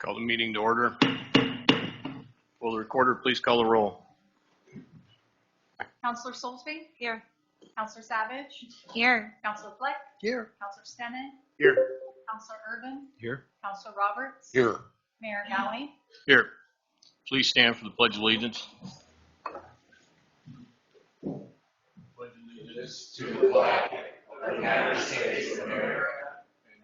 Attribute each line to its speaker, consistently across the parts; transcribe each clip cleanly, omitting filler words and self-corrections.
Speaker 1: Call the meeting to order. Will the recorder please call the roll?
Speaker 2: Councillor Soulsby?
Speaker 3: Here.
Speaker 2: Councillor Savage?
Speaker 3: Here.
Speaker 2: Councillor Fleck?
Speaker 1: Here.
Speaker 2: Councillor Stenen?
Speaker 1: Here.
Speaker 2: Councillor Urban?
Speaker 1: Here.
Speaker 2: Councillor Roberts?
Speaker 1: Here.
Speaker 2: Mayor Gowey?
Speaker 1: Here. Please stand for the Pledge of Allegiance.
Speaker 4: Pledge allegiance to the flag of the United States of America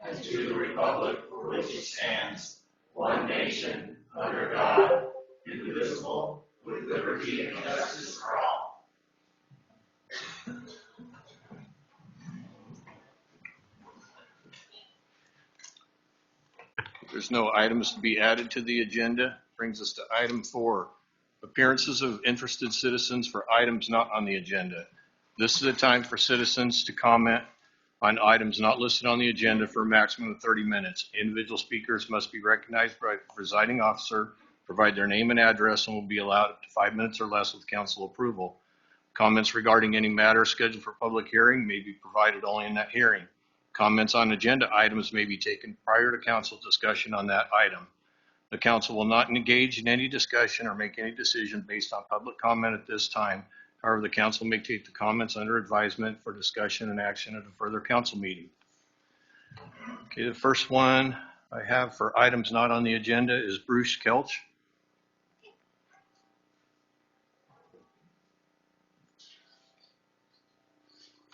Speaker 4: and to the republic for which it stands, one nation, under God, indivisible, with liberty and justice for all.
Speaker 1: There's no items to be added to the agenda. Brings us to item 4, appearances of interested citizens for items not on the agenda. This is a time for citizens to comment on items not listed on the agenda for a maximum of 30 minutes. Individual speakers must be recognized by the presiding officer, provide their name and address, and will be allowed up to 5 minutes or less with council approval. Comments regarding any matter scheduled for public hearing may be provided only in that hearing. Comments on agenda items may be taken prior to council discussion on that item. The council will not engage in any discussion or make any decision based on public comment at this time. However, the council may take the comments under advisement for discussion and action at a further council meeting. Okay, the first one I have for items not on the agenda is Bruce Kelch.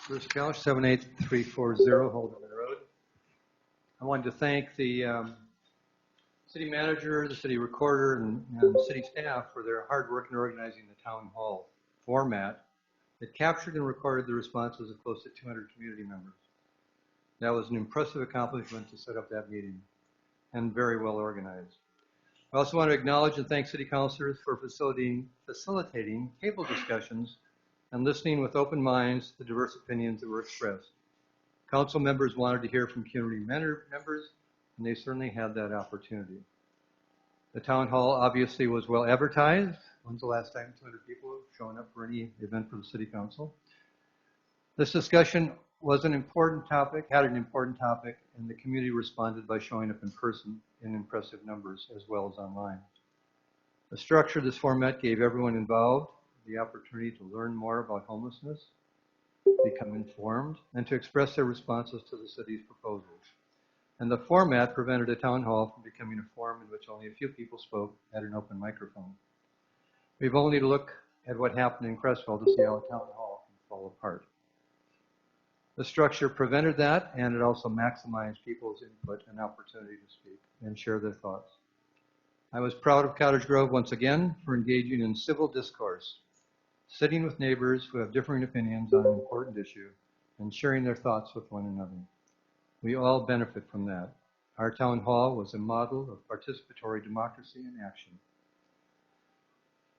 Speaker 5: Bruce Kelch, 78340 Holden Road. I wanted to thank the city manager, the city recorder, and city staff for their hard work in organizing the town hall format that captured and recorded the responses of close to 200 community members. That was an impressive accomplishment to set up that meeting and very well organized. I also want to acknowledge and thank city councilors for facilitating table discussions and listening with open minds to the diverse opinions that were expressed. Council members wanted to hear from community members, and they certainly had that opportunity. The town hall obviously was well advertised. When's the last time 200 people have shown up for any event for the city council? This discussion was an important topic, and the community responded by showing up in person in impressive numbers as well as online. The structure of this format gave everyone involved the opportunity to learn more about homelessness, become informed, and to express their responses to the city's proposals. And the format prevented a town hall from becoming a forum in which only a few people spoke at an open microphone. We've only to look at what happened in Creswell to see how a town hall can fall apart. The structure prevented that, and it also maximized people's input and opportunity to speak and share their thoughts. I was proud of Cottage Grove once again for engaging in civil discourse, sitting with neighbors who have differing opinions on an important issue and sharing their thoughts with one another. We all benefit from that. Our town hall was a model of participatory democracy in action.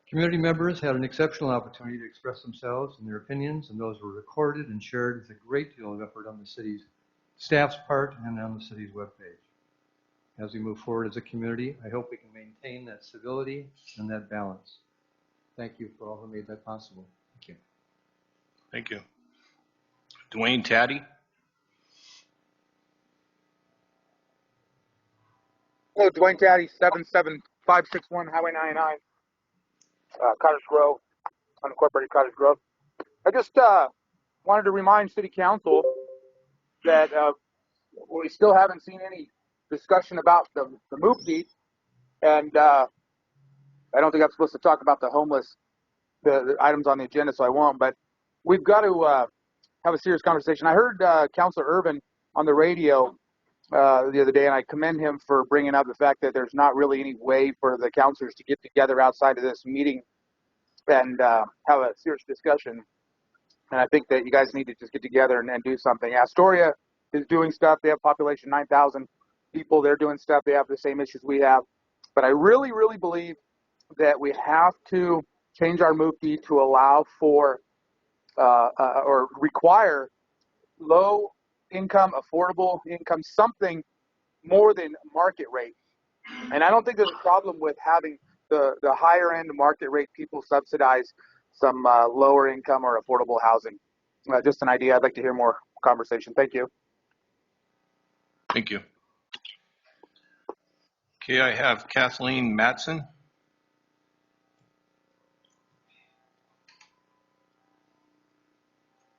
Speaker 5: Community members had an exceptional opportunity to express themselves and their opinions, and those were recorded and shared with a great deal of effort on the city's staff's part and on the city's webpage. As we move forward as a community, I hope we can maintain that civility and that balance. Thank you for all who made that possible. Thank you.
Speaker 1: Thank you. Dwayne Taddy.
Speaker 6: Hello, Dwayne Taddy, 77561 Highway 99, Cottage Grove, unincorporated Cottage Grove. I just wanted to remind City Council that we still haven't seen any discussion about the move deed, and I don't think I'm supposed to talk about the homeless, the items on the agenda, so I won't, but we've got to have a serious conversation. I heard Councilor Urban on the radio the other day, and I commend him for bringing up the fact that there's not really any way for the councilors to get together outside of this meeting and have a serious discussion. And I think that you guys need to just get together and do something. Astoria is doing stuff. They have population 9,000 people. They're doing stuff. They have the same issues we have. But I really, really believe that we have to change our move fee to allow for or require low income, affordable income, something more than market rate. And I don't think there's a problem with having the higher end market rate people subsidize some lower income or affordable housing. Just an idea. I'd like to hear more conversation. Thank you.
Speaker 1: Thank you. Okay, I have Kathleen Matson.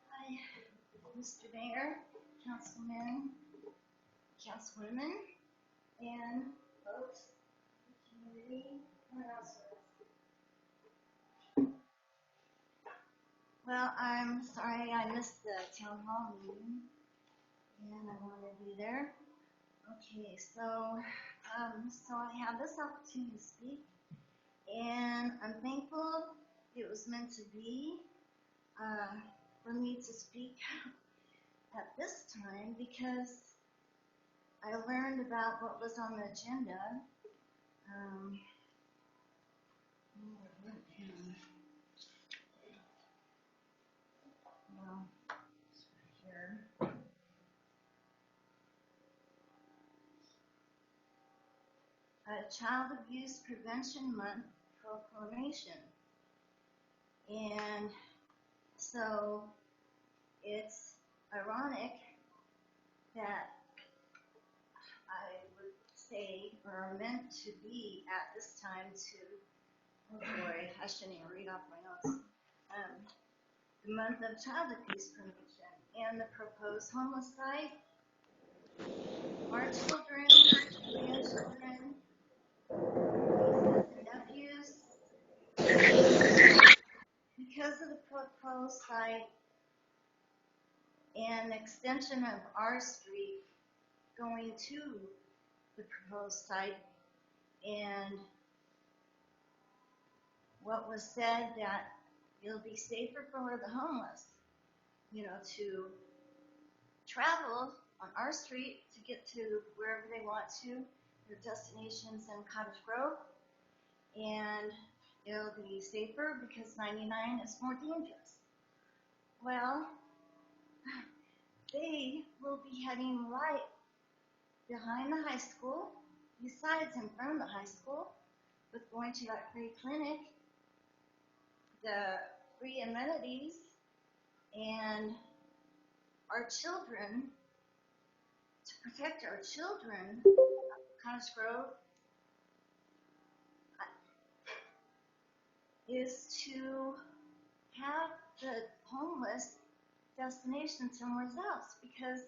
Speaker 3: Hi, Mr. Mayor, Councilmen, Councilwomen, and folks, community, and elsewhere. Well, I'm sorry I missed the town hall meeting, and I wanted to be there. Okay, so I have this opportunity to speak, and I'm thankful it was meant to be for me to speak at this time because I learned about what was on the agenda. Well, here. Child Abuse Prevention Month proclamation. And so it's ironic that I would say, or meant to be at this time to, oh boy, I shouldn't even read off my notes, the month of child abuse prevention and the proposed homicide. Our children, grandchildren, nieces and nephews, because of the proposed site and extension of our street going to the proposed site, and what was said that it'll be safer for the homeless, to travel on our street to get to wherever they want to, their destinations in Cottage Grove, and it'll be safer because 99 is more dangerous. Well, they will be heading right behind the high school, besides in front of the high school, with going to that free clinic, the free amenities, and our children, to protect our children, Cottage Grove is to have the homeless destination somewhere else, because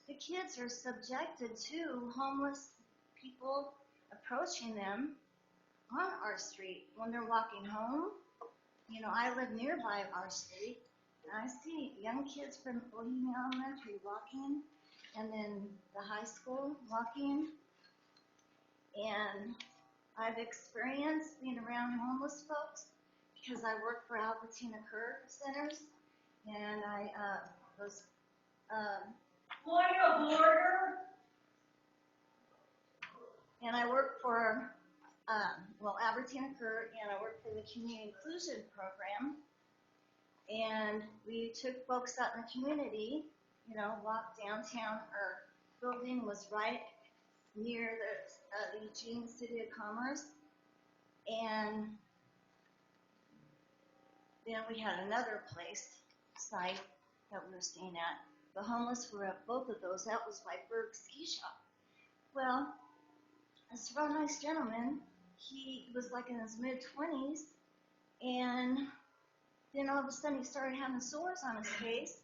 Speaker 3: the kids are subjected to homeless people approaching them on our street when they're walking home. I live nearby our street, and I see young kids from Bohemian Elementary walking, and then the high school walking. And I've experienced being around homeless folks because I work for Albertina Care Centers, and I was point of order. And I work for Albertina Care, and I work for the Community Inclusion Program. And we took folks out in the community, walked downtown. Our building was right near the Eugene City of Commerce. And then we had another site that we were staying at. The homeless were at both of those. That was by Berg Ski Shop. Well, this real nice gentleman, he was like in his mid-20s, and then all of a sudden he started having sores on his face,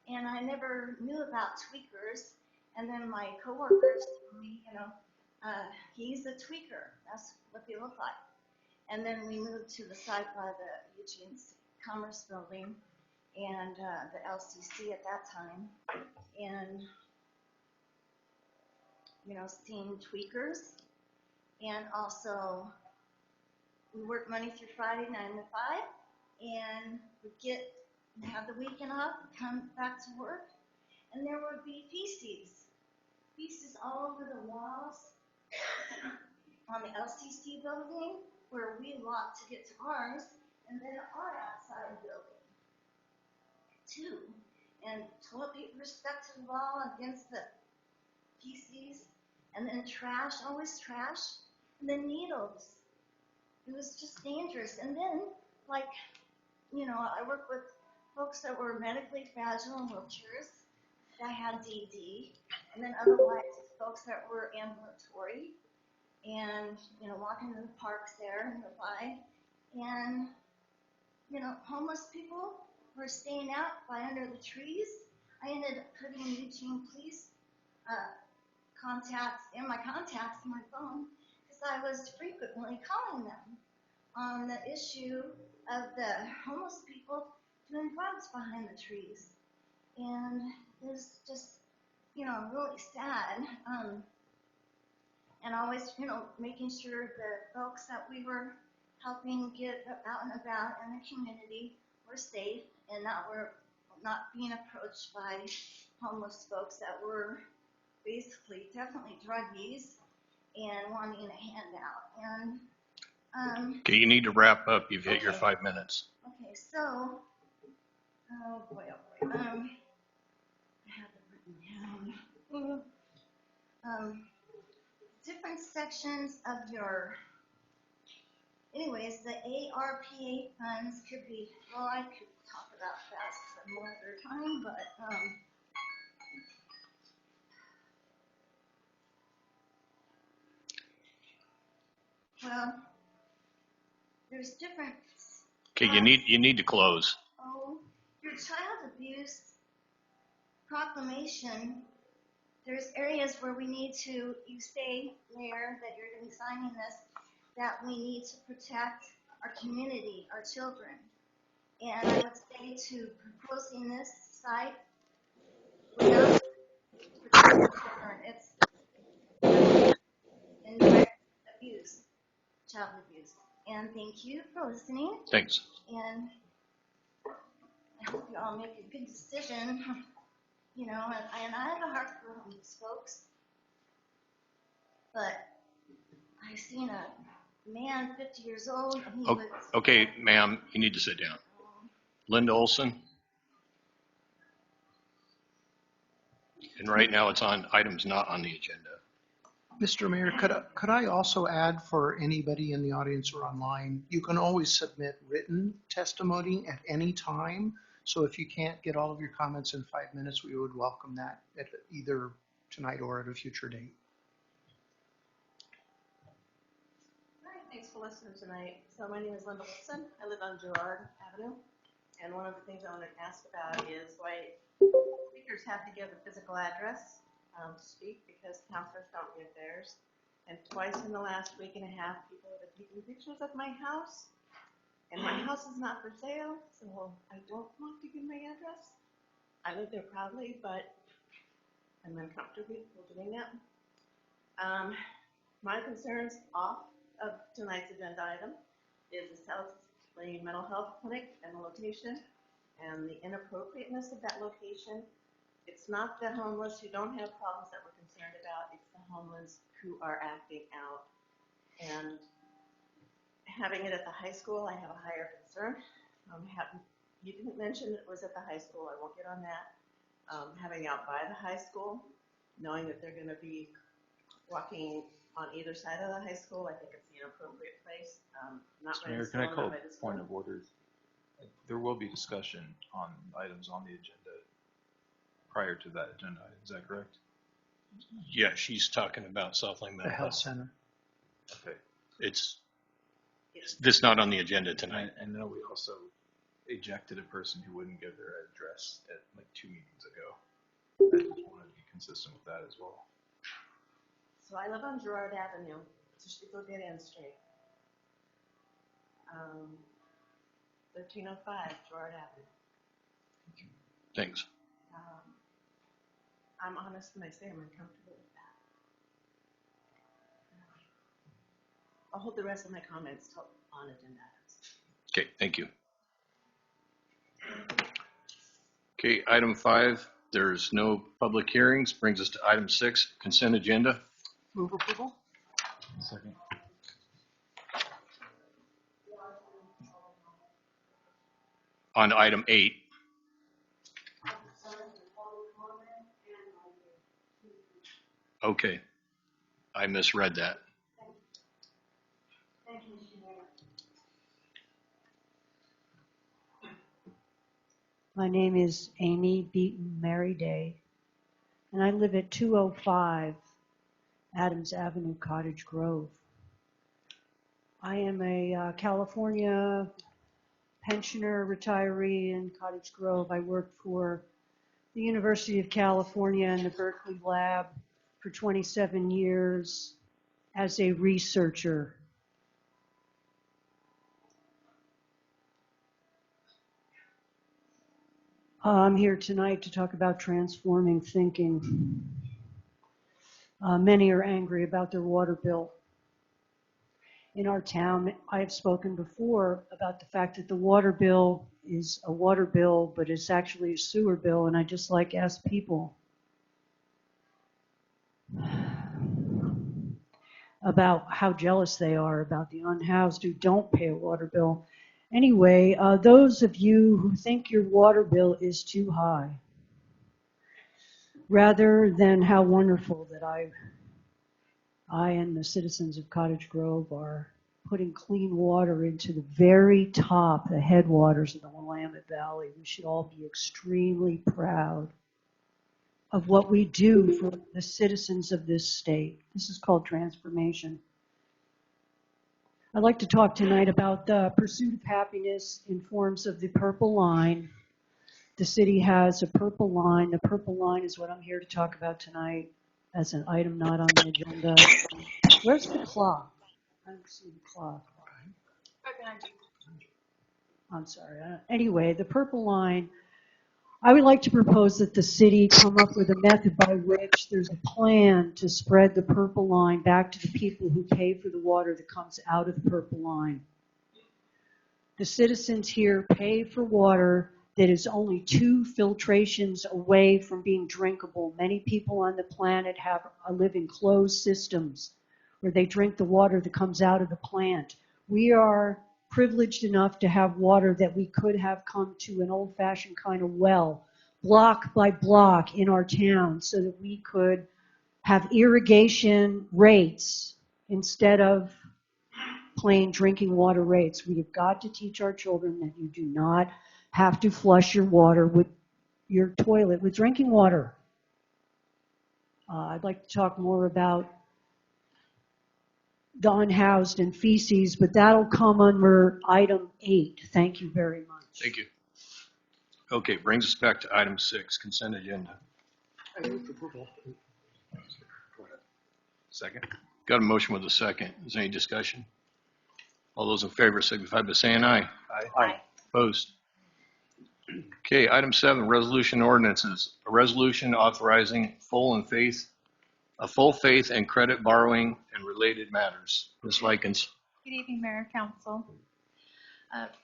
Speaker 3: and I never knew about tweakers. And then my coworkers told me, he's a tweaker. That's what they look like. And then we moved to the site by the Eugene Commerce Building and the LCC at that time, and seeing tweakers. And also, we work Monday through Friday, 9 to 5, and we have the weekend off, come back to work, and there would be feces all over the walls on the LCC building, where we walked to get to ours, and then our outside building, too. And toilet paper stuck to the wall against the feces, and then trash, always trash, and then needles. It was just dangerous. And then, I work with folks that were medically fragile in wheelchairs that had DD, and then otherwise folks that were ambulatory. and, walking to the parks there nearby. And, homeless people were staying out by under the trees. I ended up putting Eugene Police contacts in my contacts in my phone because I was frequently calling them on the issue of the homeless people doing drugs behind the trees. And it was just, really sad. And always, making sure the folks that we were helping get out and about in the community were safe and that we're not being approached by homeless folks that were basically definitely druggies and wanting a handout. And
Speaker 1: Okay, you need to wrap up. You've hit your
Speaker 3: Okay.
Speaker 1: 5 minutes.
Speaker 3: okay, so oh boy, I have it written down. Different sections of your, anyways, the ARPA funds could be, well, I could talk about that some more other time, but well, there's different.
Speaker 1: Okay, you need to close.
Speaker 3: Oh, your child abuse proclamation. There's areas where we need to, you say, Mayor, that you're going to be signing this, that we need to protect our community, our children. And I would say to proposing this site without protecting children, it's indirect abuse, child abuse. And thank you for listening.
Speaker 1: Thanks.
Speaker 3: And I hope you all make a good decision. And I have a heart for homeless folks, but I seen a man 50 years old, and he was.
Speaker 1: Okay, ma'am, you need to sit down. Linda Olson. And right now it's on items not on the agenda.
Speaker 7: Mr. Mayor, could I also add for anybody in the audience or online, you can always submit written testimony at any time. So if you can't get all of your comments in 5 minutes, we would welcome that at either tonight or at a future date.
Speaker 8: All right, thanks for listening tonight. So my name is Linda Wilson. I live on Girard Avenue. And one of the things I want to ask about is why speakers have to give a physical address to speak because counselors don't give theirs. And twice in the last week and a half, people have been taking pictures of my house. And my house is not for sale, so I don't want to give my address. I live there proudly, but I'm uncomfortable doing that. My concerns off of tonight's agenda item is the South Lane Mental Health Clinic and the location and the inappropriateness of that location. It's not the homeless who don't have problems that we're concerned about, it's the homeless who are acting out. And having it at the high school, I have a higher concern. You didn't mention it was at the high school, I won't get on that. Having out by the high school, knowing that they're gonna be walking on either side of the high school, I think it's the inappropriate place. Not
Speaker 9: Mr. Mayor, can I call point of order? There will be discussion on items on the agenda prior to that agenda item, is that correct?
Speaker 1: Yeah, she's talking about South Lane
Speaker 7: The
Speaker 1: Mental
Speaker 7: health
Speaker 1: Health.
Speaker 7: center.
Speaker 9: Okay.
Speaker 1: It's this not on the agenda tonight.
Speaker 9: And then we also ejected a person who wouldn't give their address at like 2 meetings ago. I just want to be consistent with that as well.
Speaker 8: So I live on Girard Avenue, so people get in straight. 1305 Girard Avenue.
Speaker 1: Thanks.
Speaker 8: I'm honest when I say I'm uncomfortable with that. I'll hold the rest of my comments till on agenda items.
Speaker 1: Okay, thank you. Okay, item 5, there's no public hearings. Brings us to item 6, consent agenda.
Speaker 7: Move approval?
Speaker 9: Second.
Speaker 1: On item 8. Okay, I misread that.
Speaker 10: My name is Amy Beaton Mary Day, and I live at 205 Adams Avenue, Cottage Grove. I am a California pensioner, retiree in Cottage Grove. I worked for the University of California and the Berkeley Lab for 27 years as a researcher. I'm here tonight to talk about transforming thinking. Many are angry about their water bill. In our town, I have spoken before about the fact that the water bill is a water bill, but it's actually a sewer bill, and I just like to ask people about how jealous they are about the unhoused who don't pay a water bill. Anyway, those of you who think your water bill is too high, rather than how wonderful that I and the citizens of Cottage Grove are putting clean water into the very top, the headwaters of the Willamette Valley, we should all be extremely proud of what we do for the citizens of this state. This is called transformation. I'd like to talk tonight about the pursuit of happiness in forms of the purple line. The city has a purple line. The purple line is what I'm here to talk about tonight as an item not on the agenda. Where's the clock? I don't see the clock. I'm sorry. Anyway, the purple line, I would like to propose that the city come up with a method by which there's a plan to spread the purple line back to the people who pay for the water that comes out of the purple line. The citizens here pay for water that is only 2 filtrations away from being drinkable. Many people on the planet live in closed systems where they drink the water that comes out of the plant. We are privileged enough to have water that we could have come to an old-fashioned kind of well, block by block in our town, so that we could have irrigation rates instead of plain drinking water rates. We have got to teach our children that you do not have to flush your water with your toilet with drinking water. I'd like to talk more about the unhoused and feces, but that'll come under item 8. Thank you very much.
Speaker 1: Thank you. Okay, brings us back to item 6, consent agenda. Second. Got a motion with a second. Is there any discussion? All those in favor signify by saying aye.
Speaker 2: Aye.
Speaker 1: Opposed? Okay, item 7, resolution ordinances. A resolution authorizing full faith and credit borrowing and related matters. Ms. Likens.
Speaker 2: Good evening, Mayor, Council.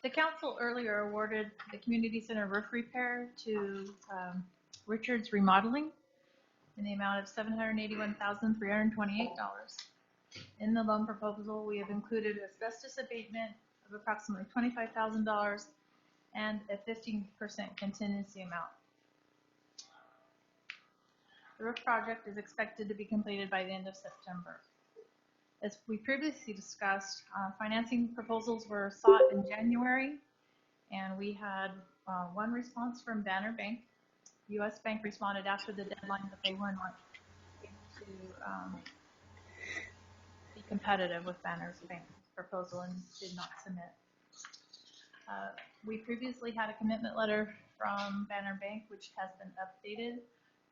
Speaker 2: The council earlier awarded the community center roof repair to Richard's Remodeling in the amount of $781,328. In the loan proposal, we have included asbestos abatement of approximately $25,000 and a 15% contingency amount. The roof project is expected to be completed by the end of September. As we previously discussed, financing proposals were sought in January, and we had one response from Banner Bank. U.S. Bank responded after the deadline that they were not able to be competitive with Banner's Bank's proposal and did not submit. We previously had a commitment letter from Banner Bank, which has been updated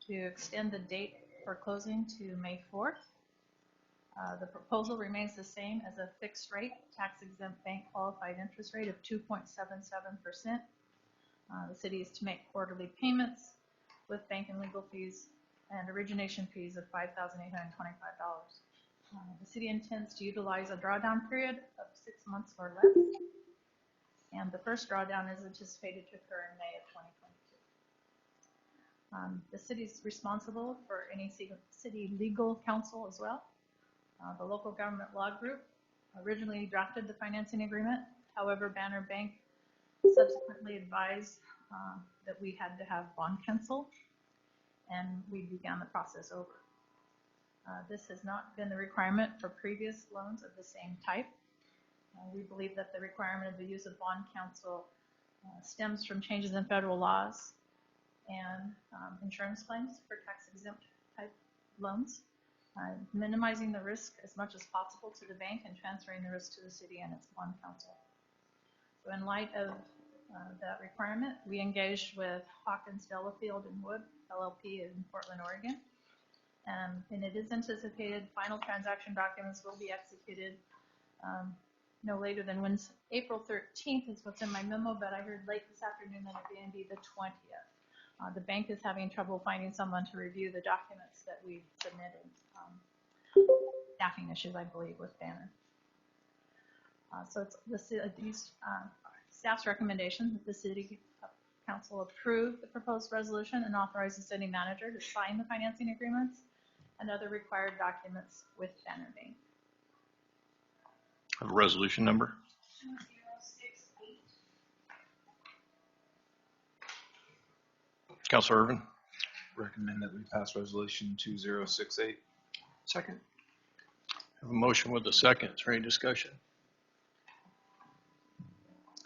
Speaker 2: to extend the date for closing to May 4th. The proposal remains the same as a fixed rate, tax-exempt bank qualified interest rate of 2.77%. The city is to make quarterly payments with bank and legal fees and origination fees of $5,825. The city intends to utilize a drawdown period of 6 months or less, and the first drawdown is anticipated to occur in May of 2022. The city is responsible for any city legal counsel as well. The local government law group originally drafted the financing agreement. However, Banner Bank subsequently advised that we had to have bond counsel, and we began the process over. This has not been the requirement for previous loans of the same type. We believe that the requirement of the use of bond counsel stems from changes in federal laws and insurance claims for tax-exempt type loans. minimizing the risk as much as possible to the bank and transferring the risk to the city and its bond counsel. So in light of that requirement, we engaged with Hawkins, Delafield, and Wood, LLP in Portland, Oregon. And it is anticipated final transaction documents will be executed no later than Wednesday, April 13th is what's in my memo, but I heard late this afternoon that it may be the 20th. The bank is having trouble finding someone to review the documents that we've submitted. Staffing issues, I believe, with Banner. So it's these staff's recommendation that the city council approve the proposed resolution and authorize the city manager to sign the financing agreements and other required documents with Banner Bank.
Speaker 1: Have a resolution number?
Speaker 2: 2068.
Speaker 1: Councilor Irvin?
Speaker 9: Recommend that we pass resolution 2068.
Speaker 7: Second.
Speaker 1: Have a motion with a second. Is there any discussion?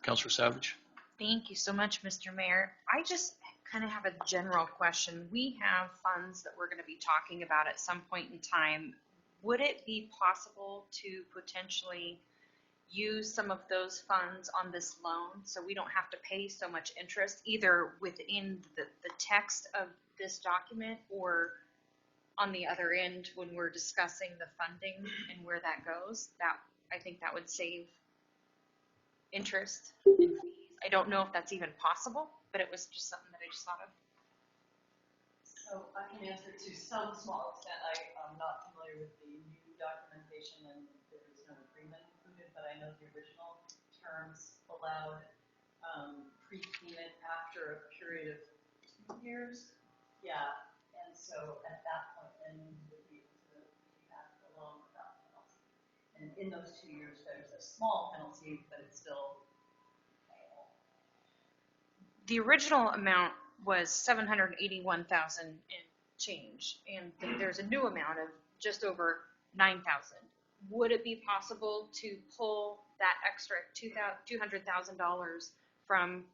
Speaker 1: Councilor Savage?
Speaker 11: Thank you so much, Mr. Mayor. I just kind of have a general question. We have funds that we're going to be talking about at some point in time. Would it be possible to potentially use some of those funds on this loan so we don't have to pay so much interest either within the text of this document or on the other end when we're discussing the funding and where that goes? That I think that would save interest and fees. I don't know if that's even possible, but it was just something that I just thought of.
Speaker 12: So I can answer to some small extent. I'm not familiar with the new documentation and there is no agreement included, but I know the original terms allowed prepayment after a period of 2 years. Yeah, and so at that point then you would be able to pay back the loan without penalty. And in those 2 years there's a small penalty, but it's still payable.
Speaker 11: The original amount was $781,000 and change, and there's a new amount of just over $9,000. Would it be possible to pull that extra $200,000 from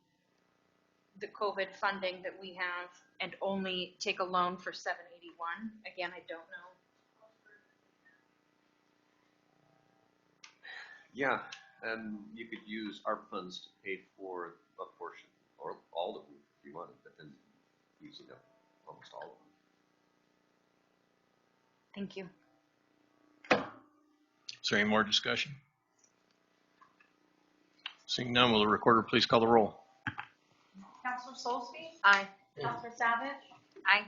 Speaker 11: the COVID funding that we have and only take a loan for $781,000? Again, I don't know.
Speaker 13: Yeah, and you could use our funds to pay for a portion or all of them if you wanted, but then using up almost all of them.
Speaker 11: Thank you.
Speaker 1: Is there any more discussion? Seeing none, will the recorder please call the roll?
Speaker 2: Councilor Solsby?
Speaker 11: Aye.
Speaker 2: Councilor Savage?
Speaker 11: Aye.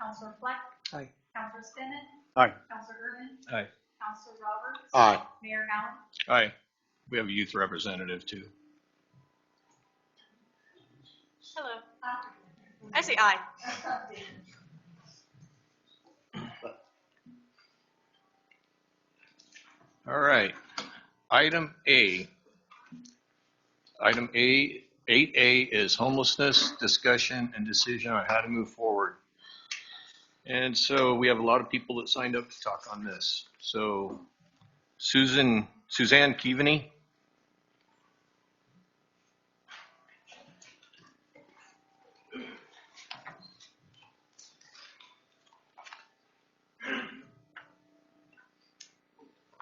Speaker 2: Councilor Fleck?
Speaker 7: Aye.
Speaker 2: Councilor Stimmett?
Speaker 6: Aye.
Speaker 2: Councilor Irvin?
Speaker 9: Aye.
Speaker 2: Councilor Roberts?
Speaker 6: Aye.
Speaker 2: Mayor Allen?
Speaker 1: Aye. We have a youth representative too.
Speaker 11: Hello. I say aye.
Speaker 1: All right. Item A. Item A, 8A is homelessness, discussion, and decision on how to move forward. And so we have a lot of people that signed up to talk on this. So Suzanne Keaveney.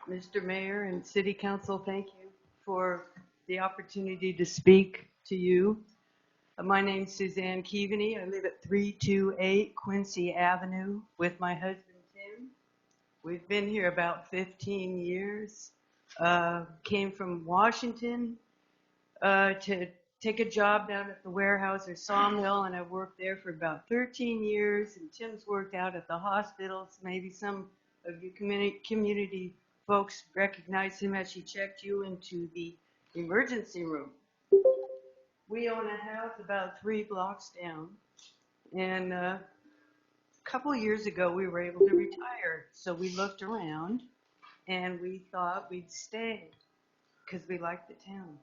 Speaker 12: Mr. Mayor and City Council, thank you for the opportunity to speak to you. My name's Suzanne Keaveney. I live at 328 Quincy Avenue with my husband, Tim. We've been here about 15 years. Came from Washington to take a job down at the warehouse or sawmill, and I've worked there for about 13 years, and Tim's worked out at the hospitals. Maybe some of you community folks recognize him as he checked you into the emergency room. We own a house about 3 blocks down, and a couple years ago we were able to retire. So we looked around and we thought we'd stay because we liked the town.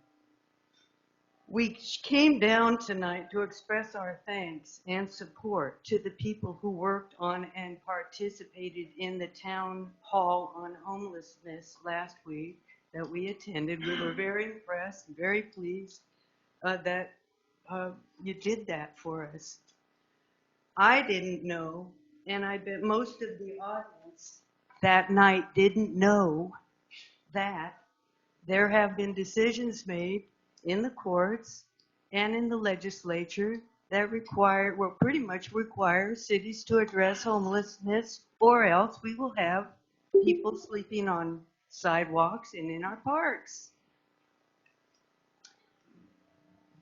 Speaker 12: We came down tonight to express our thanks and support to the people who worked on and participated in the town hall on homelessness last week that we attended. We were very impressed and very pleased that you did that for us. I didn't know And I bet most of the audience that night didn't know that there have been decisions made in the courts and in the legislature that pretty much require cities to address homelessness, or else we will have people sleeping on sidewalks and in our parks.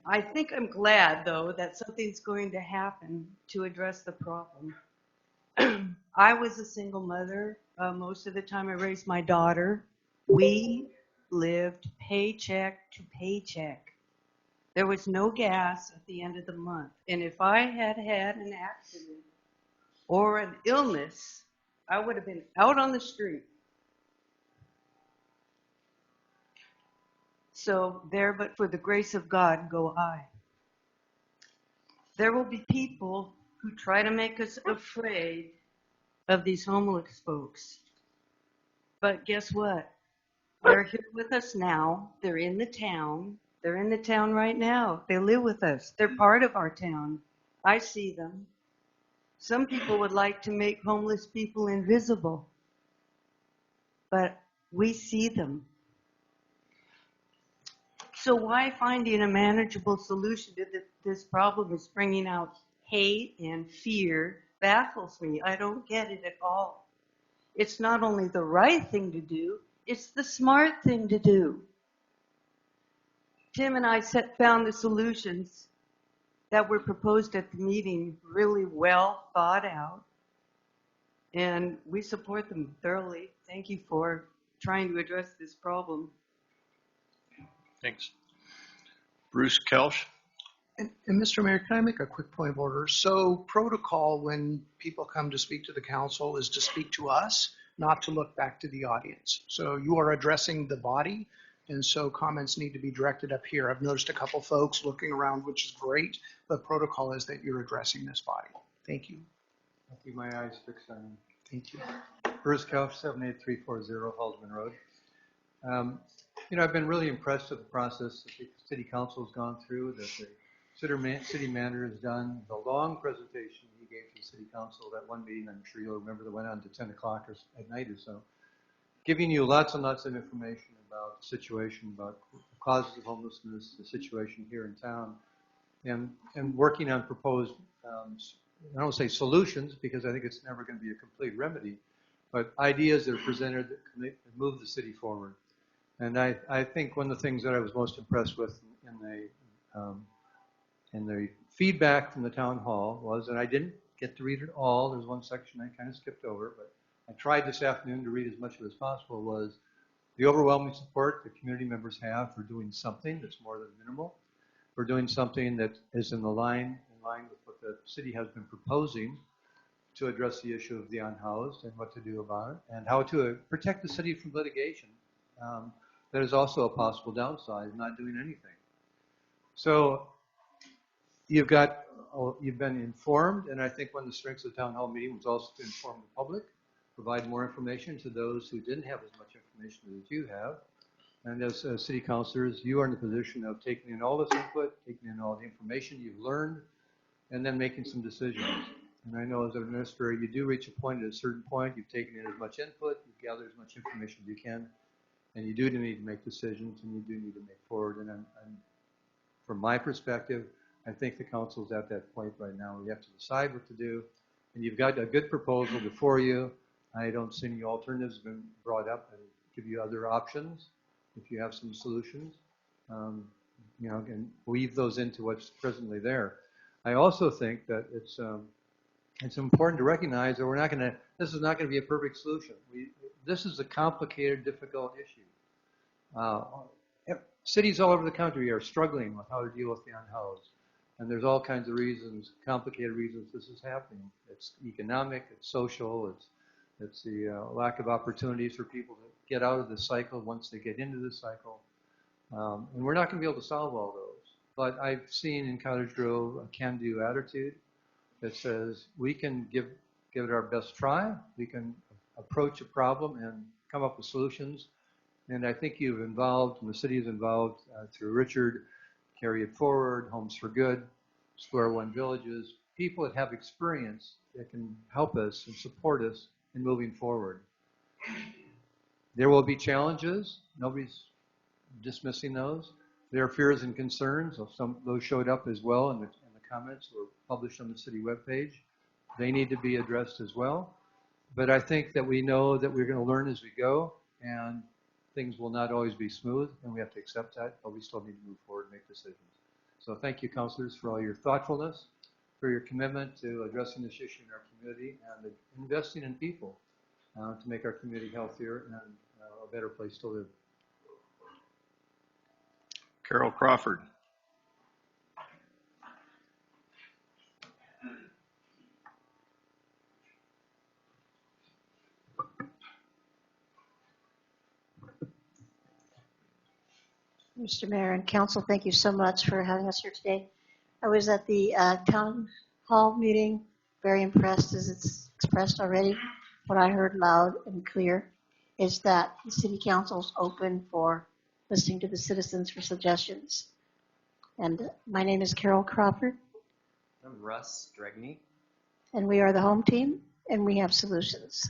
Speaker 12: I think I'm glad, though, that something's going to happen to address the problem. I was a single mother. Most of the time I raised my daughter. We lived paycheck to paycheck. There was no gas at the end of the month. And if I had had an accident or an illness, I would have been out on the street. So there, but for the grace of God, go I. There will be people who try to make us afraid of these homeless folks. But guess what? They're here with us now. They're in the town. They're in the town right now. They live with us. They're part of our town. I see them. Some people would like to make homeless people invisible, but we see them. So why finding a manageable solution to this problem is bringing out hate and fear baffles me. I don't get it at all. It's not only the right thing to do, it's the smart thing to do. Tim and I found the solutions that were proposed at the meeting really well thought out, and we support them thoroughly. Thank you for trying to address this problem.
Speaker 1: Thanks. Bruce Kelsch.
Speaker 7: And Mr. Mayor, can I make a quick point of order? So protocol when people come to speak to the council is to speak to us, not to look back to the audience. So you are addressing the body, and so comments need to be directed up here. I've noticed a couple folks looking around, which is great, but protocol is that you're addressing this body. Thank you.
Speaker 5: I'll keep my eyes fixed on you.
Speaker 7: Thank you.
Speaker 5: Bruce Couch, 78340 Haldeman Road. I've been really impressed with the process that the city council has gone through, that the city manager has done, the long presentation he gave to the city council, that one meeting I'm sure you'll remember that went on to 10 o'clock at night or so, giving you lots and lots of information about the situation, about the causes of homelessness, the situation here in town, and working on proposed, I don't say solutions because I think it's never going to be a complete remedy, but ideas that are presented that can move the city forward. And I think one of the things that I was most impressed with in the feedback from the town hall was, and I didn't get to read it all, there's one section I kind of skipped over, but I tried this afternoon to read as much of it as possible, was the overwhelming support that community members have for doing something that's more than minimal, for doing something that is in line with what the city has been proposing to address the issue of the unhoused and what to do about it, and how to protect the city from litigation. That is also a possible downside, not doing anything. So you've been informed, and I think one of the strengths of the town hall meeting was also to inform the public, provide more information to those who didn't have as much information as you have. And as city councilors, you are in the position of taking in all this input, taking in all the information you've learned, and then making some decisions. And I know as an administrator, you do reach a point at a certain point, you've taken in as much input, you've gathered as much information as you can, and you do need to make decisions, and you do need to make forward. And from my perspective, I think the council's at that point right now. We have to decide what to do, and you've got a good proposal before you. I don't see any alternatives been brought up, and give you other options if you have some solutions. And weave those into what's presently there. I also think that it's important to recognize that this is not going to be a perfect solution. This is a complicated, difficult issue. Cities all over the country are struggling with how to deal with the unhoused. And there's all kinds of reasons, complicated reasons this is happening. It's economic, it's social, it's the lack of opportunities for people to get out of the cycle once they get into the cycle. And we're not going to be able to solve all those. But I've seen in Cottage Grove a can-do attitude that says we can give it our best try. We can approach a problem and come up with solutions. And I think you've involved, and the city is involved through Richard, Carry It Forward, Homes for Good, Square One Villages, people that have experience that can help us and support us in moving forward. There will be challenges. Nobody's dismissing those. There are fears and concerns. Some those showed up as well in the comments were published on the city webpage. They need to be addressed as well. But I think that we know that we're going to learn as we go, and things will not always be smooth, and we have to accept that, but we still need to move forward and make decisions. So thank you, councilors, for all your thoughtfulness, for your commitment to addressing this issue in our community and investing in people to make our community healthier and a better place to live.
Speaker 1: Carol Crawford.
Speaker 14: Mr. Mayor and Council, thank you so much for having us here today. I was at the town hall meeting, very impressed as it's expressed already. What I heard loud and clear is that the city council is open for listening to the citizens for suggestions. And my name is Carol Crawford.
Speaker 15: I'm Russ Dregney.
Speaker 14: And we are the home team, and we have solutions.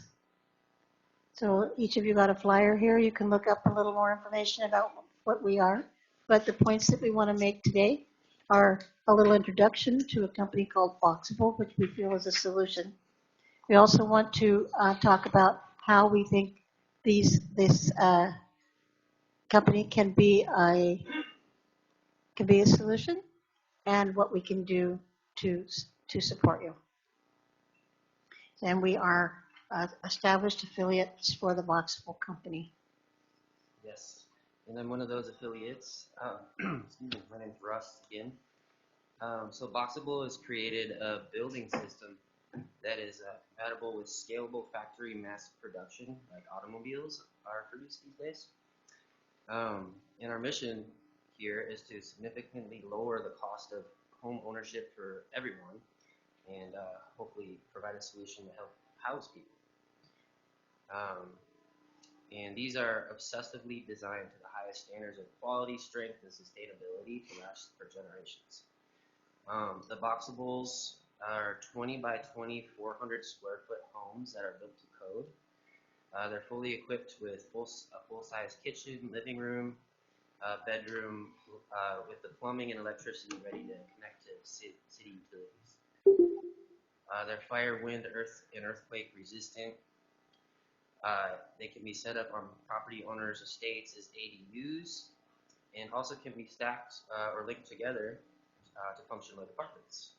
Speaker 14: So each of you got a flyer here. You can look up a little more information about what we are. But the points that we want to make today are a little introduction to a company called Boxable, which we feel is a solution. We also want to talk about how we think this company can be a solution, and what we can do to support you. And we are established affiliates for the Boxable company.
Speaker 15: Yes, and I'm one of those affiliates. Excuse me, my name's Russ again. So Boxable has created a building system that is compatible with scalable factory mass production, like automobiles are produced these days. And our mission here is to significantly lower the cost of home ownership for everyone, and hopefully provide a solution to help house people. And these are obsessively designed to the highest standards of quality, strength, and sustainability to last for generations. The Boxables are 20 by 20, 400 square foot homes that are built to code. They're fully equipped with a full-size kitchen, living room, bedroom, with the plumbing and electricity ready to connect to city utilities. They're fire, wind, earth, and earthquake resistant. They can be set up on property owners' estates as ADUs, and also can be stacked or linked together to function like apartments.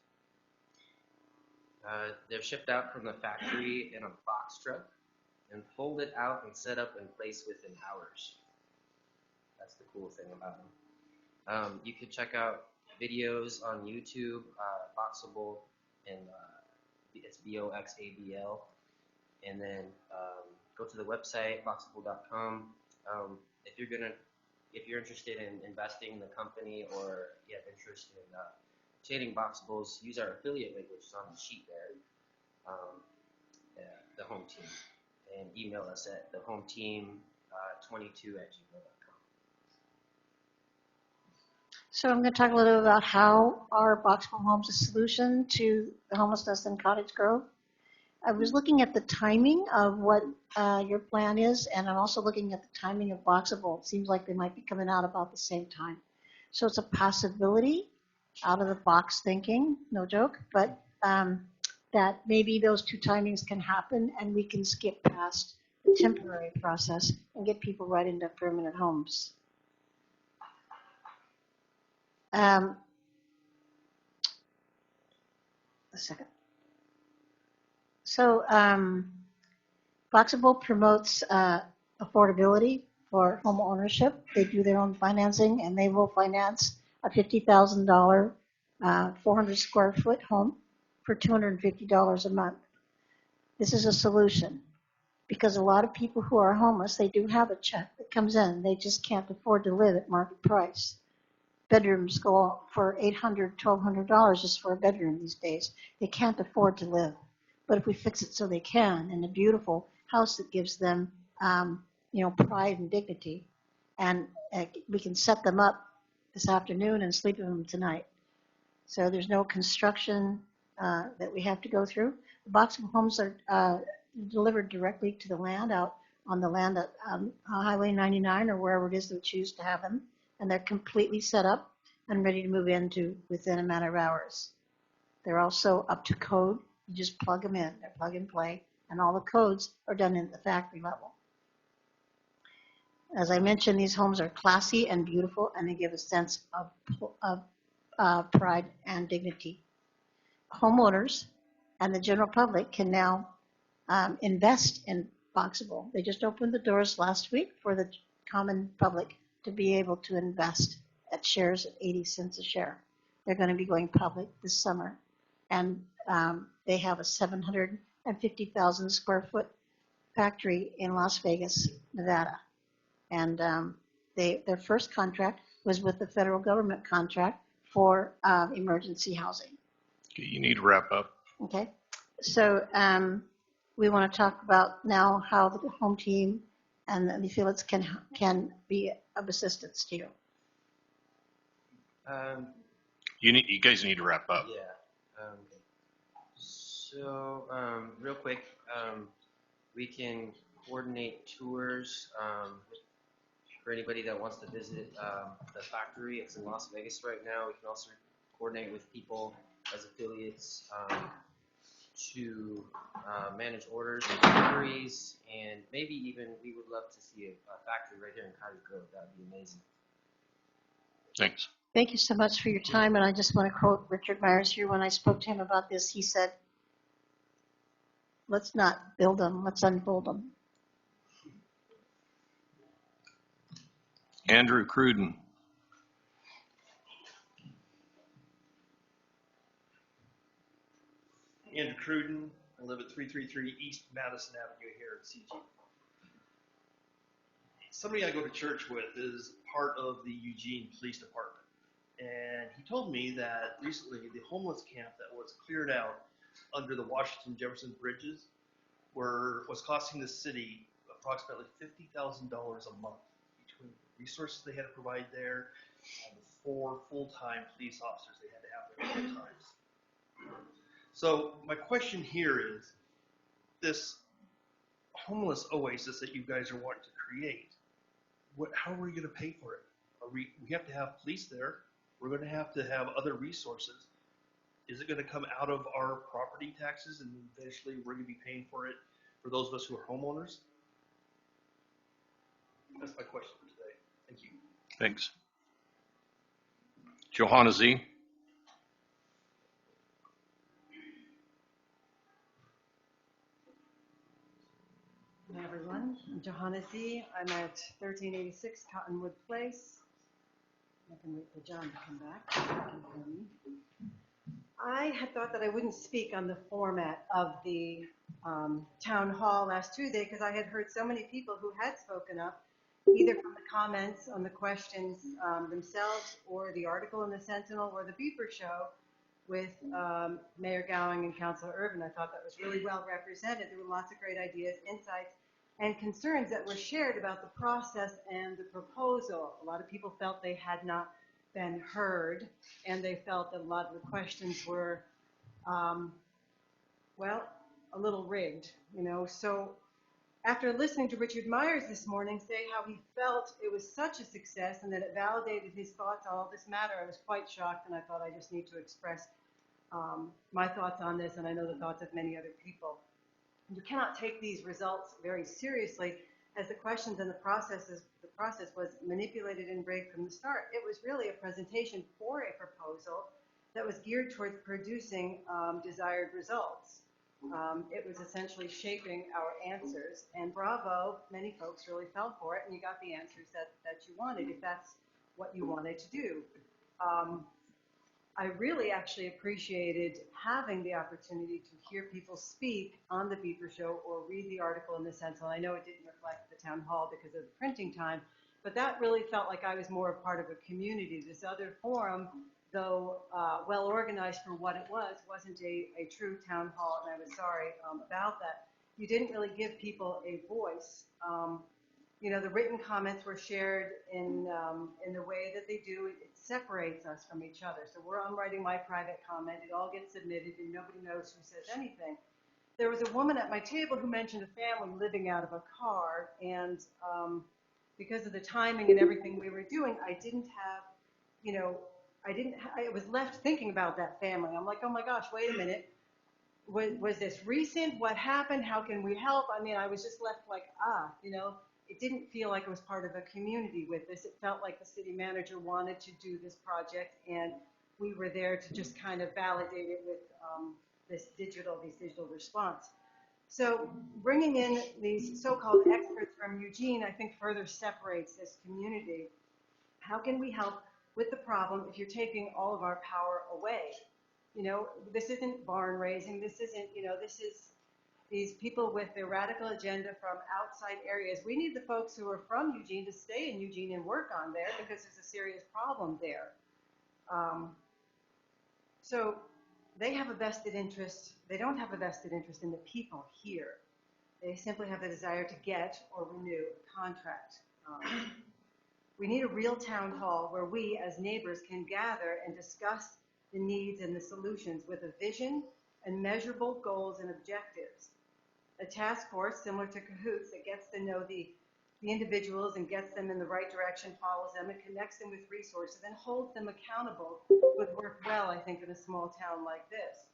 Speaker 15: They're shipped out from the factory in a box truck and folded out and set up in place within hours. That's the cool thing about them. You can check out videos on YouTube, Boxable, and it's Boxabl, and then go to the website boxable.com. If you're interested in investing in the company, or you have interest in obtaining Boxables, use our affiliate link, which is on the sheet there, the home team, and email us at thehometeam22@gmail.com.
Speaker 14: So I'm going to talk a little bit about how our Boxable Homes is a solution to the homelessness in Cottage Grove. I was looking at the timing of what your plan is, and I'm also looking at the timing of Boxable. It seems like they might be coming out about the same time. So it's a possibility, out of the box thinking, no joke, but that maybe those two timings can happen and we can skip past the temporary process and get people right into permanent homes. A second. So Boxable promotes affordability for home ownership. They do their own financing, and they will finance a $50,000 400 square foot home for $250 a month. This is a solution because a lot of people who are homeless, they do have a check that comes in. They just can't afford to live at market price. Bedrooms go for $800, $1,200 just for a bedroom these days. They can't afford to live. But if we fix it so they can, in a beautiful house that gives them, pride and dignity, and we can set them up this afternoon and sleep in them tonight. So there's no construction, that we have to go through. The boxable homes are delivered directly to the land, out on the land at Highway 99 or wherever it is they choose to have them. And they're completely set up and ready to move into within a matter of hours. They're also up to code. You just plug them in. They're plug and play. And all the codes are done at the factory level. As I mentioned, these homes are classy and beautiful, and they give a sense of pride and dignity. Homeowners and the general public can now invest in boxable. They just opened the doors last week for the common public to be able to invest at shares at 80 cents a share. They're going to be going public this summer, and they have a 750,000 square foot factory in Las Vegas, Nevada. And their first contract was with the federal government contract for emergency housing.
Speaker 1: Okay, you need to wrap up.
Speaker 14: Okay, so we want to talk about now how the home team and the affiliates can be of assistance to you.
Speaker 1: You guys need to wrap up.
Speaker 15: Yeah. So real quick, we can coordinate tours for anybody that wants to visit the factory. It's in Las Vegas right now. We can also coordinate with people as affiliates to manage orders and deliveries, and maybe even we would love to see a factory right here in Cottage Grove. That would be amazing.
Speaker 1: Thanks.
Speaker 14: Thank you so much for your time, and I just want to quote Richard Myers here. When I spoke to him about this, he said, "Let's not build them, let's unfold them."
Speaker 1: Andrew Cruden.
Speaker 16: Andrew Cruden. I live at 333 East Madison Avenue here at CG. Somebody I go to church with is part of the Eugene Police Department. And he told me that recently the homeless camp that was cleared out under the Washington Jefferson bridges was costing the city approximately $50,000 a month between resources they had to provide there and the 4 full-time police officers they had to have there at all times. So my question here is, this homeless oasis that you guys are wanting to create, how are we going to pay for it? We have to have police there. We're going to have other resources. Is it going to come out of our property taxes, and eventually we're going to be paying for it for those of us who are homeowners? That's my question for today. Thank you.
Speaker 1: Thanks. Johanna Z.
Speaker 12: Hi everyone, I'm Johanna Z. I'm at 1386 Cottonwood Place. I can wait for John to come back. I had thought that I wouldn't speak on the format of the town hall last Tuesday because I had heard so many people who had spoken up, either from the comments on the questions themselves or the article in the Sentinel or the Beeper Show with Mayor Gowing and Councilor Irvin. I thought that was really well represented. There were lots of great ideas, insights, and concerns that were shared about the process and the proposal. A lot of people felt they had not been heard, and they felt that a lot of the questions were, well, a little rigged, you know. So after listening to Richard Myers this morning say how he felt it was such a success and that it validated his thoughts on all this matter, I was quite shocked, and I thought I just need to express my thoughts on this, and I know the thoughts of many other people. You cannot take these results very seriously, as the questions and the process was manipulated and rigged from the start. It was really a presentation for a proposal that was geared towards producing desired results. It was essentially shaping our answers, and bravo, many folks really fell for it, and you got the answers that you wanted, if that's what you wanted to do. I really actually appreciated having the opportunity to hear people speak on the Beeper Show or read the article in the Sentinel. I know it didn't reflect the town hall because of the printing time, but that really felt like I was more a part of a community. This other forum, though well organized for what it was, wasn't a true town hall, and I was sorry about that. You didn't really give people a voice. you know, the written comments were shared in the way that they do. It separates us from each other. So I'm writing my private comment. It all gets submitted, and nobody knows who says anything. There was a woman at my table who mentioned a family living out of a car, and because of the timing and everything we were doing, I didn't have, you know, I was left thinking about that family. I'm like, oh my gosh, wait a minute. Was this recent? What happened? How can we help? I mean, I was just left like, you know, it didn't feel like it was part of a community with this. It felt like the city manager wanted to do this project, and we were there to just kind of validate it with these digital response. So bringing in these so-called experts from Eugene, I think further separates this community. How can we help with the problem if you're taking all of our power away? You know, this isn't barn raising. This isn't, you know, this is these people with their radical agenda from outside areas. We need the folks who are from Eugene to stay in Eugene and work on there because there's a serious problem there. So they have a vested interest. They don't have a vested interest in the people here. They simply have the desire to get or renew a contract. We need a real town hall where we as neighbors can gather and discuss the needs and the solutions with a vision and measurable goals and objectives. A task force similar to Cahoots that gets to know the individuals and gets them in the right direction, follows them, and connects them with resources and holds them accountable would work well, I think, in a small town like this.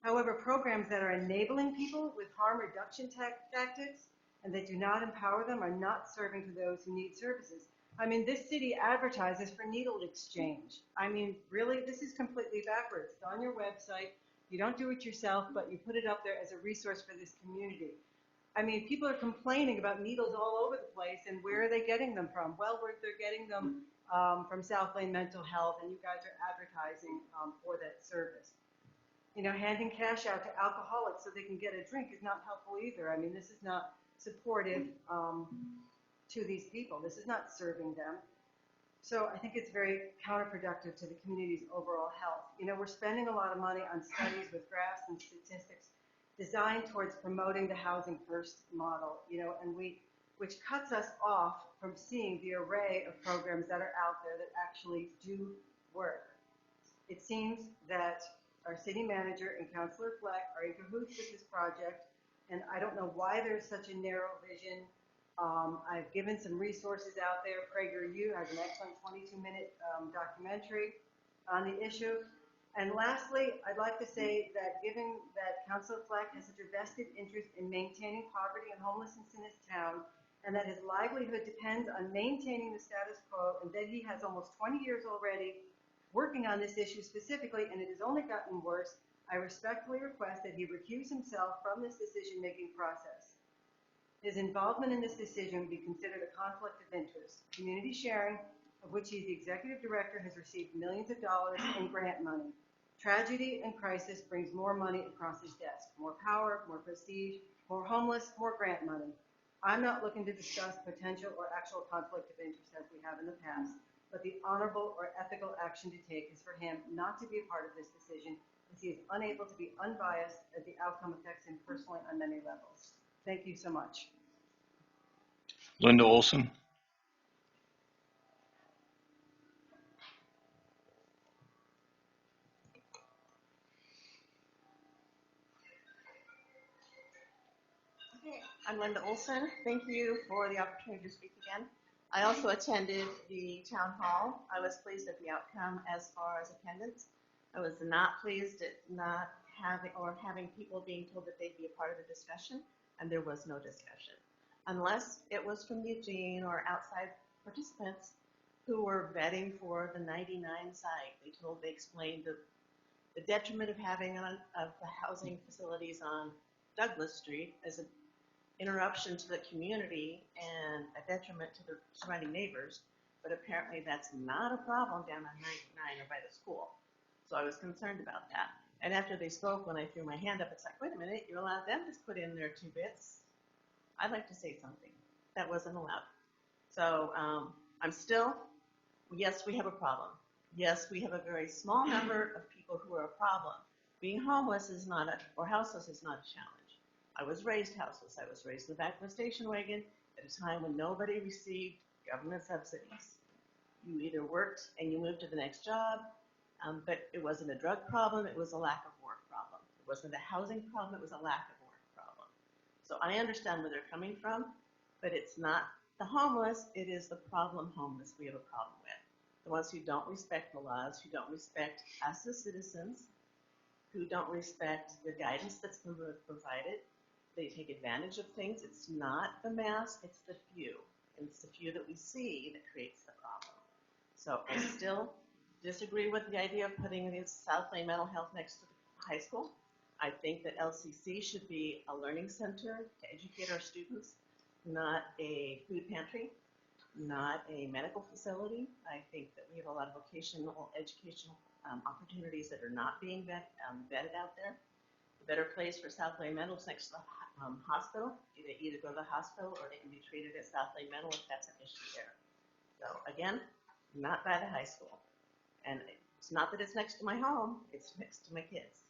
Speaker 12: However, programs that are enabling people with harm reduction tactics and that do not empower them are not serving to those who need services. I mean, this city advertises for needle exchange. I mean, really, this is completely backwards. It's on your website. You don't do it yourself, but you put it up there as a resource for this community. I mean, people are complaining about needles all over the place, and where are they getting them from? Well, they're getting them from South Lane Mental Health, and you guys are advertising for that service. You know, handing cash out to alcoholics so they can get a drink is not helpful either. I mean, this is not supportive to these people. This is not serving them. So I think it's very counterproductive to the community's overall health. You know, we're spending a lot of money on studies with graphs and statistics designed towards promoting the housing first model, you know, and which cuts us off from seeing the array of programs that are out there that actually do work. It seems that our city manager and Councilor Fleck are in cahoots with this project, and I don't know why there's such a narrow vision. I've given some resources out there. PragerU has an excellent 22-minute documentary on the issue. And lastly, I'd like to say that given that Councilor Fleck has such a vested interest in maintaining poverty and homelessness in his town, and that his livelihood depends on maintaining the status quo, and that he has almost 20 years already working on this issue specifically, and it has only gotten worse, I respectfully request that he recuse himself from this decision-making process. His involvement in this decision would be considered a conflict of interest. Community sharing, of which he is the executive director, has received millions of dollars in grant money. Tragedy and crisis brings more money across his desk. More power, more prestige, more homeless, more grant money. I'm not looking to discuss potential or actual conflict of interest as we have in the past, but the honorable or ethical action to take is for him not to be a part of this decision, as he is unable to be unbiased as the outcome affects him personally on many levels. Thank you so much.
Speaker 1: Linda Olson.
Speaker 8: Okay, I'm Linda Olson. Thank you for the opportunity to speak again. I also attended the town hall. I was pleased at the outcome as far as attendance. I was not pleased at not having people being told that they'd be a part of the discussion, and there was no discussion. Unless it was from Eugene or outside participants who were vetting for the 99 site. They explained the detriment of having of the housing facilities on Douglas Street as an interruption to the community and a detriment to the surrounding neighbors, but apparently that's not a problem down on 99 or by the school. So I was concerned about that. And after they spoke, when I threw my hand up, it's like, wait a minute, you allowed them to put in their 2 bits. I'd like to say something. That wasn't allowed. So yes, we have a problem. Yes, we have a very small number of people who are a problem. Being homeless is not or houseless is not a challenge. I was raised houseless. I was raised in the back of a station wagon at a time when nobody received government subsidies. You either worked and you moved to the next job, but it wasn't a drug problem, it was a lack of work problem. It wasn't a housing problem, it was a lack of work problem. So I understand where they're coming from, but it's not the homeless, it is the problem homeless we have a problem with. The ones who don't respect the laws, who don't respect us as citizens, who don't respect the guidance that's been provided. They take advantage of things. It's not the mass, it's the few. And it's the few that we see that creates the problem. So I still disagree with the idea of putting the South Lane Mental Health next to the high school. I think that LCC should be a learning center to educate our students, not a food pantry, not a medical facility. I think that we have a lot of vocational educational opportunities that are not being vetted out there. The better place for South Lane Mental is next to the hospital. They either go to the hospital or they can be treated at South Lane Mental if that's an issue there. So again, not by the high school. And it's not that it's next to my home, it's next to my kids.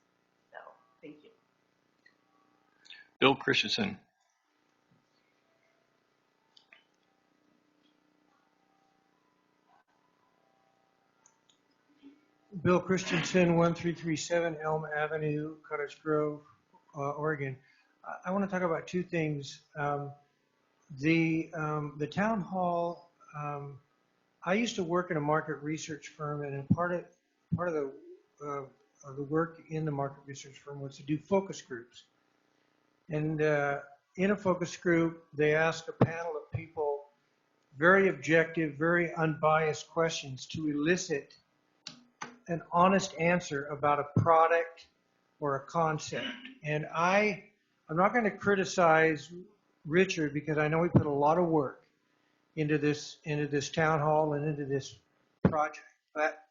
Speaker 8: So thank you.
Speaker 1: Bill Christensen.
Speaker 17: Bill Christensen, 1337 Elm Avenue, Cottage Grove, Oregon. I want to talk about two things. The town hall. I used to work in a market research firm, and part of the work in the market research firm was to do focus groups. And in a focus group, they asked a panel of people very objective, very unbiased questions to elicit an honest answer about a product or a concept. And I'm not going to criticize Richard because I know he put a lot of work into this town hall and into this project. But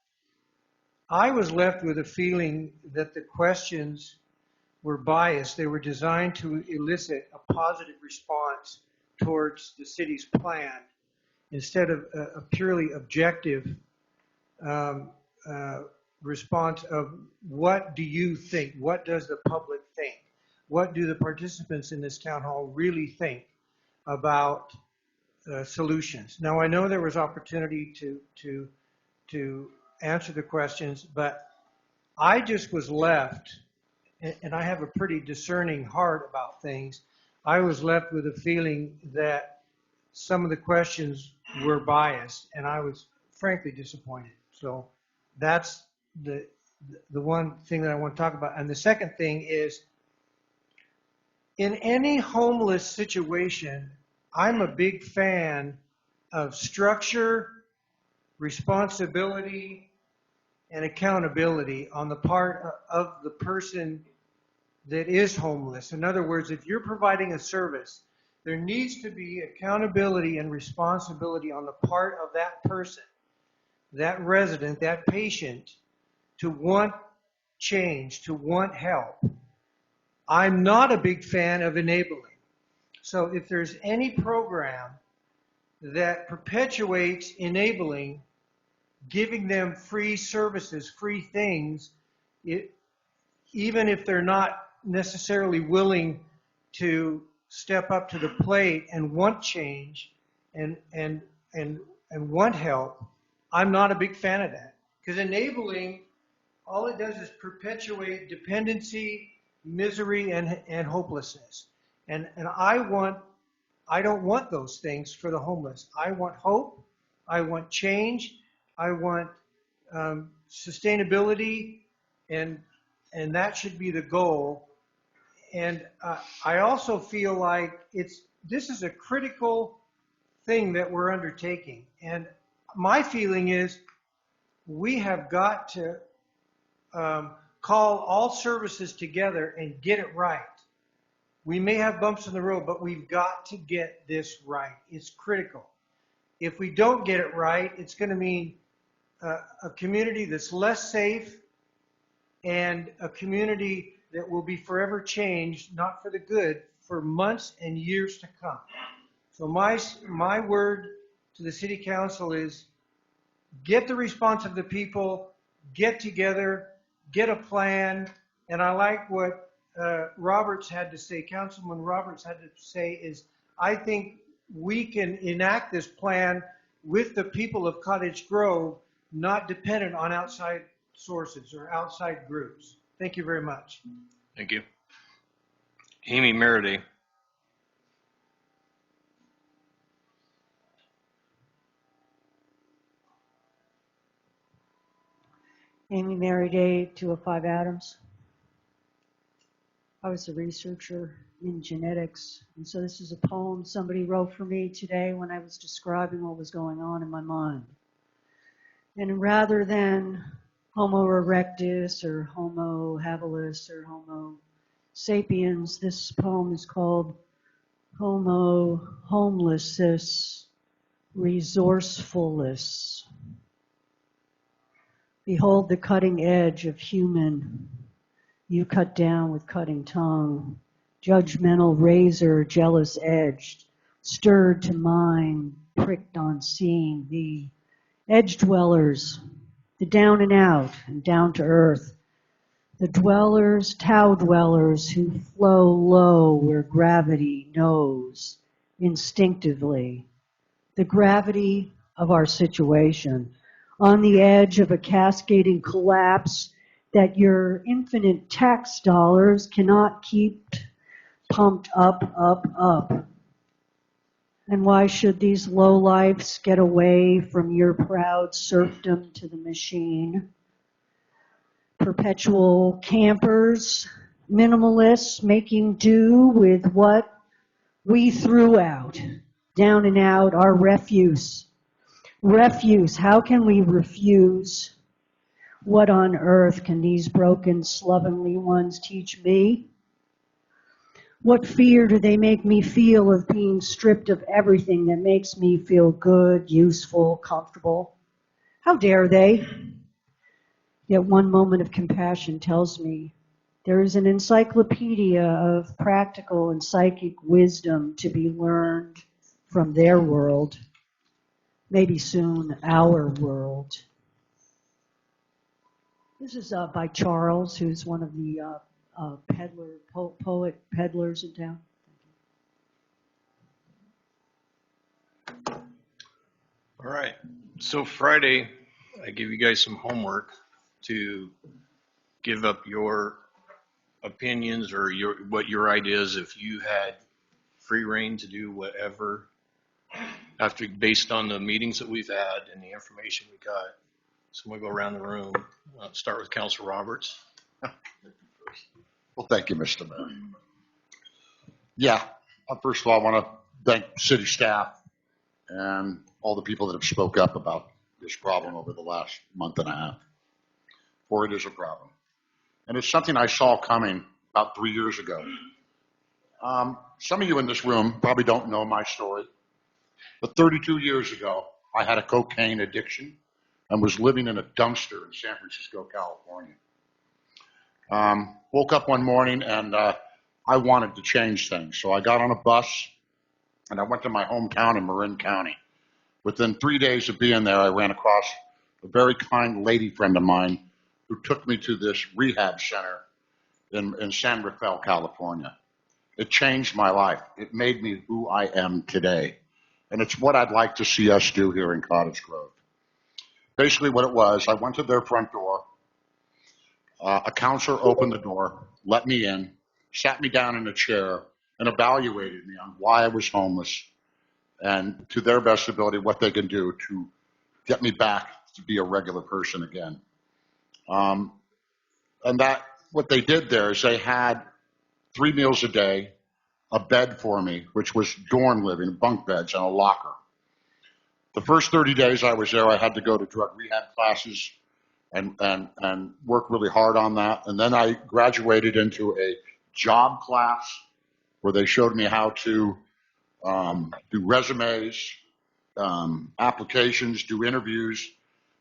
Speaker 17: I was left with a feeling that the questions were biased. They were designed to elicit a positive response towards the city's plan instead of a purely objective response of what do you think? What does the public think? What do the participants in this town hall really think about solutions? Now I know there was opportunity to answer the questions, but I just was left, and I have a pretty discerning heart about things. I was left with a feeling that some of the questions were biased, and I was frankly disappointed. So that's the one thing that I want to talk about. And the second thing is, in any homeless situation, I'm a big fan of structure, responsibility, and accountability on the part of the person that is homeless. In other words, if you're providing a service, there needs to be accountability and responsibility on the part of that person, that resident, that patient, to want change, to want help. I'm not a big fan of enabling. So if there's any program that perpetuates enabling, giving them free services, free things, even if they're not necessarily willing to step up to the plate and want change and want help, I'm not a big fan of that. Because enabling, all it does is perpetuate dependency, misery, and hopelessness. And I don't want those things for the homeless. I want hope. I want change. I want sustainability, and that should be the goal. And I also feel like this is a critical thing that we're undertaking. And my feeling is we have got to call all services together and get it right. We may have bumps in the road, but we've got to get this right. It's critical. If we don't get it right, it's going to mean a community that's less safe and a community that will be forever changed, not for the good, for months and years to come. So my word to the City Council is get the response of the people, get together, get a plan, and I like what Roberts had to say, Councilman Roberts had to say is, I think we can enact this plan with the people of Cottage Grove, not dependent on outside sources or outside groups. Thank you very much.
Speaker 1: Thank you. Amy Meriday.
Speaker 10: Amy Meriday, 205 Adams. I was a researcher in genetics, and so this is a poem somebody wrote for me today when I was describing what was going on in my mind. And rather than Homo erectus or Homo habilis or Homo sapiens, this poem is called Homo homelessus resourcefulness. Behold the cutting edge of human. You cut down with cutting tongue, judgmental razor, jealous edged, stirred to mind, pricked on seeing the edge dwellers, the down and out and down to earth, the dwellers, Tao dwellers who flow low where gravity knows instinctively, the gravity of our situation, on the edge of a cascading collapse that your infinite tax dollars cannot keep pumped up, up, up. And why should these lowlifes get away from your proud serfdom to the machine? Perpetual campers, minimalists making do with what we threw out, down and out, our refuse. Refuse, how can we refuse? What on earth can these broken, slovenly ones teach me? What fear do they make me feel of being stripped of everything that makes me feel good, useful, comfortable? How dare they? Yet one moment of compassion tells me there is an encyclopedia of practical and psychic wisdom to be learned from their world, maybe soon our world. This is by Charles, who's one of the poet peddlers in town.
Speaker 1: All right. So Friday, I give you guys some homework to give up your opinions or what your ideas if you had free reign to do whatever based on the meetings that we've had and the information we got. So we'll go around the room. Start with Councilor Roberts.
Speaker 18: Well, thank you, Mr. Mayor. Yeah, first of all, I want to thank city staff and all the people that have spoke up about this problem over the last month and a half, for it is a problem. And it's something I saw coming about 3 years ago. Some of you in this room probably don't know my story, but 32 years ago, I had a cocaine addiction and was living in a dumpster in San Francisco, California. Woke up one morning and I wanted to change things. So I got on a bus and I went to my hometown in Marin County. Within 3 days of being there, I ran across a very kind lady friend of mine who took me to this rehab center in San Rafael, California. It changed my life. It made me who I am today. And it's what I'd like to see us do here in Cottage Grove. Basically what it was, I went to their front door. A counselor opened the door, let me in, sat me down in a chair, and evaluated me on why I was homeless and, to their best ability, what they can do to get me back to be a regular person again. And that, what they did there is they had 3 meals a day, a bed for me, which was dorm living, bunk beds, and a locker. The first 30 days I was there, I had to go to drug rehab classes and work really hard on that. And then I graduated into a job class where they showed me how to do resumes, applications, do interviews.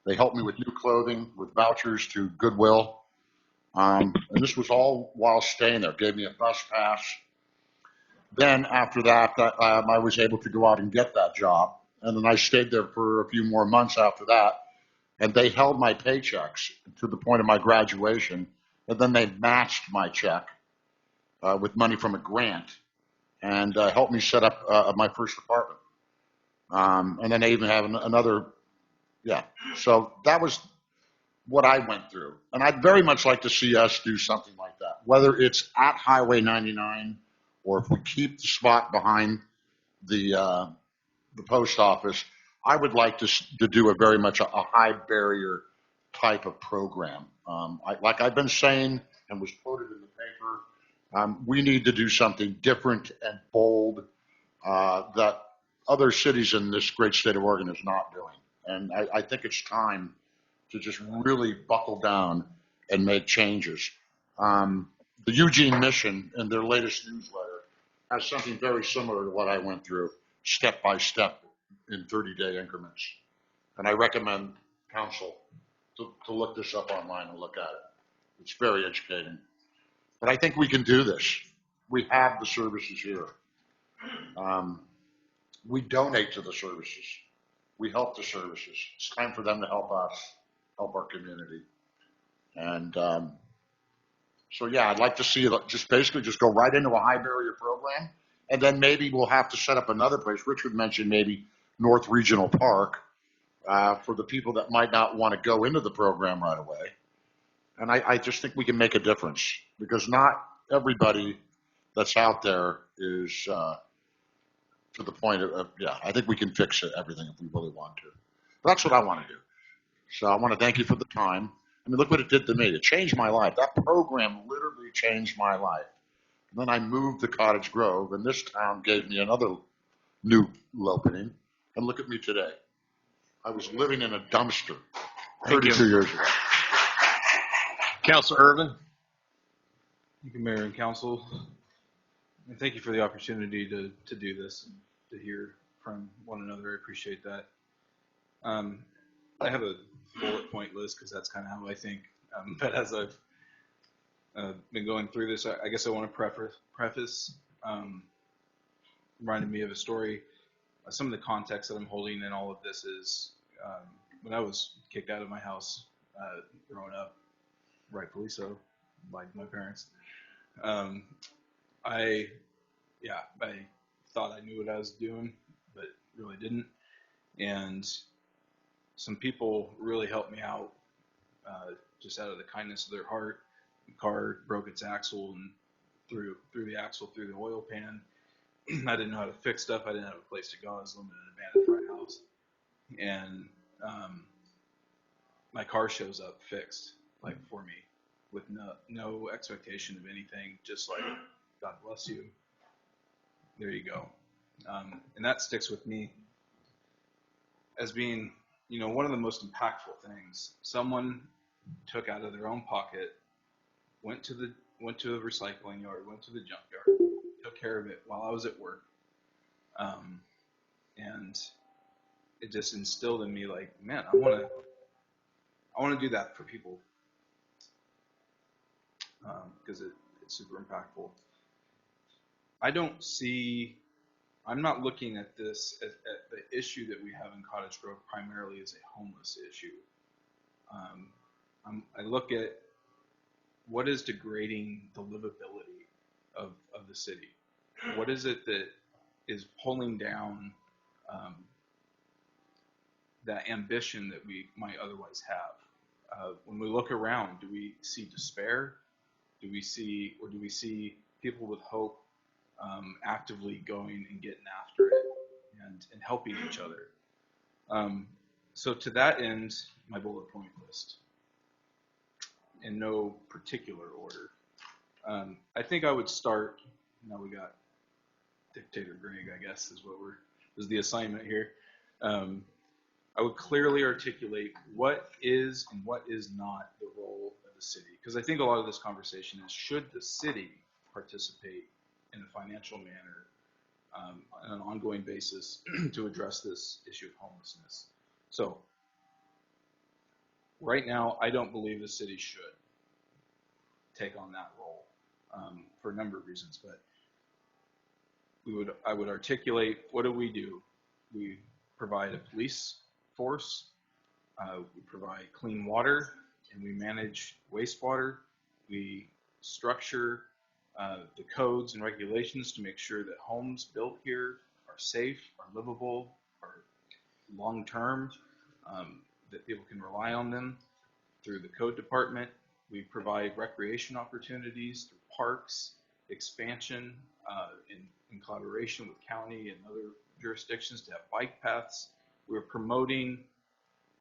Speaker 18: They helped me with new clothing, with vouchers to Goodwill. And this was all while staying there, gave me a bus pass. Then after that, I was able to go out and get that job. And then I stayed there for a few more months after that. And they held my paychecks to the point of my graduation. And then they matched my check with money from a grant. and helped me set up my first apartment. And then they even have another, yeah. So that was what I went through. And I'd very much like to see us do something like that, whether it's at Highway 99 or if we keep the spot behind the post office. I would like to do a very much a high barrier type of program. Like I've been saying and was quoted in the paper, we need to do something different and bold that other cities in this great state of Oregon is not doing. And I think it's time to just really buckle down and make changes. The Eugene Mission in their latest newsletter has something very similar to what I went through, step by step in 30-day increments. And I recommend council to look this up online and look at it. It's very educating. But I think we can do this. We have the services here. We donate to the services. We help the services. It's time for them to help us, help our community. And so, yeah, I'd like to see it just basically just go right into a high barrier program. And then maybe we'll have to set up another place. Richard mentioned maybe North Regional Park for the people that might not want to go into the program right away. And I just think we can make a difference because not everybody that's out there is to the point of, yeah, I think we can fix it, everything if we really want to. But that's what I want to do. So I want to thank you for the time. I mean, look what it did to me. It changed my life. That program literally changed my life. And then I moved to Cottage Grove, and this town gave me another new opening. And look at me today. I was living in a dumpster 32 years ago.
Speaker 1: Councilor Irvin.
Speaker 9: Thank you, Mayor and Council. And thank you for the opportunity to do this and to hear from one another. I appreciate that. I have a bullet point list because that's kind of how I think. But as I've been going through this, I guess I want to preface reminded me of a story. Some of the context that I'm holding in all of this is when I was kicked out of my house growing up, rightfully so, by my parents. I thought I knew what I was doing, but really didn't. And some people really helped me out just out of the kindness of their heart. The car broke its axle and threw the axle through the oil pan. I didn't know how to fix stuff. I didn't have a place to go. I was living in an abandoned front house. And my car shows up fixed, like for me, with no expectation of anything, just like, God bless you. There you go. And that sticks with me as being, one of the most impactful things. Someone took out of their own pocket, went to the recycling yard, went to the junkyard, took care of it while I was at work. And it just instilled in me like, man, I want to do that for people. Because it's super impactful. I'm not looking at this at the issue that we have in Cottage Grove primarily as a homeless issue. I look at what is degrading the livability of the city. What is it that is pulling down that ambition that we might otherwise have? When we look around, do we see despair? Do we see people with hope actively going and getting after it and helping each other? So to that end, my bullet point list, in no particular order. I think I would start. Now we got Dictator Greg, I guess, is the assignment here. I would clearly articulate what is and what is not the role of the city. Because I think a lot of this conversation is, should the city participate in a financial manner on an ongoing basis to address this issue of homelessness? So right now, I don't believe the city should take on that role for a number of reasons. But I would articulate, what do? We provide a police force, we provide clean water, and we manage wastewater. We structure the codes and regulations to make sure that homes built here are safe, are livable, are long-term, that people can rely on them. Through the code department, we provide recreation opportunities through parks, expansion in collaboration with county and other jurisdictions to have bike paths. We're promoting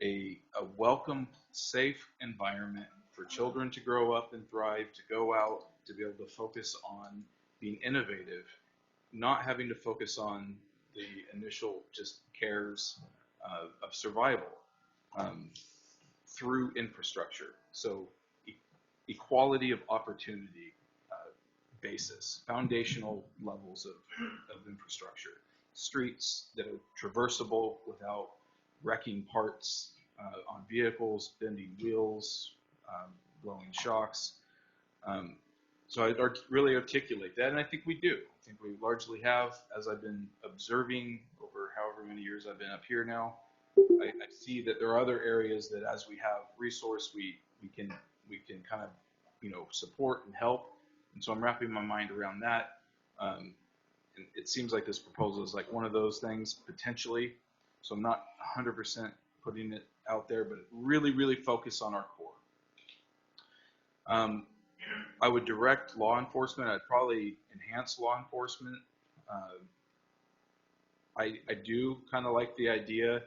Speaker 9: a welcome, safe environment for children to grow up and thrive, to go out, to be able to focus on being innovative, not having to focus on the initial just cares of survival through infrastructure. So equality of opportunity basis, foundational levels of infrastructure, streets that are traversable without wrecking parts on vehicles, bending wheels, blowing shocks. So I really articulate that, and I think we do. I think we largely have, as I've been observing over however many years I've been up here now. I see that there are other areas that, as we have resource, we can kind of support and help. And so I'm wrapping my mind around that. And it seems like this proposal is like one of those things potentially. So I'm not 100% putting it out there, but really, really focus on our core. I would direct law enforcement. I'd probably enhance law enforcement. I do kind of like the idea,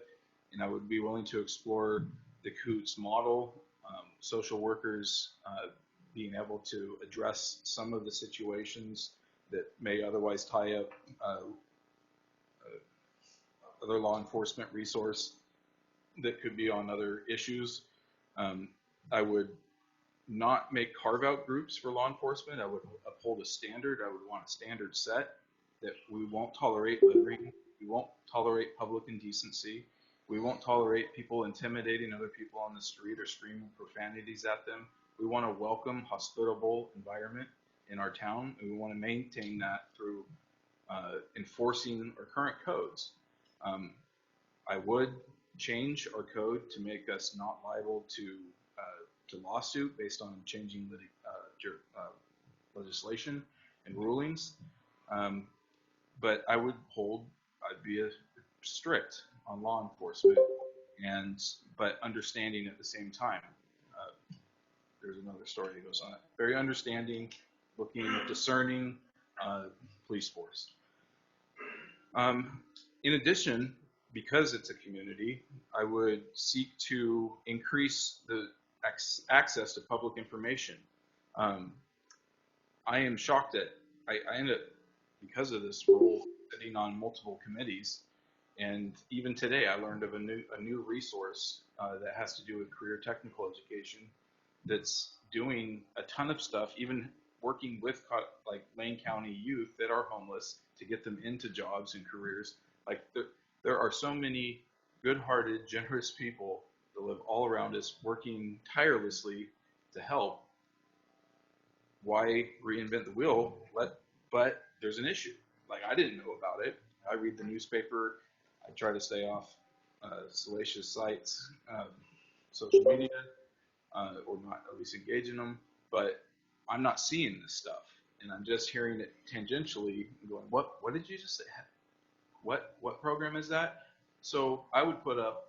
Speaker 9: and I would be willing to explore the Coots model, social workers being able to address some of the situations that may otherwise tie up other law enforcement resource that could be on other issues. I would not make carve-out groups for law enforcement. I would uphold a standard. I would want a standard set that we won't tolerate littering. We won't tolerate public indecency. We won't tolerate people intimidating other people on the street or screaming profanities at them. We want a welcome, hospitable environment in our town, and we want to maintain that through enforcing our current codes. I would change our code to make us not liable to lawsuit based on changing legislation and rulings. But I'd be strict on law enforcement, but understanding at the same time. There's another story that goes on it. Very understanding, looking, discerning police force. In addition, because it's a community, I would seek to increase the access to public information. I am shocked that I end up, because of this role, sitting on multiple committees. And even today, I learned of a new resource that has to do with career technical education that's doing a ton of stuff, even working with like Lane County youth that are homeless to get them into jobs and careers. Like there are so many good-hearted, generous people that live all around us working tirelessly to help. Why reinvent the wheel? But there's an issue. Like, I didn't know about it. I read the newspaper. I try to stay off salacious sites, social media, or not at least engage in them. But I'm not seeing this stuff, and I'm just hearing it tangentially and going, what did you just say? What program is that? So I would put up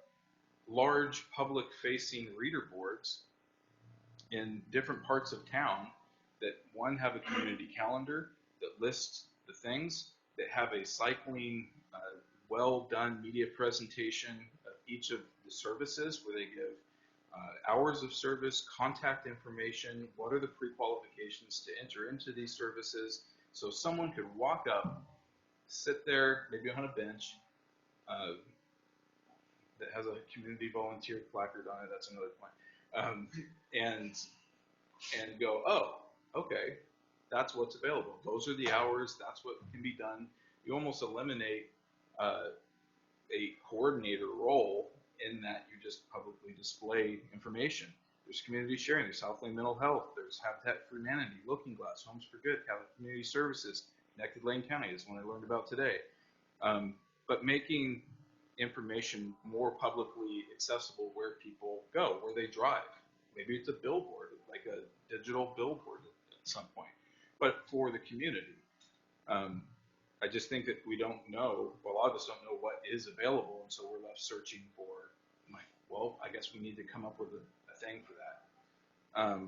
Speaker 9: large public-facing reader boards in different parts of town that, one, have a community calendar that lists the things, that have a cycling, well-done media presentation of each of the services where they give hours of service, contact information, what are the pre-qualifications to enter into these services, so someone could walk up, sit there, maybe on a bench, that has a community volunteer placard on it, that's another point, and go, oh, okay, that's what's available. Those are the hours, that's what can be done. You almost eliminate a coordinator role in that you just publicly display information. There's community sharing, there's South Lane Mental Health, there's Habitat for Humanity, Looking Glass, Homes for Good, Catholic Community Services, Connected Lane County is one I learned about today. But making information more publicly accessible where people go, where they drive. Maybe it's a billboard, like a digital billboard at some point. but for the community. I just think that we don't know, well, a lot of us don't know what is available, and so we're left searching for, like, well, I guess we need to come up with a thing for that.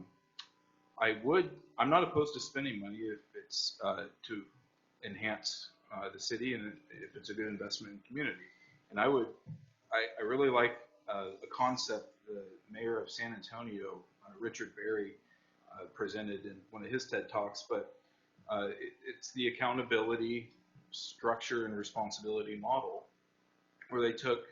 Speaker 9: I'm not opposed to spending money if it's to enhance the city and if it's a good investment in the community. And I really like a concept the mayor of San Antonio, Richard Berry, presented in one of his TED Talks, but it's the accountability, structure, and responsibility model, where they took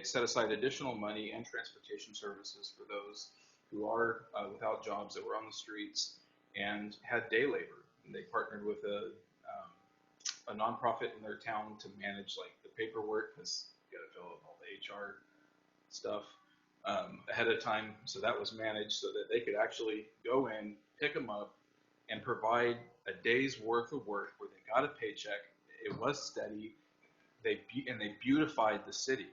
Speaker 9: set aside additional money and transportation services for those who are without jobs that were on the streets and had day labor. And they partnered with a nonprofit in their town to manage like the paperwork, because you got to fill out all the HR stuff ahead of time. So that was managed so that they could actually go in, pick them up, and provide a day's worth of work where they got a paycheck. It was steady. They beautified the city.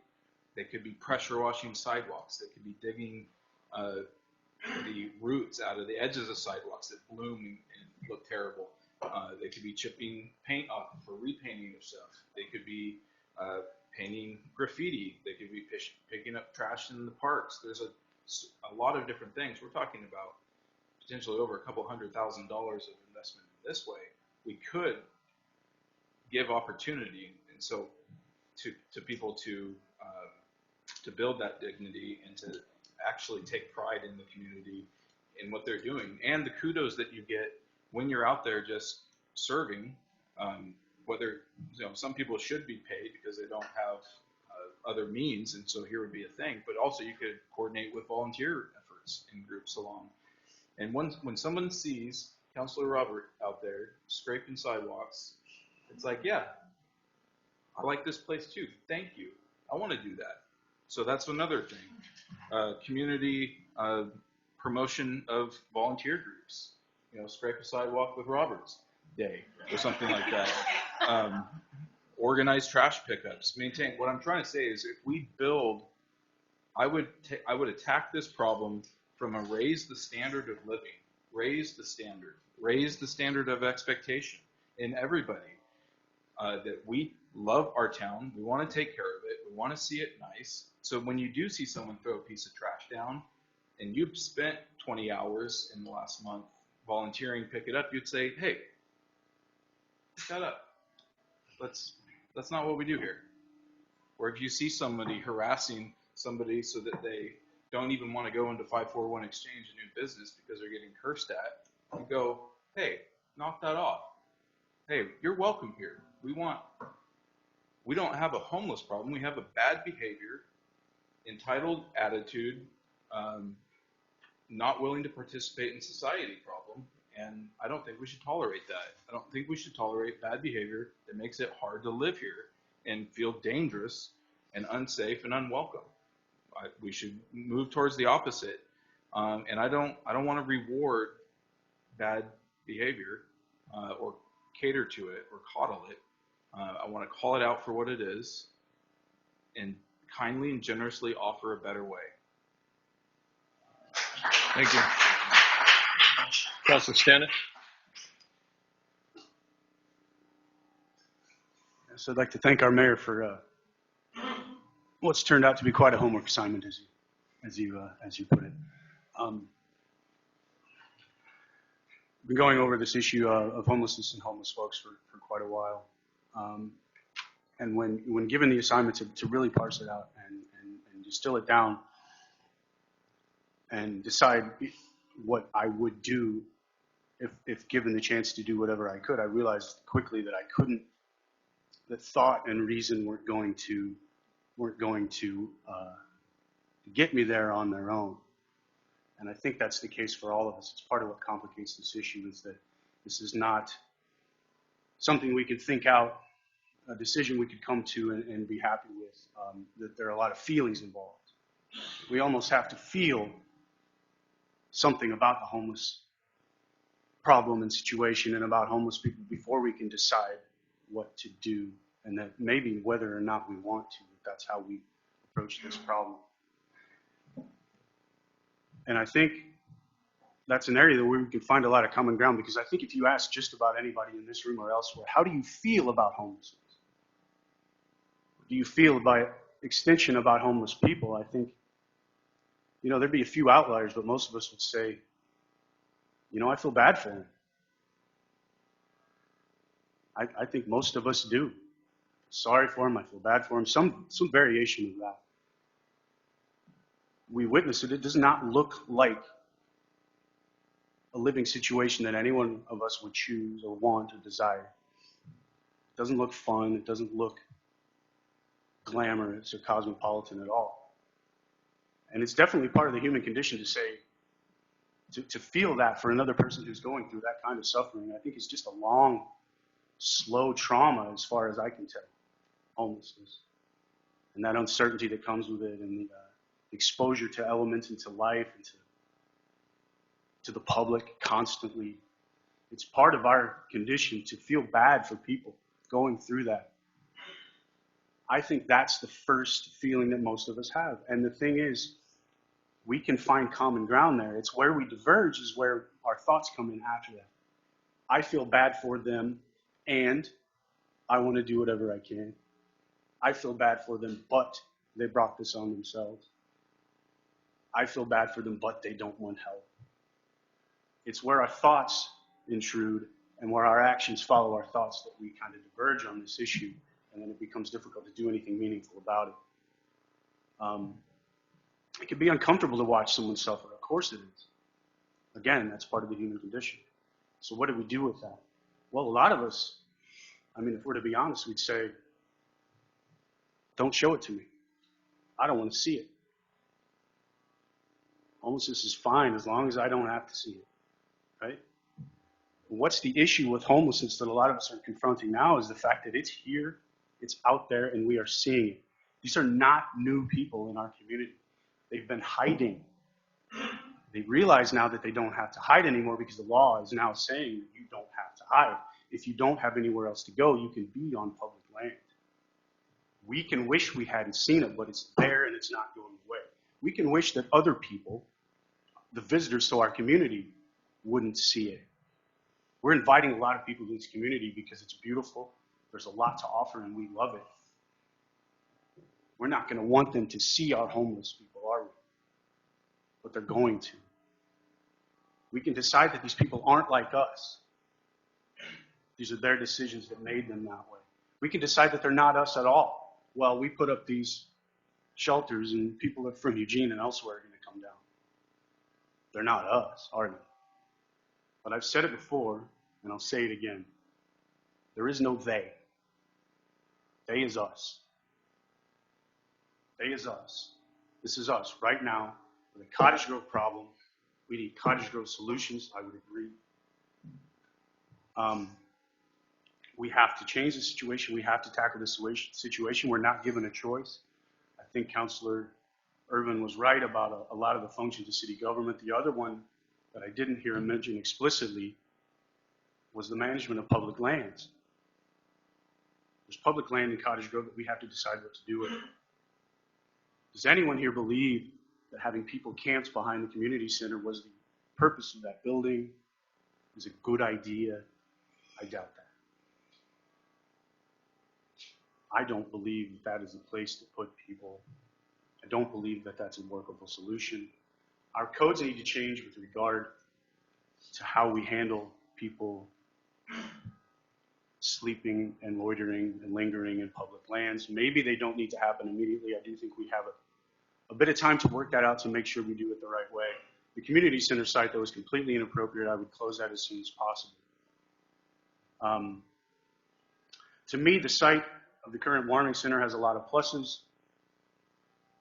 Speaker 9: They could be pressure washing sidewalks. They could be digging the roots out of the edges of sidewalks that bloom and look terrible. They could be chipping paint off for repainting of stuff. They could be painting graffiti. They could be picking up trash in the parks. There's a lot of different things. We're talking about potentially over $200,000 of investment in this way. We could give opportunity, and so to people to build that dignity and to actually take pride in the community in what they're doing, and the kudos that you get when you're out there just serving. Whether some people should be paid because they don't have other means, and so here would be a thing. But also you could coordinate with volunteer efforts in groups along. And when someone sees Councilor Robert out there scraping sidewalks, it's like, yeah, I like this place too. Thank you. I want to do that. So that's another thing. Community promotion of volunteer groups. Scrape a sidewalk with Robert's Day or something like that. Organize trash pickups. Maintain. What I'm trying to say is, if we build, I would attack this problem from a raise the standard of living, raise the standard of expectation in everybody. That we love our town, we want to take care of it, we want to see it nice. So when you do see someone throw a piece of trash down, and you've spent 20 hours in the last month volunteering, pick it up, you'd say, hey, shut up. That's not what we do here. Or if you see somebody harassing somebody so that they don't even want to go into 541 exchange and do business because they're getting cursed at, you go, hey, knock that off. Hey, you're welcome here. We don't have a homeless problem. We have a bad behavior, entitled attitude, not willing to participate in society problem, and I don't think we should tolerate that. I don't think we should tolerate bad behavior that makes it hard to live here and feel dangerous and unsafe and unwelcome. We should move towards the opposite, and I don't want to reward bad behavior or cater to it or coddle it. I want to call it out for what it is and kindly and generously offer a better way.
Speaker 1: Thank you. Councilor Stannett?
Speaker 19: So I'd like to thank our mayor for what's turned out to be quite a homework assignment, as you put it. We've been going over this issue of homelessness and homeless folks for quite a while. And when given the assignment to really parse it out and distill it down and decide what I would do if given the chance to do whatever I could, I realized quickly that I couldn't, that thought and reason weren't going to get me there on their own. And I think that's the case for all of us. It's part of what complicates this issue, is that this is not something we could think out, a decision we could come to and be happy with, that there are a lot of feelings involved. We almost have to feel something about the homeless problem and situation and about homeless people before we can decide what to do, and that maybe whether or not we want to, that's how we approach this problem. And I think that's an area where we can find a lot of common ground, because I think if you ask just about anybody in this room or elsewhere, how do you feel about homelessness? Do you feel by extension about homeless people? I think, there'd be a few outliers, but most of us would say, I feel bad for them. I think most of us do. Sorry for them, I feel bad for them, some variation of that. We witness it. It does not look like a living situation that any one of us would choose or want or desire. It doesn't look fun. It doesn't look glamorous or cosmopolitan at all. And it's definitely part of the human condition to say, to feel that for another person who's going through that kind of suffering. I think it's just a long, slow trauma as far as I can tell, homelessness. And that uncertainty that comes with it, and the exposure to elements and to life and to the public constantly. It's part of our condition to feel bad for people going through that. I think that's the first feeling that most of us have. And the thing is, we can find common ground there. It's where we diverge is where our thoughts come in after that. I feel bad for them, and I want to do whatever I can. I feel bad for them, but they brought this on themselves. I feel bad for them, but they don't want help. It's where our thoughts intrude and where our actions follow our thoughts that we kind of diverge on this issue, and then it becomes difficult to do anything meaningful about it. It can be uncomfortable to watch someone suffer. Of course it is. Again, that's part of the human condition. So what do we do with that? Well, a lot of us, if we're to be honest, we'd say, don't show it to me. I don't want to see it. Homelessness is fine as long as I don't have to see it, right? What's the issue with homelessness that a lot of us are confronting now is the fact that it's here, it's out there, and we are seeing it. These are not new people in our community. They've been hiding. They realize now that they don't have to hide anymore because the law is now saying that you don't have to hide. If you don't have anywhere else to go, you can be on public land. We can wish we hadn't seen it, but it's there and it's not going away. We can wish that other people, the visitors to our community, wouldn't see it. We're inviting a lot of people to this community because it's beautiful. There's a lot to offer and we love it. We're not going to want them to see our homeless people, are we? But they're going to. We can decide that these people aren't like us. These are their decisions that made them that way. We can decide that they're not us at all. Well, we put up these shelters and people from Eugene and elsewhere are going to come down. They're not us, are they? But I've said it before, and I'll say it again. There is no they. They is us. They is us. This is us right now with a Cottage Grove problem. We need Cottage Grove solutions, I would agree. We have to change the situation. We have to tackle this situation. We're not given a choice. I think Councilor Irvin was right about a lot of the functions of city government. The other one that I didn't hear him mention explicitly was the management of public lands. There's public land in Cottage Grove that we have to decide what to do with it. Does anyone here believe that having people camped behind the community center was the purpose of that building? Is a good idea? I doubt that. I don't believe that is a place to put people. I don't believe that that's a workable solution. Our codes need to change with regard to how we handle people sleeping and loitering and lingering in public lands. Maybe they don't need to happen immediately. I do think we have a bit of time to work that out to make sure we do it the right way. The community center site, though, is completely inappropriate. I would close that as soon as possible. To me, the site of the current warming center has a lot of pluses.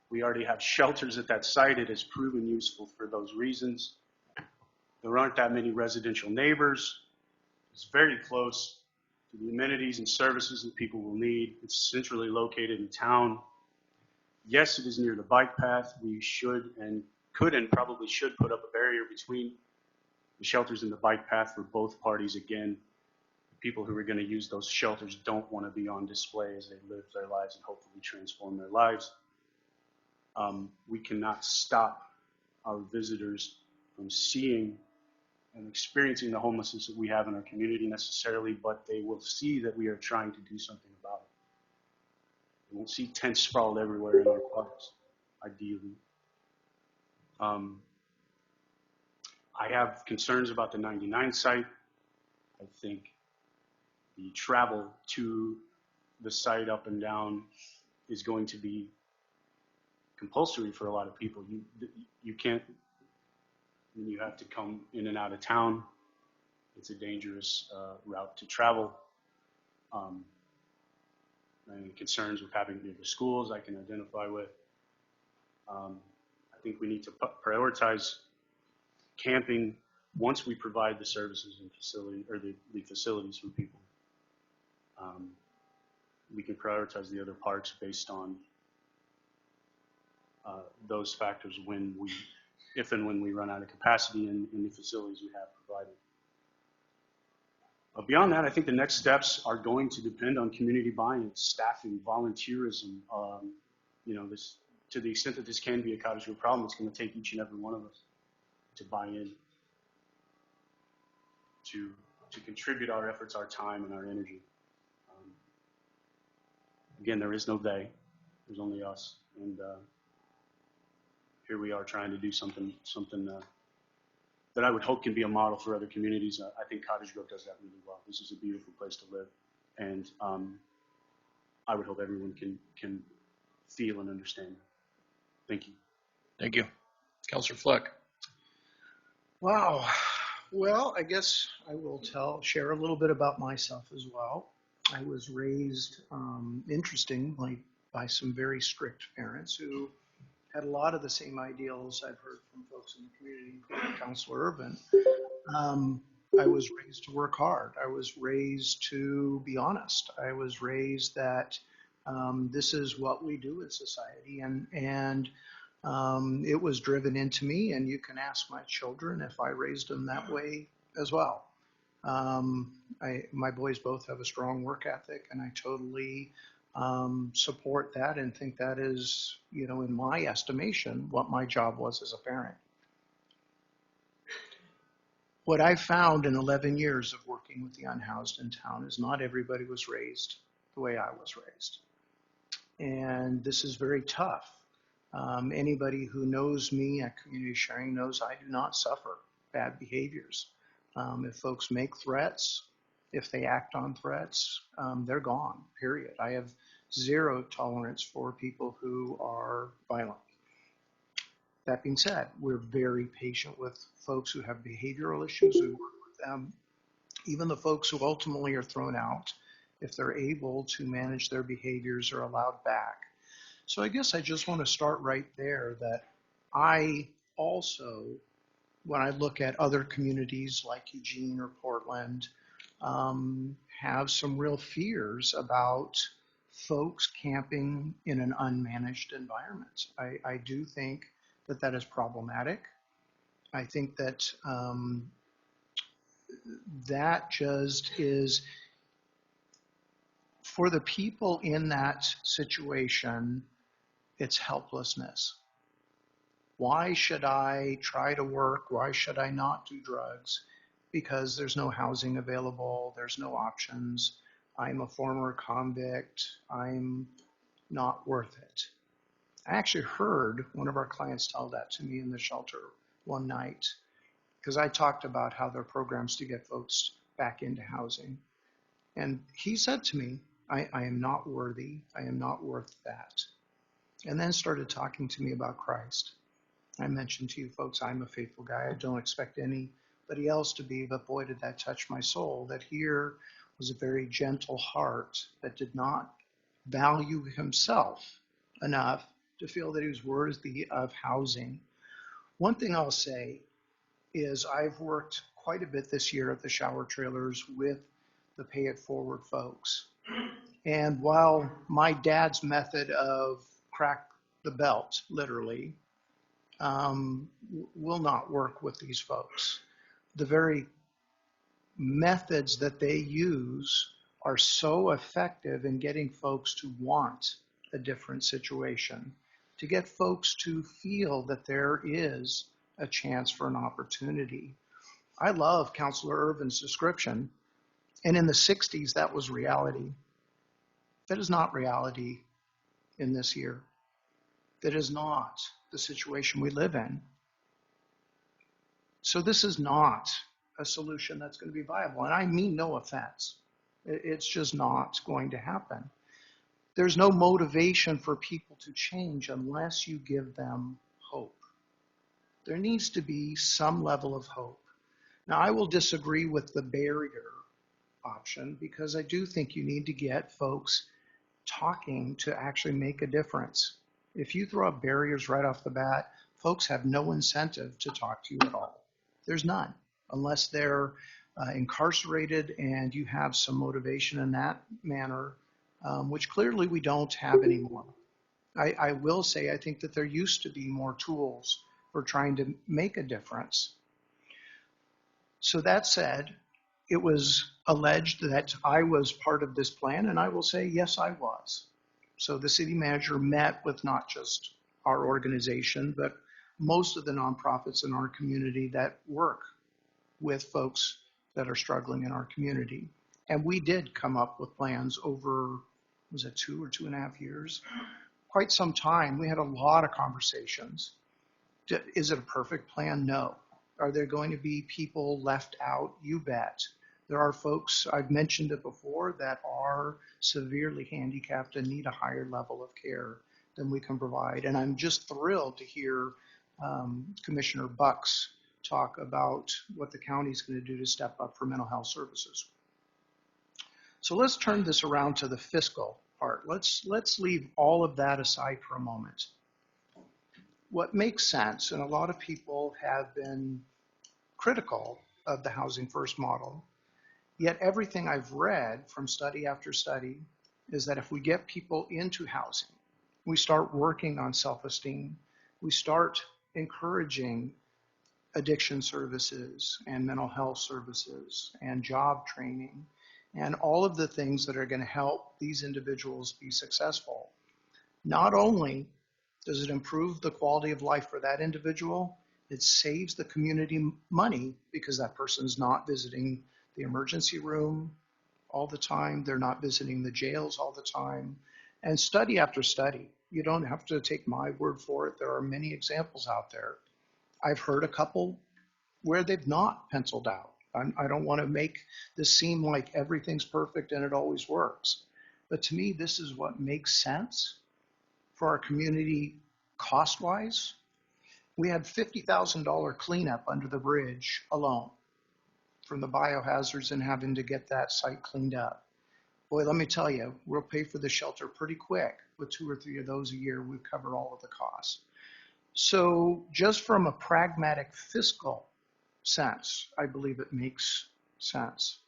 Speaker 19: We already have shelters at that site. It has proven useful for those reasons. There aren't that many residential neighbors. It's very close to the amenities and services that people will need. It's centrally located in town. Yes, it is near the bike path. We should and could and probably should put up a barrier between the shelters and the bike path for both parties. Again, people who are going to use those shelters don't want to be on display as they live their lives and hopefully transform their lives. We cannot stop our visitors from seeing and experiencing the homelessness that we have in our community necessarily, but they will see that we are trying to do something about it. They won't see tents sprawled everywhere in our parks, ideally. I have concerns about the 99 site. I think the travel to the site up and down is going to be compulsory for a lot of people. You can't, when you have to come in and out of town, it's a dangerous route to travel. Any concerns with having near the schools I can identify with. I think we need to prioritize camping once we provide the services and facility, or the facilities for people. We can prioritize the other parts based on those factors if and when we run out of capacity in the facilities we have provided. Beyond that, I think the next steps are going to depend on community buy-in, staffing, volunteerism. To the extent that this can be a Cottage Grove problem, it's going to take each and every one of us to buy in, to contribute our efforts, our time, and our energy. Again, there is no they. There's only us. And here we are trying to do something that I would hope can be a model for other communities. I think Cottage Grove does that really well. This is a beautiful place to live. And I would hope everyone can feel and understand that. Thank you.
Speaker 1: Thank you. Councilor Fleck.
Speaker 7: Wow. Well, I guess I will share a little bit about myself as well. I was raised, interestingly, by some very strict parents who had a lot of the same ideals I've heard from folks in the community, including Councilor Urban. I was raised to work hard. I was raised to be honest. I was raised that this is what we do in society, and it was driven into me, and you can ask my children if I raised them that way as well. My boys both have a strong work ethic, and I totally support that and think that is, in my estimation, what my job was as a parent. What I found in 11 years of working with the unhoused in town is not everybody was raised the way I was raised. And this is very tough. Anybody who knows me at Community Sharing knows I do not suffer bad behaviors. If folks make threats, if they act on threats, they're gone, period. I have zero tolerance for people who are violent. That being said, we're very patient with folks who have behavioral issues. We work with them. Even the folks who ultimately are thrown out, if they're able to manage their behaviors, are allowed back. So I guess I just want to start right there that I also, when I look at other communities like Eugene or Portland, have some real fears about folks camping in an unmanaged environment. I do think that is problematic. I think that that just is, for the people in that situation, it's helplessness. Why should I try to work? Why should I not do drugs? Because there's no housing available, there's no options. I'm a former convict, I'm not worth it. I actually heard one of our clients tell that to me in the shelter one night, because I talked about how there are programs to get folks back into housing. And he said to me, I am not worthy, I am not worth that. And then started talking to me about Christ. I mentioned to you folks, I'm a faithful guy. I don't expect anybody else to be, but boy, did that touch my soul, that here was a very gentle heart that did not value himself enough to feel that he was worthy of housing. One thing I'll say is I've worked quite a bit this year at the shower trailers with the Pay It Forward folks. And while my dad's method of crack the belt, literally, will not work with these folks. The very methods that they use are so effective in getting folks to want a different situation, to get folks to feel that there is a chance for an opportunity. I love Councilor Irvin's description. And in the 60s, that was reality. That is not reality in this year. That is not the situation we live in. So this is not a solution that's going to be viable. And I mean no offense. It's just not going to happen. There's no motivation for people to change unless you give them hope. There needs to be some level of hope. Now, I will disagree with the barrier option because I do think you need to get folks talking to actually make a difference. If you throw up barriers right off the bat, folks have no incentive to talk to you at all. There's none, unless they're incarcerated and you have some motivation in that manner, which clearly we don't have anymore. I will say I think that there used to be more tools for trying to make a difference. So that said, it was alleged that I was part of this plan, and I will say, yes, I was. So the city manager met with not just our organization, but most of the nonprofits in our community that work with folks that are struggling in our community. And we did come up with plans over, was it 2 or 2.5 years? Quite some time. We had a lot of conversations. Is it a perfect plan? No. Are there going to be people left out? You bet. There are folks, I've mentioned it before, that are severely handicapped and need a higher level of care than we can provide. And I'm just thrilled to hear Commissioner Bucks talk about what the county's going to do to step up for mental health services. So let's turn this around to the fiscal part. Let's leave all of that aside for a moment. What makes sense, and a lot of people have been critical of the Housing First model, yet everything I've read from study after study is that if we get people into housing, we start working on self-esteem, we start encouraging addiction services and mental health services and job training and all of the things that are going to help these individuals be successful. Not only does it improve the quality of life for that individual, it saves the community money because that person's not visiting the emergency room all the time. They're not visiting the jails all the time. And study after study, you don't have to take my word for it. There are many examples out there. I've heard a couple where they've not penciled out. I don't want to make this seem like everything's perfect and it always works. But to me, this is what makes sense for our community cost-wise. We had $50,000 cleanup under the bridge alone from the biohazards and having to get that site cleaned up. Boy, let me tell you, we'll pay for the shelter pretty quick. With 2 or 3 of those a year, we've covered all of the costs. So just from a pragmatic fiscal sense, I believe it makes sense.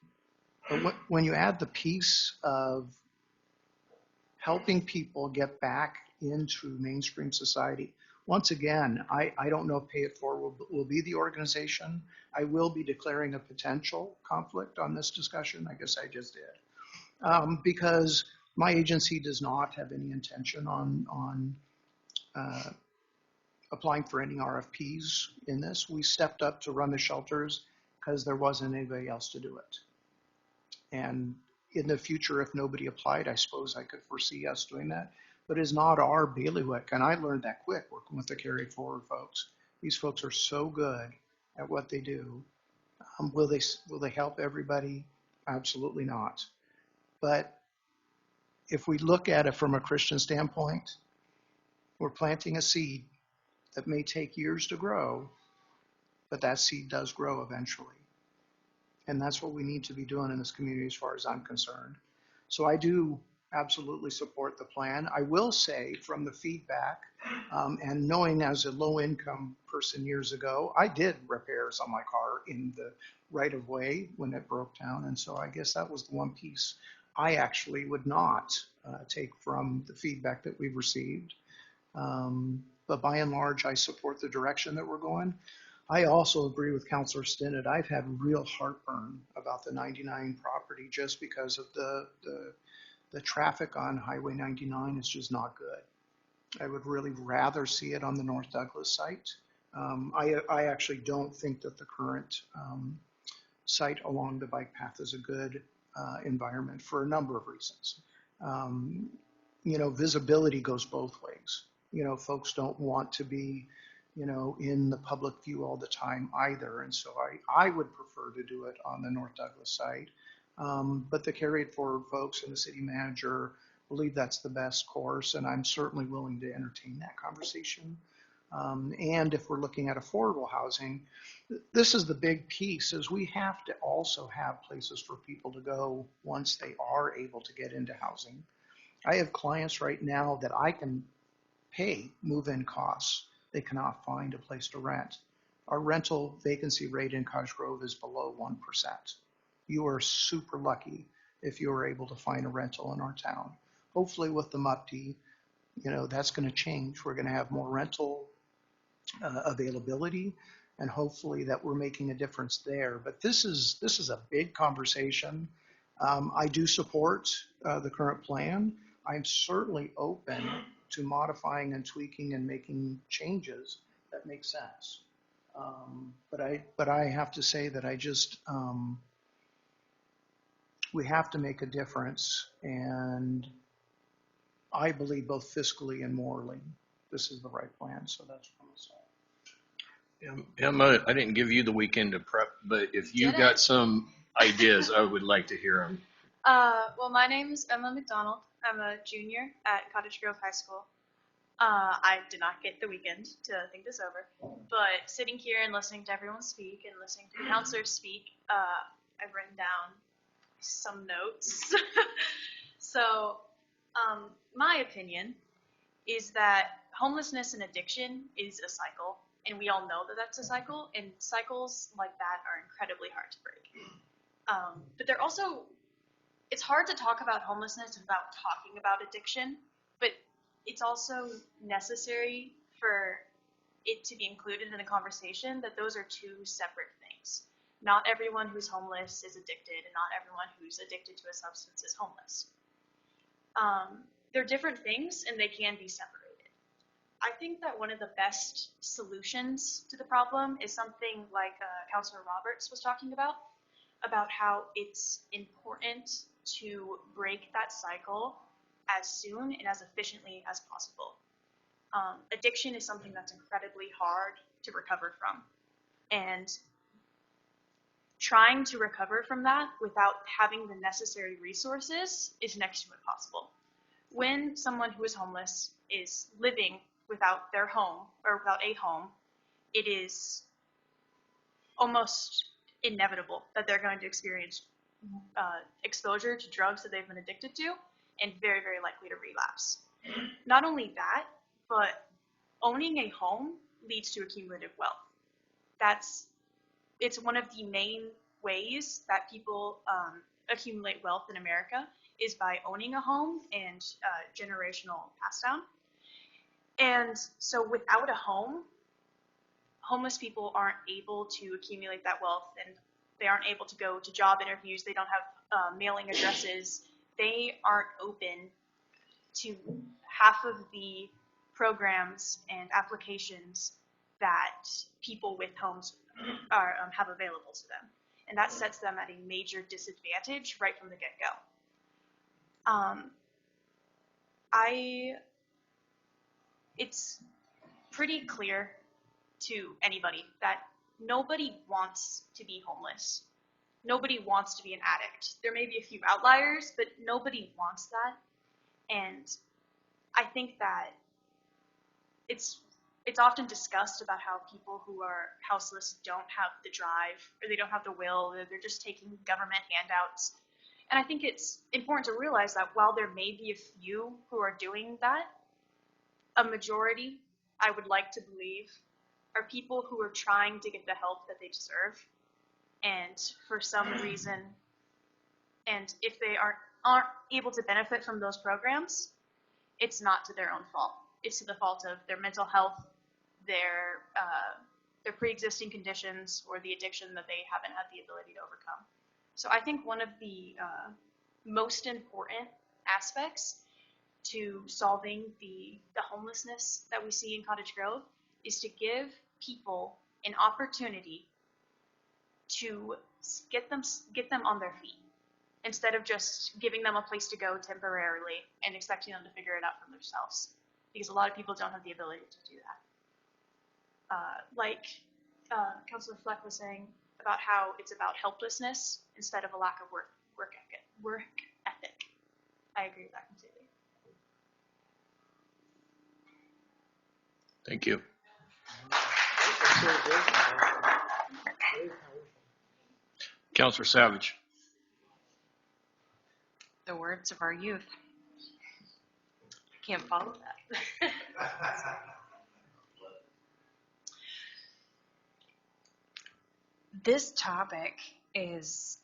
Speaker 7: But when you add the piece of helping people get back into mainstream society, once again, I don't know if Pay It Forward will be the organization. I will be declaring a potential conflict on this discussion. I guess I just did. Because my agency does not have any intention on applying for any RFPs in this. We stepped up to run the shelters because there wasn't anybody else to do it. And in the future, if nobody applied, I suppose I could foresee us doing that. But it's not our bailiwick. And I learned that quick working with the Carry It Forward folks. These folks are so good at what they do. Will they help everybody? Absolutely not. But if we look at it from a Christian standpoint, we're planting a seed that may take years to grow, but that seed does grow eventually. And that's what we need to be doing in this community as far as I'm concerned. So I do absolutely support the plan. I will say from the feedback, and knowing as a low-income person years ago, I did repairs on my car in the right-of-way when it broke down. And so I guess that was the one piece I actually would not take from the feedback that we've received. But by and large, I support the direction that we're going. I also agree with Councilor Stinnett. I've had real heartburn about the 99 property just because of the traffic on Highway 99 is just not good. I would really rather see it on the North Douglas site. I actually don't think that the current site along the bike path is a good environment for a number of reasons. Um, visibility goes both ways. Folks don't want to be, in the public view all the time either. And so I would prefer to do it on the North Douglas site. But the Carry It Forward folks and the city manager believe that's the best course, and I'm certainly willing to entertain that conversation. And if we're looking at affordable housing, this is the big piece, is we have to also have places for people to go once they are able to get into housing. I have clients right now that I can pay move-in costs. They cannot find a place to rent. Our rental vacancy rate in Cottage Grove is below 1%. You are super lucky if you are able to find a rental in our town. Hopefully with the MUPD, that's going to change. We're going to have more rental availability, and hopefully that we're making a difference there. But this is a big conversation. I do support the current plan. I'm certainly open to modifying and tweaking and making changes that make sense. But I have to say that I just we have to make a difference, and I believe both fiscally and morally this is the right plan. So that's what I'm saying.
Speaker 1: Emma, I didn't give you the weekend to prep, but if you
Speaker 20: Did I?
Speaker 1: got some ideas, I would like to hear them.
Speaker 20: Well, my name is Emma McDonald. I'm a junior at Cottage Grove High School. I did not get the weekend to think this over, but sitting here and listening to everyone speak and listening to the counselors speak, I've written down some notes. So, my opinion is that homelessness and addiction is a cycle, and we all know that that's a cycle, and cycles like that are incredibly hard to break. But they're also, it's hard to talk about homelessness without talking about addiction, but it's also necessary for it to be included in the conversation that those are two separate things. Not everyone who's homeless is addicted, and not everyone who's addicted to a substance is homeless. They're different things, and they can be separated. I think that one of the best solutions to the problem is something like Councilor Roberts was talking about how it's important to break that cycle as soon and as efficiently as possible. Addiction is something that's incredibly hard to recover from, and trying to recover from that without having the necessary resources is next to impossible. When someone who is homeless is living without their home or without a home, it is almost inevitable that they're going to experience exposure to drugs that they've been addicted to, and very, very likely to relapse. Not only that, but owning a home leads to accumulative wealth. It's one of the main ways that people accumulate wealth in America is by owning a home and generational pass down. And so without a home, homeless people aren't able to accumulate that wealth, and they aren't able to go to job interviews. They don't have mailing addresses. They aren't open to half of the programs and applications that people with homes have available to them. And that sets them at a major disadvantage right from the get-go. It's pretty clear to anybody that nobody wants to be homeless. Nobody wants to be an addict. There may be a few outliers, but nobody wants that. And I think that it's often discussed about how people who are houseless don't have the drive, or they don't have the will, or they're just taking government handouts. And I think it's important to realize that while there may be a few who are doing that, a majority, I would like to believe, are people who are trying to get the help that they deserve. And for some reason, and if they aren't able to benefit from those programs, it's not to their own fault. It's to the fault of their mental health, their pre-existing conditions, or the addiction that they haven't had the ability to overcome. So I think one of the most important aspects to solving the homelessness that we see in Cottage Grove is to give people an opportunity to get them on their feet instead of just giving them a place to go temporarily and expecting them to figure it out for themselves. Because a lot of people don't have the ability to do that. Councilor Fleck was saying about how it's about helplessness instead of a lack of work ethic. I agree with that completely.
Speaker 1: Thank you. Councilor Savage.
Speaker 11: The words of our youth. Can't follow that. This topic is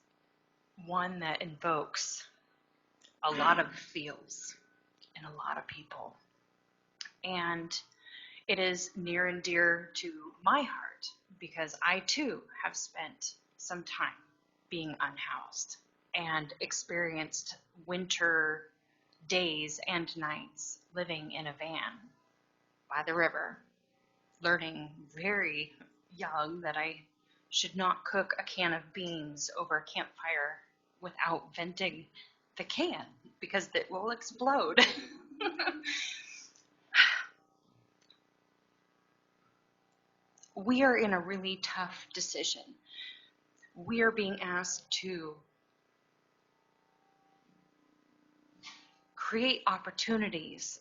Speaker 11: one that invokes a lot of feels in a lot of people. And it is near and dear to my heart because I too have spent some time being unhoused and experienced winter days and nights living in a van by the river, learning very young that I should not cook a can of beans over a campfire without venting the can because it will explode. We are in a really tough decision. We are being asked to create opportunities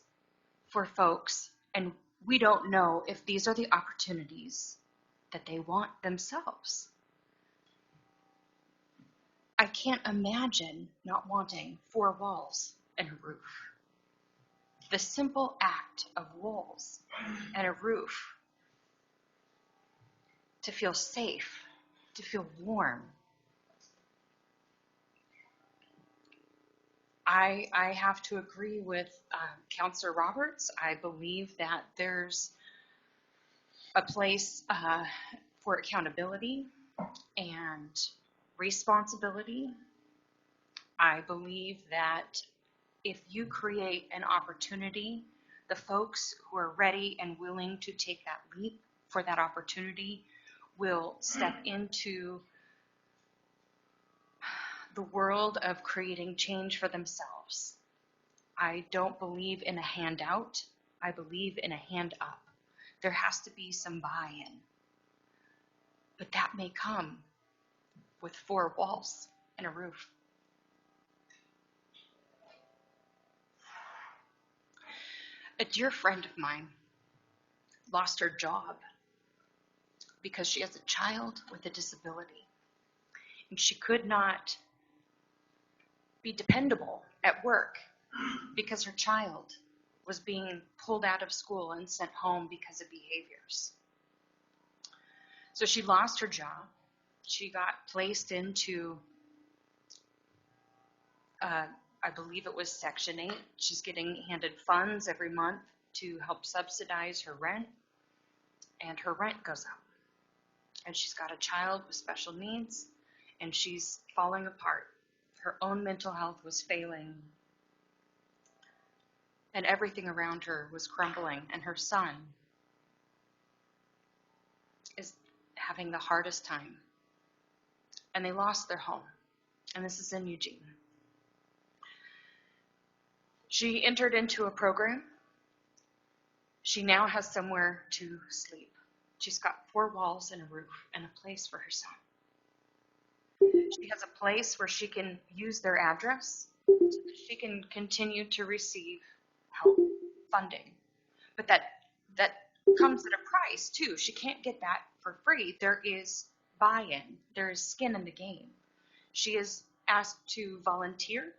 Speaker 11: for folks, and we don't know if these are the opportunities that they want themselves. I can't imagine not wanting 4 walls and a roof. The simple act of walls and a roof to feel safe, to feel warm. I have to agree with Councilor Roberts. I believe that there's a place for accountability and responsibility. I believe that if you create an opportunity, the folks who are ready and willing to take that leap for that opportunity will step into the world of creating change for themselves. I don't believe in a handout. I believe in a hand up. There has to be some buy-in. But that may come with 4 walls and a roof. A dear friend of mine lost her job because she has a child with a disability. And she could not be dependable at work because her child was being pulled out of school and sent home because of behaviors. So she lost her job. She got placed into, I believe it was Section 8. She's getting handed funds every month to help subsidize her rent, and her rent goes up. And she's got a child with special needs, and she's falling apart. Her own mental health was failing, and everything around her was crumbling, and her son is having the hardest time. And they lost their home, and this is in Eugene. She entered into a program. She now has somewhere to sleep. She's got 4 walls and a roof and a place for her son. She has a place where she can use their address so that she can continue to receive help, funding. But that comes at a price too. She can't get that for free. There is buy-in. There is skin in the game. She is asked to volunteer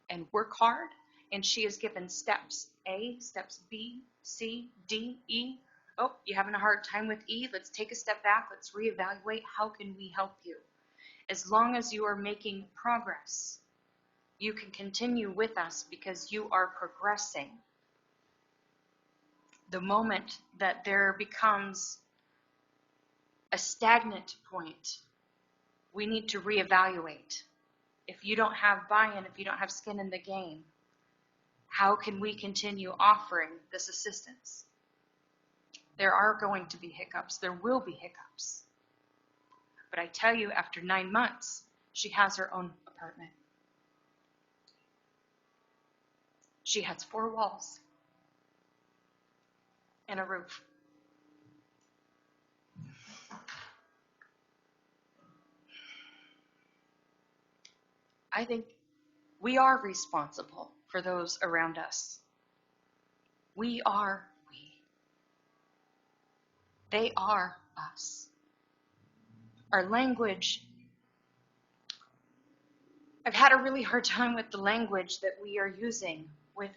Speaker 11: and work hard, and she is given steps A, steps B, C, D, E. Oh, you're having a hard time with E? Let's take a step back. Let's reevaluate. How can we help you? As long as you are making progress, you can continue with us because you are progressing. The moment that there becomes a stagnant point, we need to reevaluate. If you don't have buy-in, if you don't have skin in the game, how can we continue offering this assistance? There are going to be hiccups. There will be hiccups. But I tell you, after 9 months, she has her own apartment. She has 4 walls and a roof. I think we are responsible for those around us. We are we. They are us. Our language, I've had a really hard time with the language that we are using with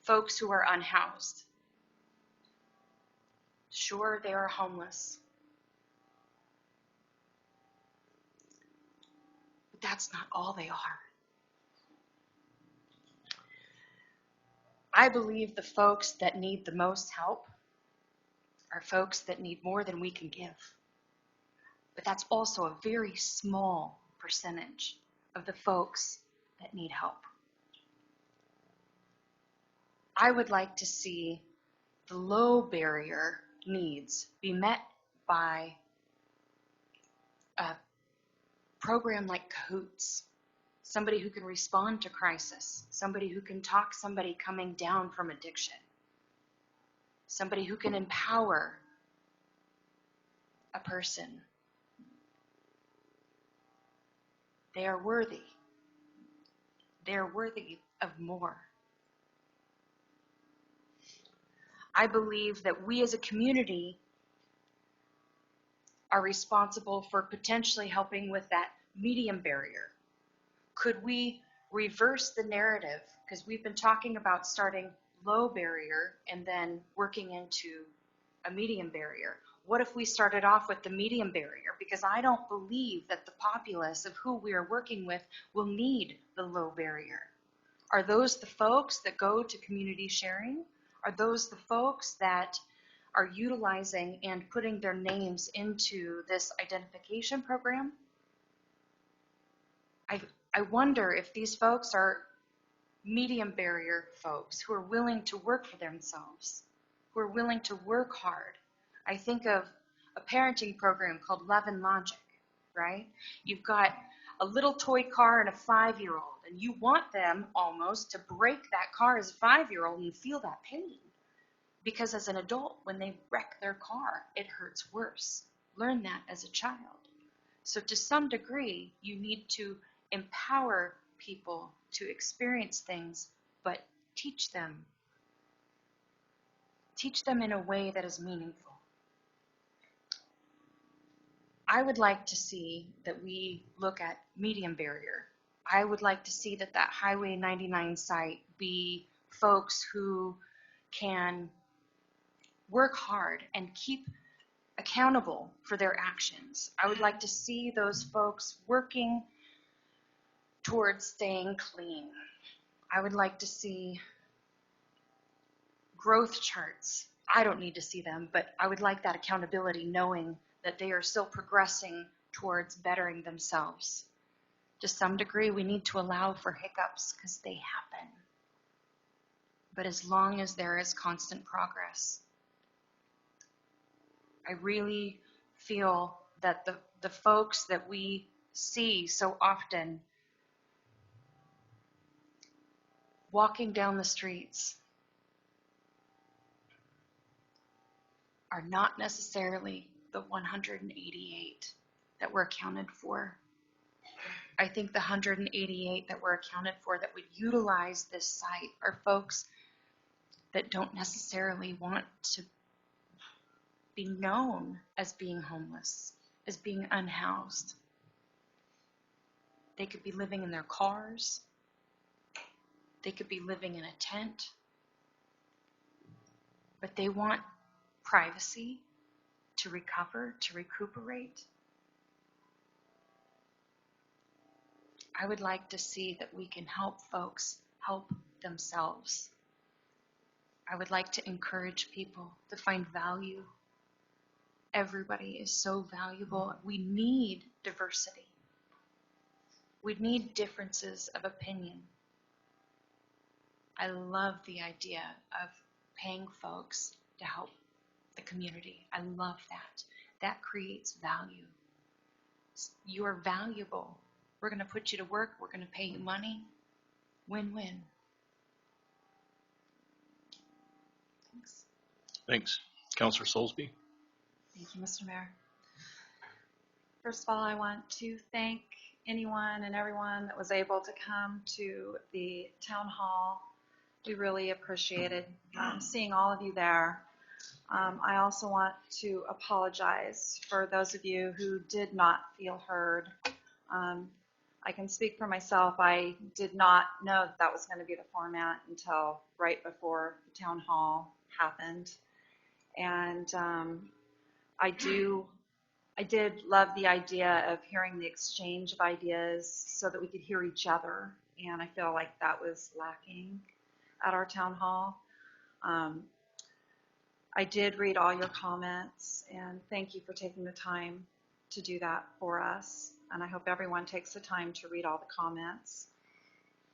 Speaker 11: folks who are unhoused. Sure, they are homeless. But that's not all they are. I believe the folks that need the most help are folks that need more than we can give. But that's also a very small percentage of the folks that need help. I would like to see the low barrier needs be met by a program like Cahoots. Somebody who can respond to crisis, somebody who can talk somebody coming down from addiction, somebody who can empower a person. They are worthy. They are worthy of more. I believe that we as a community are responsible for potentially helping with that medium barrier. Could we reverse the narrative? Because we've been talking about starting low barrier and then working into a medium barrier. What if we started off with the medium barrier? Because I don't believe that the populace of who we are working with will need the low barrier. Are those the folks that go to community sharing? Are those the folks that are utilizing and putting their names into this identification program? I wonder if these folks are medium barrier folks who are willing to work for themselves, who are willing to work hard. I think of a parenting program called Love and Logic, right? You've got a little toy car and a 5-year-old, and you want them almost to break that car as a 5-year-old and feel that pain. Because as an adult, when they wreck their car, it hurts worse. Learn that as a child. So to some degree, you need to empower people to experience things, but teach them. Teach them in a way that is meaningful. I would like to see that we look at medium barrier. I would like to see that Highway 99 site be folks who can work hard and keep accountable for their actions. I would like to see those folks working towards staying clean. I would like to see growth charts. I don't need to see them, but I would like that accountability, knowing that they are still progressing towards bettering themselves. To some degree, we need to allow for hiccups because they happen. But as long as there is constant progress, I really feel that the folks that we see so often walking down the streets are not necessarily the 188 that were accounted for. I think the 188 that were accounted for that would utilize this site are folks that don't necessarily want to be known as being homeless, as being unhoused. They could be living in their cars. They could be living in a tent. But they want privacy to recover, to recuperate. I would like to see that we can help folks help themselves. I would like to encourage people to find value. Everybody is so valuable. We need diversity. We need differences of opinion. I love the idea of paying folks to help the community. I love that. That creates value. You are valuable. We're going to put you to work. We're going to pay you money. Win-win. Thanks.
Speaker 1: Thanks. Councilor Soulsby.
Speaker 2: Thank you, Mr. Mayor. First of all, I want to thank anyone and everyone that was able to come to the town hall. We really appreciated seeing all of you there. I also want to apologize for those of you who did not feel heard. I can speak for myself. I did not know that that was going to be the format until right before the town hall happened. And I did love the idea of hearing the exchange of ideas so that we could hear each other. And I feel like that was lacking at our town hall. I did read all your comments, and thank you for taking the time to do that for us. And I hope everyone takes the time to read all the comments.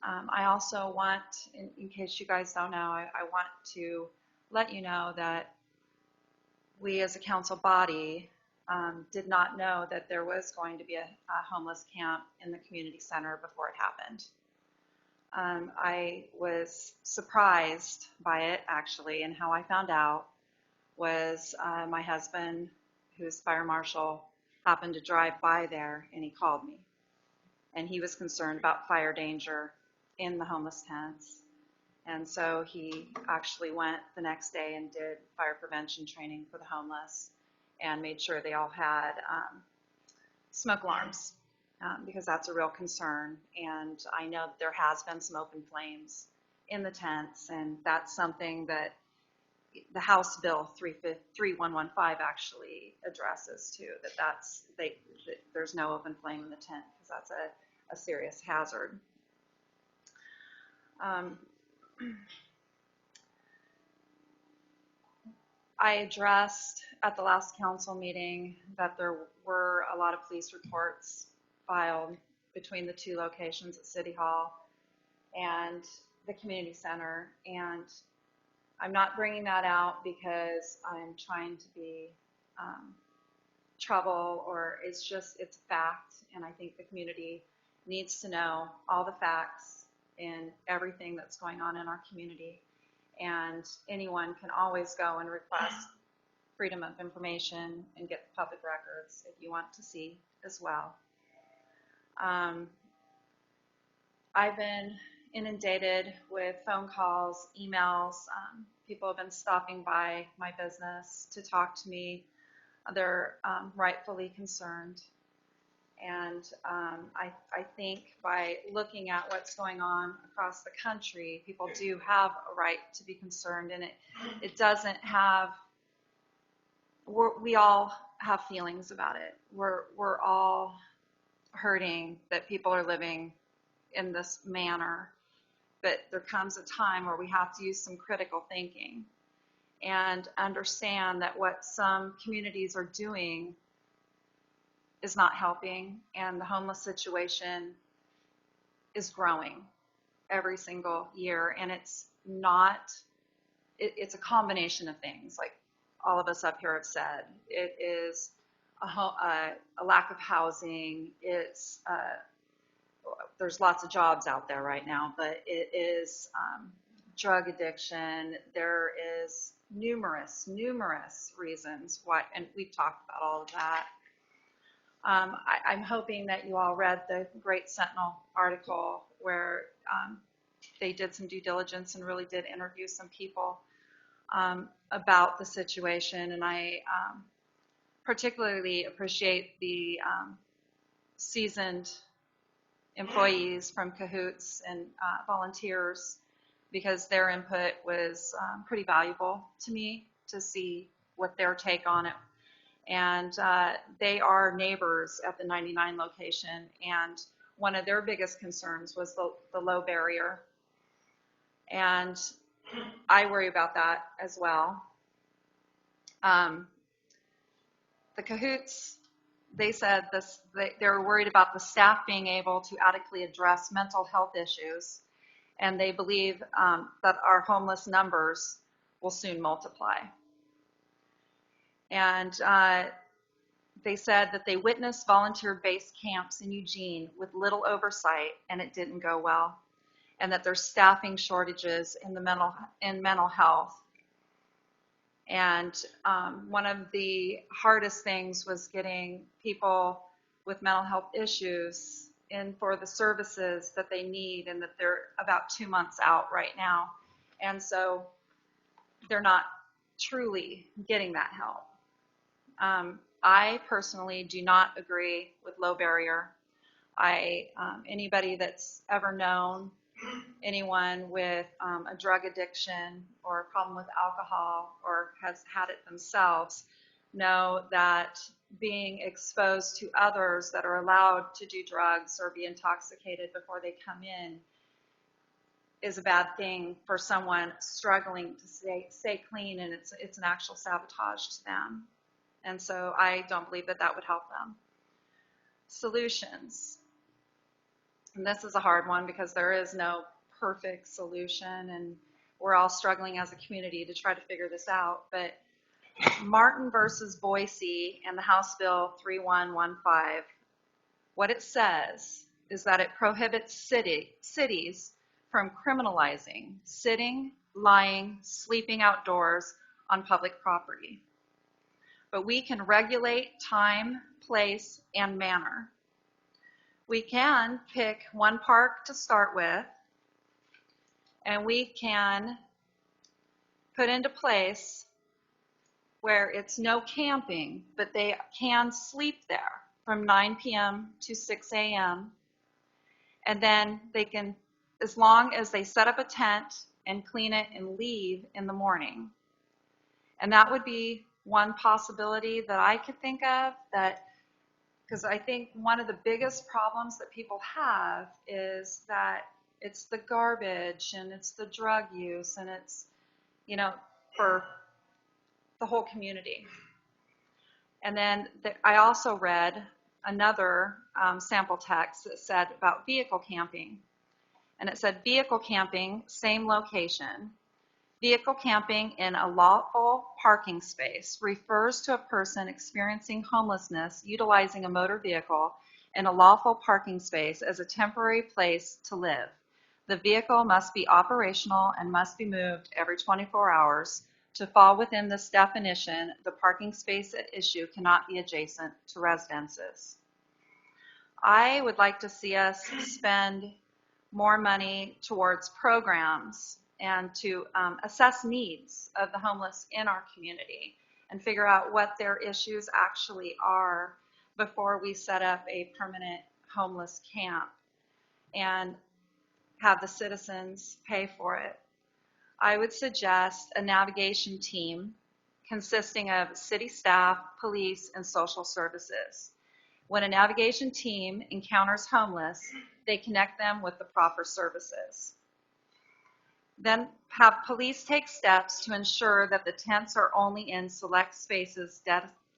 Speaker 2: I also want, in case you guys don't know, I want to let you know that we as a council body did not know that there was going to be a homeless camp in the community center before it happened. I was surprised by it, actually, and how I found out was my husband, who's fire marshal, happened to drive by there, and he called me. And he was concerned about fire danger in the homeless tents. And so he actually went the next day and did fire prevention training for the homeless and made sure they all had smoke alarms because that's a real concern. And I know that there has been some open flames in the tents, and that's something that the House Bill 3115 actually addresses too, that there's no open flame in the tent because that's a serious hazard. I addressed at the last council meeting that there were a lot of police reports filed between the two locations at City Hall and the community center, and I'm not bringing that out because I'm trying to be trouble, or it's a fact, and I think the community needs to know all the facts in everything that's going on in our community. And anyone can always go and request freedom of information and get the public records if you want to see as well. I've been inundated with phone calls, emails. People have been stopping by my business to talk to me. They're rightfully concerned. And I think by looking at what's going on across the country, people do have a right to be concerned. And it doesn't have, we all have feelings about it. We're all hurting that people are living in this manner. But there comes a time where we have to use some critical thinking and understand that what some communities are doing is not helping, and the homeless situation is growing every single year. And it's a combination of things, like all of us up here have said. It is a lack of housing. It's there's lots of jobs out there right now, but it is drug addiction. There is numerous reasons why, and we've talked about all of that. I'm hoping that you all read the Great Sentinel article where they did some due diligence and really did interview some people about the situation. And I particularly appreciate the seasoned employees from Cahoots and volunteers, because their input was pretty valuable to me to see what their take on it. And they are neighbors at the 99 location, and one of their biggest concerns was the low barrier. And I worry about that as well. The Cahoots, they said they were worried about the staff being able to adequately address mental health issues, and they believe that our homeless numbers will soon multiply.
Speaker 21: And they said that they witnessed volunteer-based camps in Eugene with little oversight, and it didn't go well, and that there's staffing shortages in mental health. And one of the hardest things was getting people with mental health issues in for the services that they need, and that they're about 2 months out right now. And so they're not truly getting that help. I personally do not agree with low barrier. Anybody that's ever known anyone with a drug addiction or a problem with alcohol or has had it themselves know that being exposed to others that are allowed to do drugs or be intoxicated before they come in is a bad thing for someone struggling to stay clean, and it's an actual sabotage to them. And so I don't believe that that would help them. Solutions. And this is a hard one because there is no perfect solution, and we're all struggling as a community to try to figure this out. But Martin versus Boise and the House Bill 3115, what it says is that it prohibits cities from criminalizing sitting, lying, sleeping outdoors on public property. But we can regulate time, place, and manner. We can pick one park to start with, and we can put into place where it's no camping, but they can sleep there from 9 p.m. to 6 a.m. And then they can, as long as they set up a tent and clean it and leave in the morning. And that would be one possibility that I could think of, that because I think one of the biggest problems that people have is that it's the garbage and it's the drug use, and it's, for the whole community. And then I also read another sample text that said about vehicle camping. And it said vehicle camping, same location. Vehicle camping in a lawful parking space refers to a person experiencing homelessness utilizing a motor vehicle in a lawful parking space as a temporary place to live. The vehicle must be operational and must be moved every 24 hours. To fall within this definition, the parking space at issue cannot be adjacent to residences. I would like to see us spend more money towards programs and to assess needs of the homeless in our community and figure out what their issues actually are before we set up a permanent homeless camp and have the citizens pay for it. I would suggest a navigation team consisting of city staff, police, and social services. When a navigation team encounters homeless, they connect them with the proper services. Then have police take steps to ensure that the tents are only in select spaces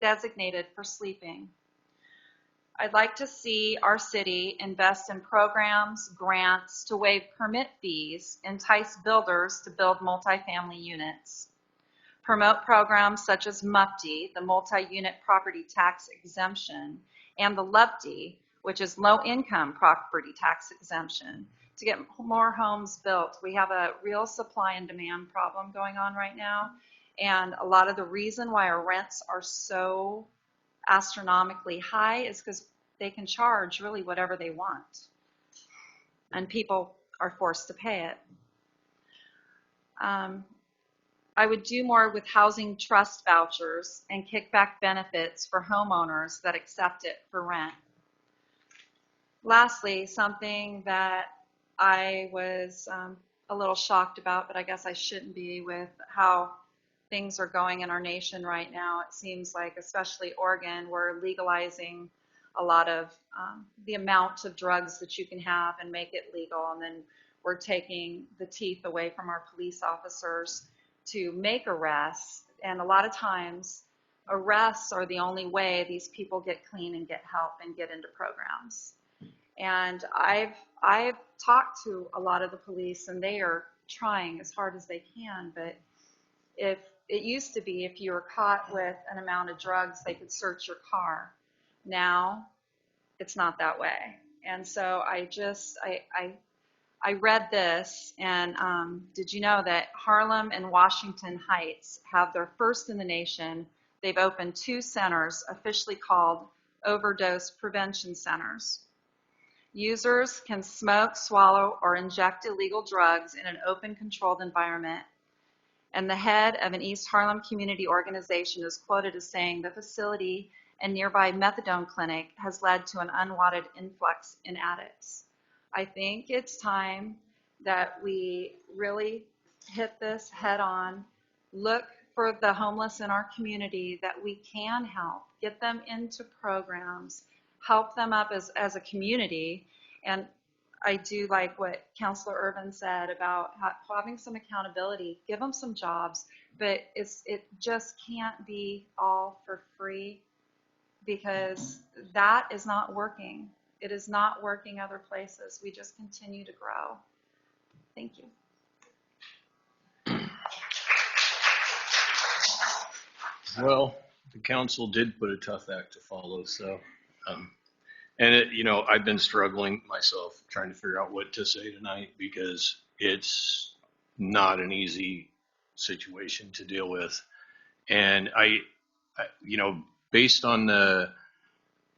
Speaker 21: designated for sleeping. I'd like to see our city invest in programs, grants to waive permit fees, entice builders to build multifamily units, promote programs such as MUFTI, the multi-unit property tax exemption, and the LUPTI, which is low-income property tax exemption, to get more homes built. We have a real supply and demand problem going on right now, and a lot of the reason why our rents are so astronomically high is because they can charge really whatever they want, and people are forced to pay it. I would do more with housing trust vouchers and kickback benefits for homeowners that accept it for rent. Lastly, something that I was a little shocked about, but I guess I shouldn't be, with how things are going in our nation right now. It seems like, especially Oregon, we're legalizing a lot of the amount of drugs that you can have and make it legal, and then we're taking the teeth away from our police officers to make arrests. And a lot of times, arrests are the only way these people get clean and get help and get into programs. And I've talked to a lot of the police, and they are trying as hard as they can, but if it used to be if you were caught with an amount of drugs, they could search your car. Now, it's not that way. And so I read this, and did you know that Harlem and Washington Heights have their first in the nation? They've opened 2 centers officially called overdose prevention centers. Users can smoke, swallow, or inject illegal drugs in an open, controlled environment. And the head of an East Harlem community organization is quoted as saying the facility and nearby methadone clinic has led to an unwanted influx in addicts. I think it's time that we really hit this head on, look for the homeless in our community that we can help, get them into programs, help them up as a community. And I do like what Councilor Irvin said about having some accountability, give them some jobs, but it just can't be all for free, because that is not working. It is not working other places. We just continue to grow. Thank you.
Speaker 1: Well, the council did put a tough act to follow, so, and it, you know, I've been struggling myself trying to figure out what to say tonight, because it's not an easy situation to deal with. And I you know, based on the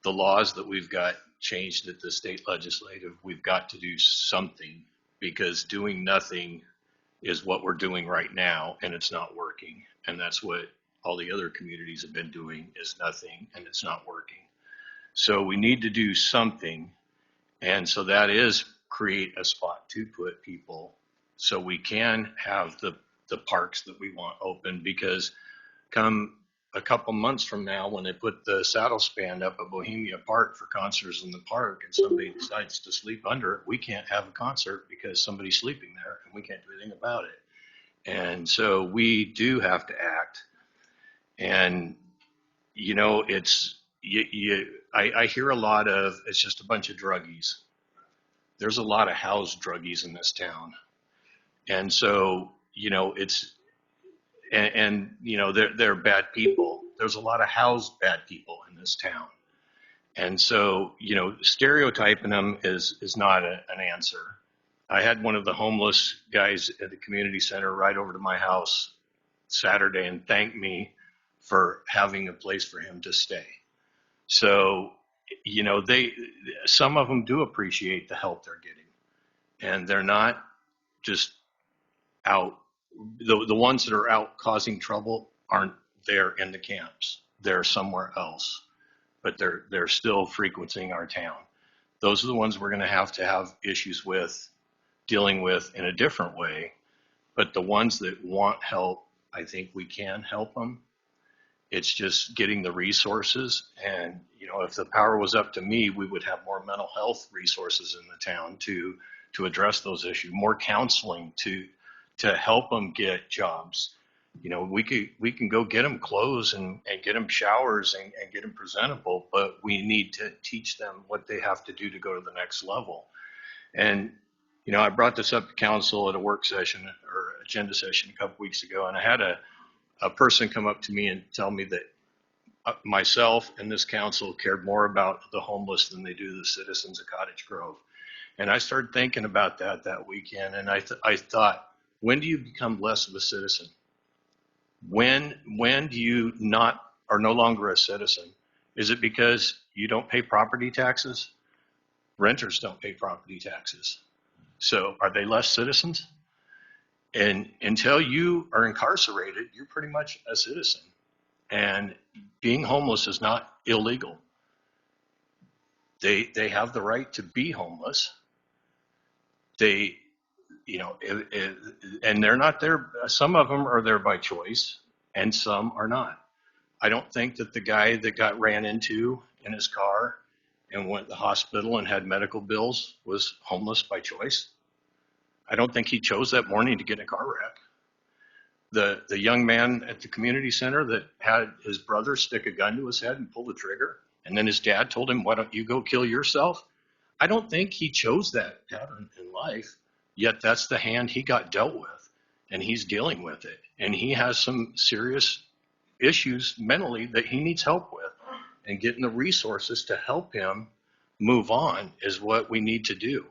Speaker 1: laws that we've got changed at the state legislative, we've got to do something, because doing nothing is what we're doing right now, and it's not working. And that's what all the other communities have been doing, is nothing, and it's not working. So we need to do something. And so that is create a spot to put people so we can have the parks that we want open, because come a couple months from now, when they put the saddle span up at Bohemia Park for concerts in the park and somebody decides to sleep under it, we can't have a concert because somebody's sleeping there and we can't do anything about it. And so we do have to act. And, you know, I hear a lot of, it's just a bunch of druggies. There's a lot of housed druggies in this town. And so, you know, and you know, they're bad people. There's a lot of housed bad people in this town. And so, you know, stereotyping them is not an answer. I had one of the homeless guys at the community center right over to my house Saturday and thanked me for having a place for him to stay. So, you know, some of them do appreciate the help they're getting, and they're not just out. The ones that are out causing trouble aren't there in the camps. They're somewhere else, but they're still frequenting our town. Those are the ones we're going to have issues with, dealing with in a different way. But the ones that want help, I think we can help them. It's just getting the resources. And, you know, if the power was up to me, we would have more mental health resources in the town to address those issues, more counseling to help them get jobs. You know, we can go get them clothes and get them showers and get them presentable, but we need to teach them what they have to do to go to the next level. And, you know, I brought this up to council at a work session or agenda session a couple weeks ago, and I had a person come up to me and tell me that myself and this council cared more about the homeless than they do the citizens of Cottage Grove. And I started thinking about that weekend, and I thought, when do you become less of a citizen? When do you are no longer a citizen? Is it because you don't pay property taxes? Renters don't pay property taxes. So are they less citizens? And until you are incarcerated, you're pretty much a citizen. And being homeless is not illegal. They have the right to be homeless. They, you know, and they're not there. Some of them are there by choice and some are not. I don't think that the guy that got ran into in his car and went to the hospital and had medical bills was homeless by choice. I don't think he chose that morning to get in a car wreck. The young man at the community center that had his brother stick a gun to his head and pull the trigger, and then his dad told him, why don't you go kill yourself? I don't think he chose that pattern in life, yet that's the hand he got dealt with. and he's dealing with it. And he has some serious issues mentally that he needs help with. And getting the resources to help him move on is what we need to do.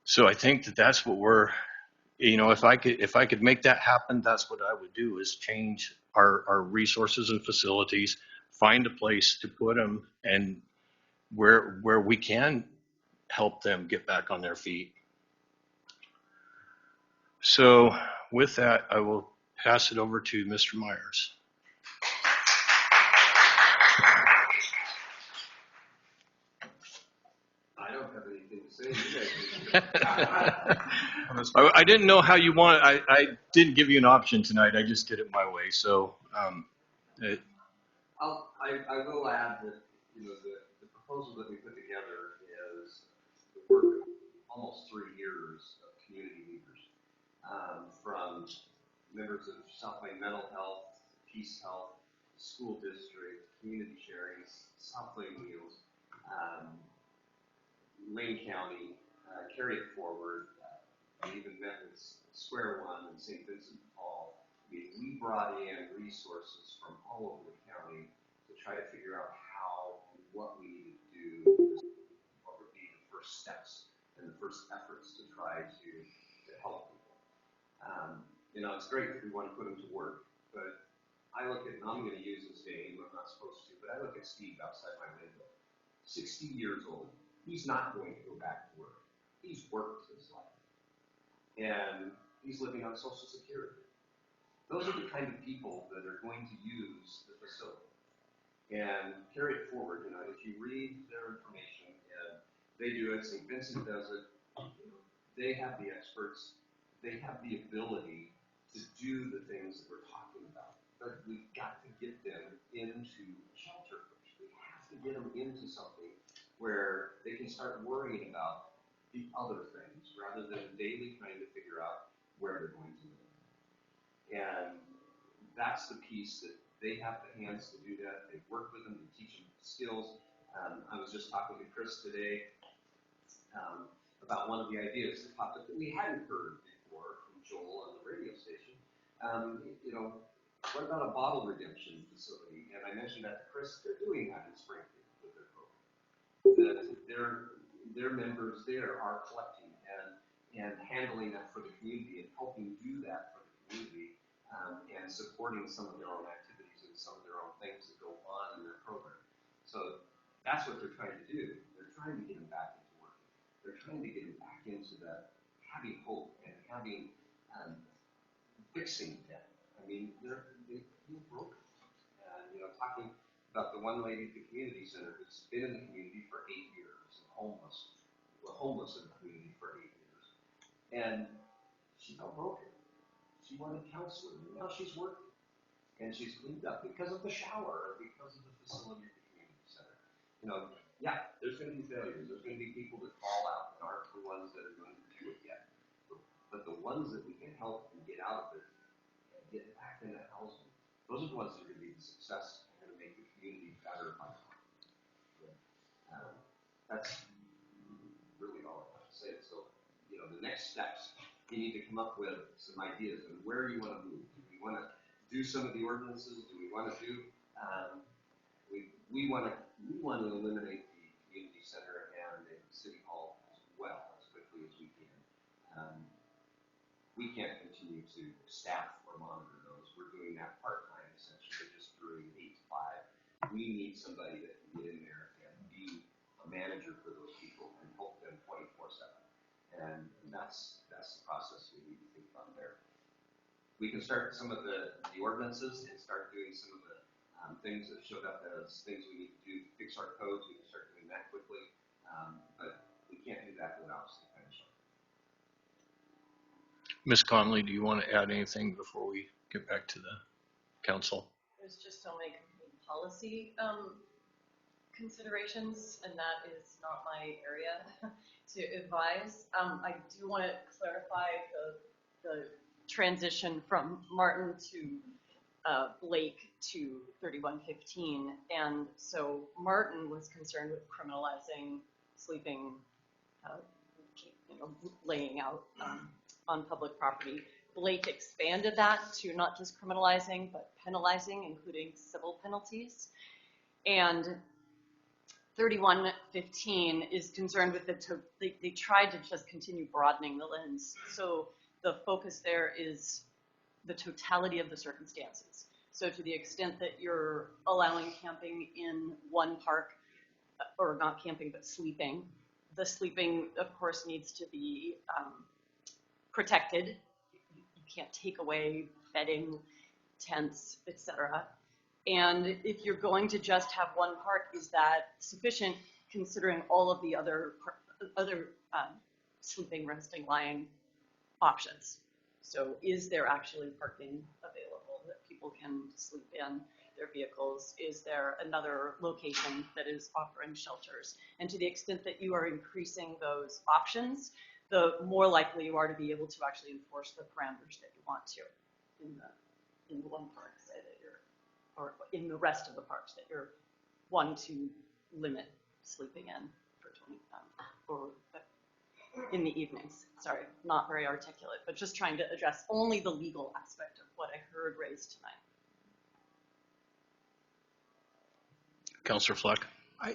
Speaker 1: So I think that that's what we're, if I could make that happen, that's what I would do, is change our resources and facilities, find a place to put them, and where we can help them get back on their feet. So with that, I will pass it over to Mr. Myers.
Speaker 13: I don't have anything to say. You guys
Speaker 1: I didn't know how you want. I didn't give you an option tonight. I just did it my way. So
Speaker 13: I will add that the proposal that we put together is the work of almost 3 years of community leaders, from members of South Lane Mental Health, Peace Health, school district, community sharing, South Lane Wheels, Lane County, carry it forward. We even met with Square One and St. Vincent de Paul. We brought in resources from all over the county to try to figure out what we needed to do, what would be the first steps and the first efforts to try to help people. It's great that we want to put them to work, but I look at, and I'm going to use his name, I'm not supposed to, but I look at Steve outside my window, 60 years old. He's not going to go back to work. He's worked his life. And he's living on Social Security. Those are the kind of people that are going to use the facility and carry it forward. If you read their information, and they do it, St. Vincent does it, they have the experts, they have the ability to do the things that we're talking about. But we've got to get them into shelter first. We have to get them into something where they can start worrying about the other things rather than daily trying to figure out where they're going to live. And that's the piece that they have the hands to do that. They work with them, they teach them skills. I was just talking to Chris today about one of the ideas that popped up that we hadn't heard before from Joel on the radio station. What about a bottle redemption facility? And I mentioned that to Chris. They're doing that in Springfield with their program. That their members there are collecting and handling that for the community and helping do that for the community, and supporting some of their own activities and some of their own things that go on in their program. So that's what they're trying to do. They're trying to get them back into work. They're trying to get them back into that having hope and having fixing them. I mean, they feel broken. And talking about the one lady at the community center who's been in the community for 8 years, and homeless in the community for 8 years, and she felt broken. She wanted counseling, and now she's working, and she's cleaned up because of the shower, or because of the facility at the community center. Yeah, there's going to be failures. There's going to be people that fall out and aren't the ones that are going to do it yet. But the ones that we can help and get out of it and get back in that housing, those are the ones that are going to be the success and going to make the community better by far. That's really all I have to say. So, the next steps, you need to come up with some ideas on where you want to move. Do we want to do some of the ordinances? Do we want to do, we want to eliminate the community center and the city hall as well as quickly as we can. We can't continue to staff or monitor those. We're doing that part-time, essentially, just during 8 to 5. We need somebody that can get in there and be a manager for those people and help them 24/7. And that's the process we need to think about there. We can start some of the ordinances and start doing some of the things that showed up as things we need to do to fix our codes. We can start doing that quickly, but we can't do that without some kind of shelter.
Speaker 1: Ms. Conley, do you want to add anything before we get back to the council?
Speaker 4: There's just so many policy considerations, and that is not my area to advise. I do want to clarify the transition from Martin to Blake to 3115. And so Martin was concerned with criminalizing sleeping, laying out on public property. Blake expanded that to not just criminalizing, but penalizing, including civil penalties. And 3115 is concerned with they tried to just continue broadening the lens. So the focus there is the totality of the circumstances. So to the extent that you're allowing camping in one park, or not camping, but sleeping, the sleeping, of course, needs to be protected. You can't take away bedding, tents, etc. And if you're going to just have one park, is that sufficient considering all of the other sleeping, resting, lying options? So is there actually parking available that people can sleep in their vehicles? Is there another location that is offering shelters? And to the extent that you are increasing those options, the more likely you are to be able to actually enforce the parameters that you want to in the one park, say that you're, or in the rest of the parks that you're wanting to limit sleeping in for 20 or in the evenings. Sorry, not very articulate, but just trying to address only the legal aspect of what I heard raised tonight.
Speaker 1: Councillor Fleck.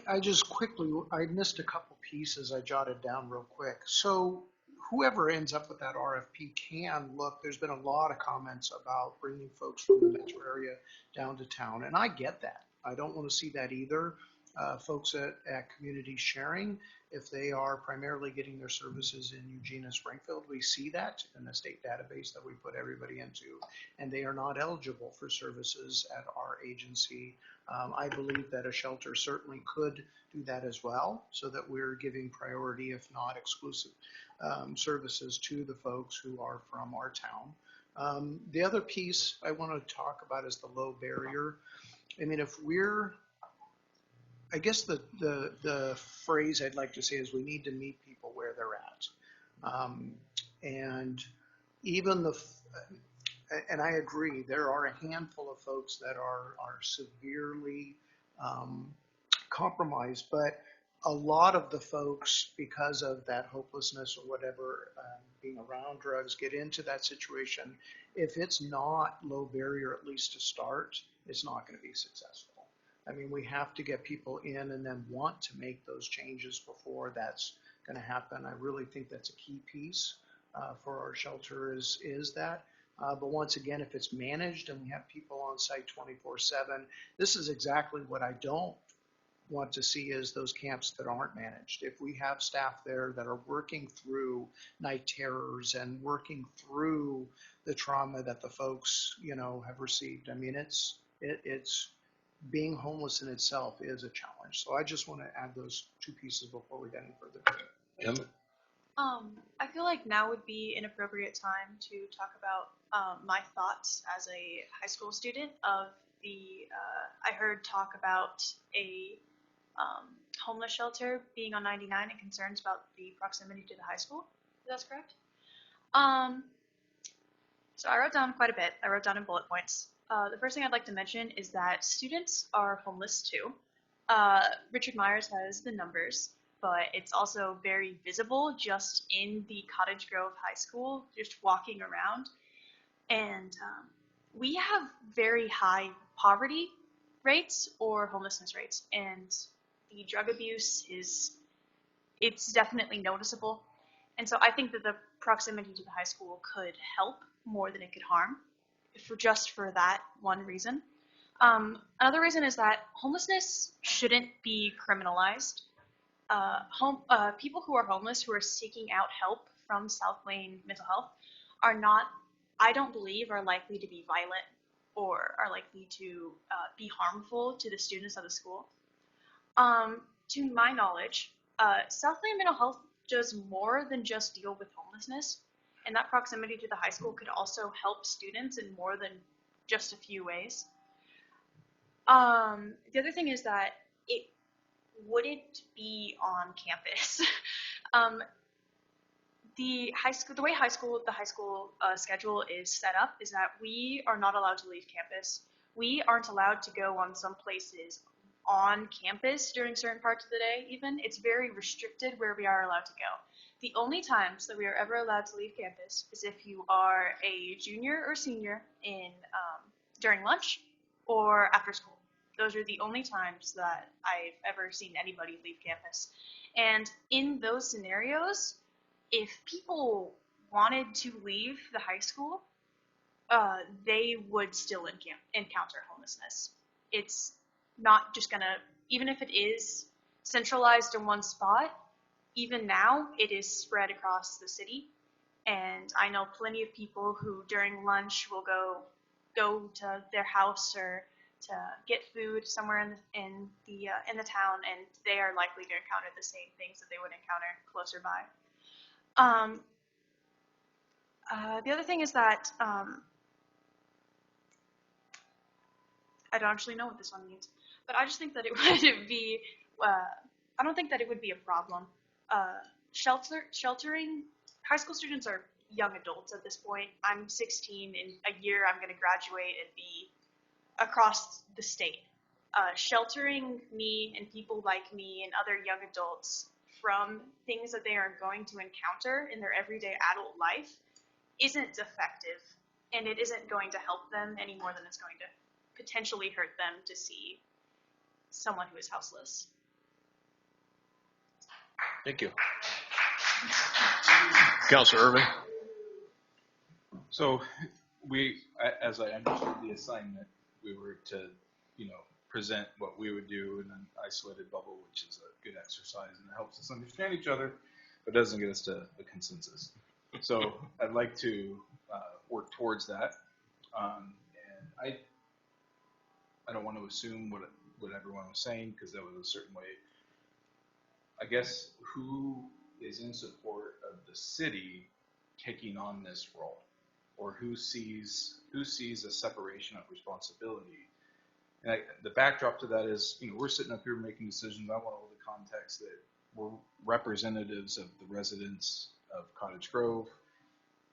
Speaker 7: I just quickly, I missed a couple pieces I jotted down real quick. So whoever ends up with that RFP can look, there's been a lot of comments about bringing folks from the metro area down to town, and I get that. I don't want to see that either. Folks at community sharing, if they are primarily getting their services in Eugene and Springfield, we see that in the state database that we put everybody into, and they are not eligible for services at our agency. I believe that a shelter certainly could do that as well, so that we're giving priority, if not exclusive, services to the folks who are from our town. The other piece I want to talk about is the low barrier. I mean, if we're, I guess the phrase I'd like to say is we need to meet people where they're at. And even and I agree, there are a handful of folks that are severely compromised, but a lot of the folks, because of that hopelessness or whatever, being around drugs, get into that situation. If it's not low barrier, at least to start, it's not going to be successful. I mean, we have to get people in and then want to make those changes before that's going to happen. I really think that's a key piece for our shelter is that. But once again, if it's managed and we have people on site 24/7, this is exactly what I don't want to see is those camps that aren't managed. If we have staff there that are working through night terrors and working through the trauma that the folks, have received, I mean, it's being homeless in itself is a challenge. So I just want to add those two pieces before we get any further.
Speaker 1: Em?
Speaker 20: I feel like now would be an appropriate time to talk about my thoughts as a high school student of I heard talk about a homeless shelter being on 99 and concerns about the proximity to the high school. If that's correct? So I wrote down quite a bit. I wrote down in bullet points. The first thing I'd like to mention is that students are homeless too. Richard Myers has the numbers, but it's also very visible just in the Cottage Grove High School, just walking around. And we have very high poverty rates or homelessness rates, and the drug abuse it's definitely noticeable. And so I think that the proximity to the high school could help more than it could harm, just for that one reason. Another reason is that homelessness shouldn't be criminalized. People who are homeless, who are seeking out help from South Lane Mental Health, I don't believe, are likely to be violent or are likely to be harmful to the students of the school. To my knowledge, South Lane Mental Health does more than just deal with homelessness, and that proximity to the high school could also help students in more than just a few ways. The other thing is that it wouldn't be on campus. The way the high school schedule is set up is that we are not allowed to leave campus. We aren't allowed to go on some places on campus during certain parts of the day even. It's very restricted where we are allowed to go. The only times that we are ever allowed to leave campus is if you are a junior or senior in during lunch or after school. Those are the only times that I've ever seen anybody leave campus. And in those scenarios, if people wanted to leave the high school, they would still encounter homelessness. It's not just gonna, even if it is centralized in one spot, even now it is spread across the city. And I know plenty of people who during lunch will go to their house or to get food somewhere in the town, and they are likely to encounter the same things that they would encounter closer by. The other thing is that I don't actually know what this one means, but I just think that it would be. I don't think that it would be a problem. Sheltering. High school students are young adults at this point. I'm 16. In a year, I'm going to graduate and be across the state. Sheltering me and people like me and other young adults from things that they are going to encounter in their everyday adult life isn't effective, and it isn't going to help them any more than it's going to potentially hurt them to see someone who is houseless.
Speaker 1: Thank you. Councilor Irvin.
Speaker 9: So as I understood the assignment, we were to, present what we would do in an isolated bubble, which is a good exercise and it helps us understand each other, but doesn't get us to a consensus. So I'd like to work towards that. And I don't want to assume what everyone was saying because that was a certain way. I guess who is in support of the city taking on this role, or who sees a separation of responsibility? And the backdrop to that is, we're sitting up here making decisions. I want all the context that we're representatives of the residents of Cottage Grove,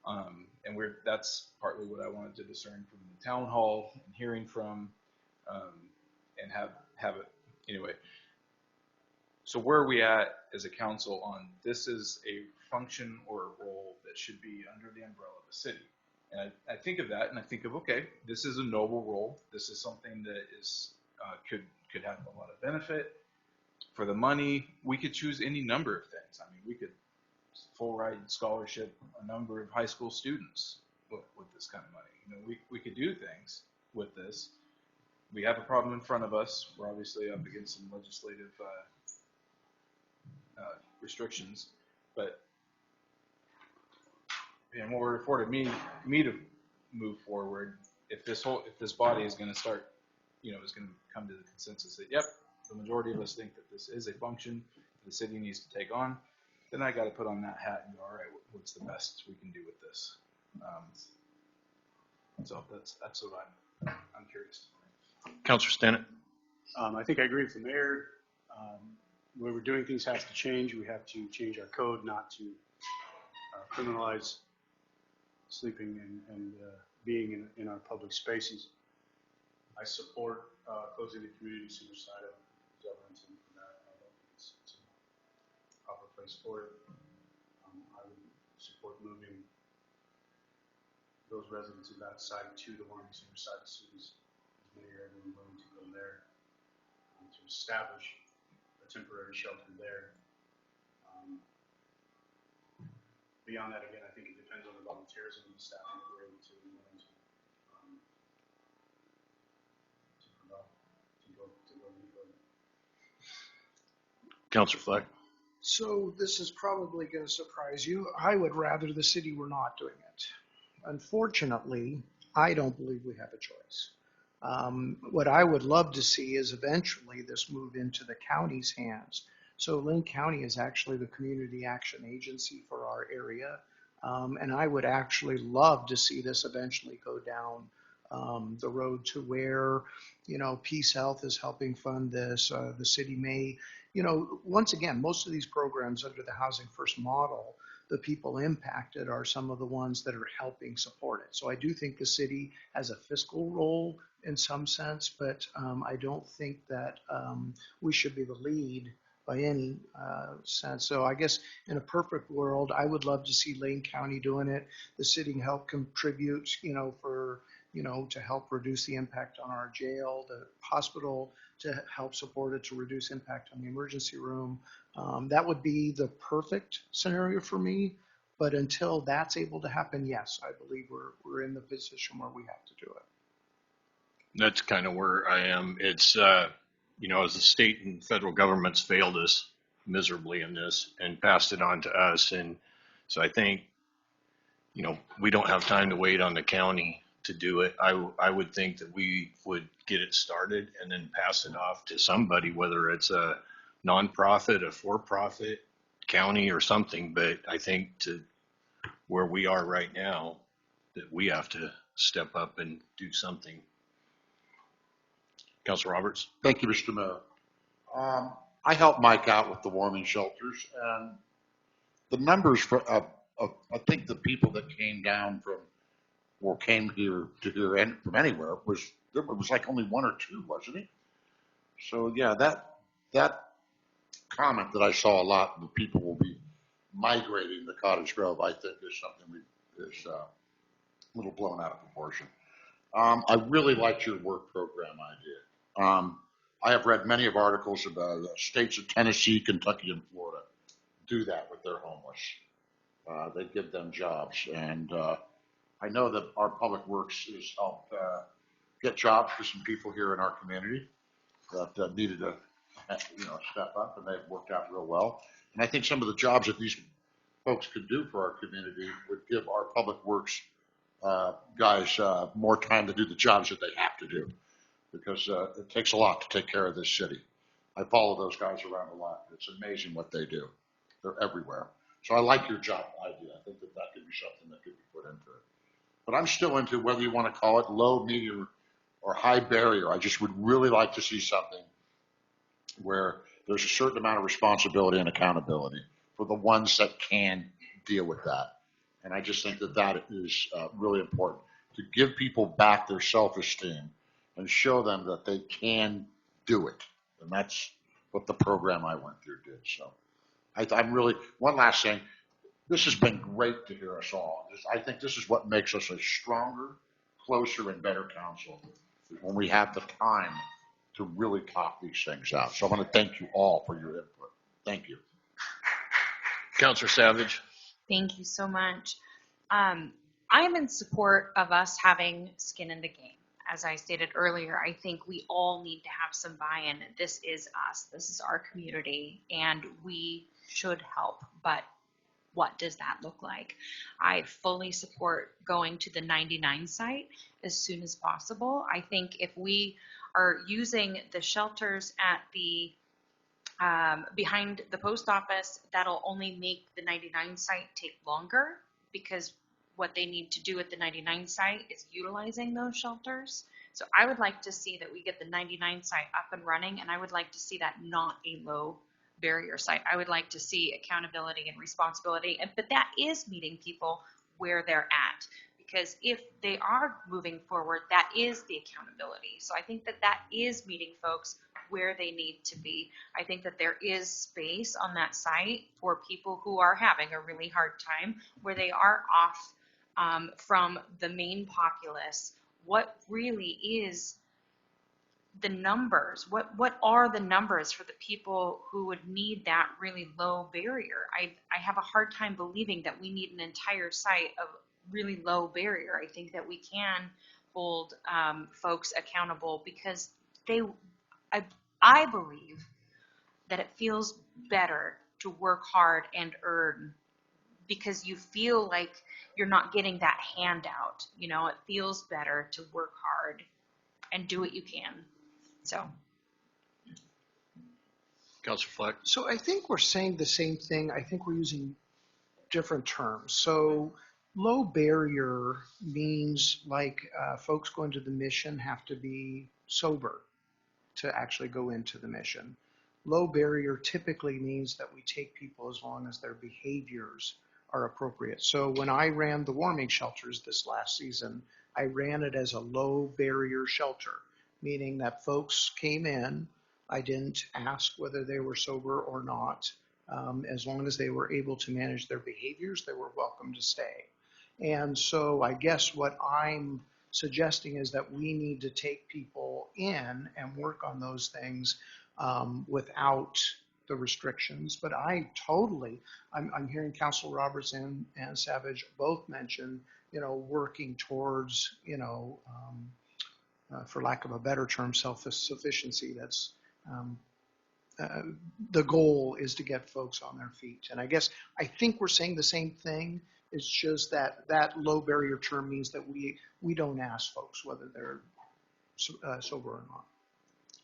Speaker 9: and that's partly what I wanted to discern from the town hall and hearing from, and have it anyway. So where are we at as a council on this is a function or a role that should be under the umbrella of the city? And I think of that and I think of, okay, this is a noble role. This is something that is could have a lot of benefit. For the money, we could choose any number of things. I mean, we could full ride scholarship a number of high school students with this kind of money. We could do things with this. We have a problem in front of us. We're obviously up against some legislative restrictions, but in order for me to move forward, if this body is going to start, is going to come to the consensus that yep, the majority of us think that this is a function the city needs to take on, then I got to put on that hat and go, all right, what's the best we can do with this? So that's what I'm curious.
Speaker 1: Councilor Stannett.
Speaker 19: I think I agree with the mayor. Where we're doing things has to change. We have to change our code not to criminalize sleeping and being in our public spaces. I support closing the community center side of government, and for that, I don't think it's a proper place for it. I would support moving those residents of that side to the Warming Center side as soon as many are willing to go there to establish a temporary shelter there. Beyond that, again, I think it depends on the volunteerism of the staff if we're able to and willing to go any further.
Speaker 1: Councilor Fleck.
Speaker 7: So this is probably going to surprise you. I would rather the city were not doing it. Unfortunately, I don't believe we have a choice. What I would love to see is eventually this move into the county's hands. So Lynn County is actually the community action agency for our area. And I would actually love to see this eventually go down the road to where, Peace Health is helping fund this. The city may, once again, most of these programs under the Housing First model, the people impacted are some of the ones that are helping support it. So I do think the city has a fiscal role in some sense, but I don't think that we should be the lead by any sense. So I guess in a perfect world, I would love to see Lane County doing it. The city can help contribute, to help reduce the impact on our jail, the hospital to help support it to reduce impact on the emergency room. That would be the perfect scenario for me. But until that's able to happen, yes, I believe we're in the position where we have to do it.
Speaker 1: That's kind of where I am. It's, as the state and federal governments failed us miserably in this and passed it on to us. And so I think, we don't have time to wait on the county to do it. I would think that we would get it started and then pass it off to somebody, whether it's a nonprofit, a for-profit, county or something. But I think to where we are right now, that we have to step up and do something. Councilor Roberts.
Speaker 18: Thank you, Mr. Mayor. I helped Mike out with the warming shelters, and the numbers for, I think the people that came down from, or came here to here and from anywhere it was like only one or two, wasn't it? So yeah, that comment that I saw a lot, that people will be migrating to Cottage Grove, I think is something is a little blown out of proportion. I really liked your work program idea. I have read many of articles about states of Tennessee, Kentucky, and Florida do that with their homeless. They give them jobs, and I know that our public works has helped get jobs for some people here in our community that needed to, step up, and they've worked out real well. And I think some of the jobs that these folks could do for our community would give our public works guys more time to do the jobs that they have to do, because it takes a lot to take care of this city. I follow those guys around a lot. It's amazing what they do. They're everywhere. So I like your job idea. I think that could be something that could be put into it. But I'm still into whether you want to call it low, medium, or high barrier. I just would really like to see something where there's a certain amount of responsibility and accountability for the ones that can deal with that. And I just think that is really important, to give people back their self-esteem and show them that they can do it. And that's what the program I went through did. So I'm really, one last thing, this has been great to hear us all. I think this is what makes us a stronger, closer, and better council, when we have the time to really talk these things out. So I want to thank you all for your input. Thank you.
Speaker 1: Councilor Savage.
Speaker 11: Thank you so much. I'm in support of us having skin in the game. As I stated earlier, I think we all need to have some buy-in. This is us. This is our community, and we should help. But what does that look like? I fully support going to the 99 site as soon as possible. I think if we are using the shelters at the behind the post office, that'll only make the 99 site take longer, because what they need to do at the 99 site is utilizing those shelters. So I would like to see that we get the 99 site up and running, and I would like to see that not a low barrier site. I would like to see accountability and responsibility, but that is meeting people where they're at, because if they are moving forward, that is the accountability. So I think that is meeting folks where they need to be. I think that there is space on that site for people who are having a really hard time, where they are off from the main populace. What really is the numbers? What are the numbers for the people who would need that really low barrier? I have a hard time believing that we need an entire site of really low barrier. I think that we can hold folks accountable, because I believe that it feels better to work hard and earn, because you feel like you're not getting that handout. It feels better to work hard and do what you can. So.
Speaker 1: Councilor Fleck.
Speaker 7: So I think we're saying the same thing. I think we're using different terms. So low barrier means like folks going to the mission have to be sober to actually go into the mission. Low barrier typically means that we take people as long as their behaviors are appropriate. So when I ran the warming shelters this last season, I ran it as a low barrier shelter, meaning that folks came in, I didn't ask whether they were sober or not. As long as they were able to manage their behaviors, they were welcome to stay. And so I guess what I'm suggesting is that we need to take people in and work on those things without the restrictions. But I'm hearing Council Roberts and Savage both mention, working towards, for lack of a better term, self-sufficiency. That's the goal is to get folks on their feet. And I think we're saying the same thing. It's just that low barrier term means that we don't ask folks whether they're sober or not.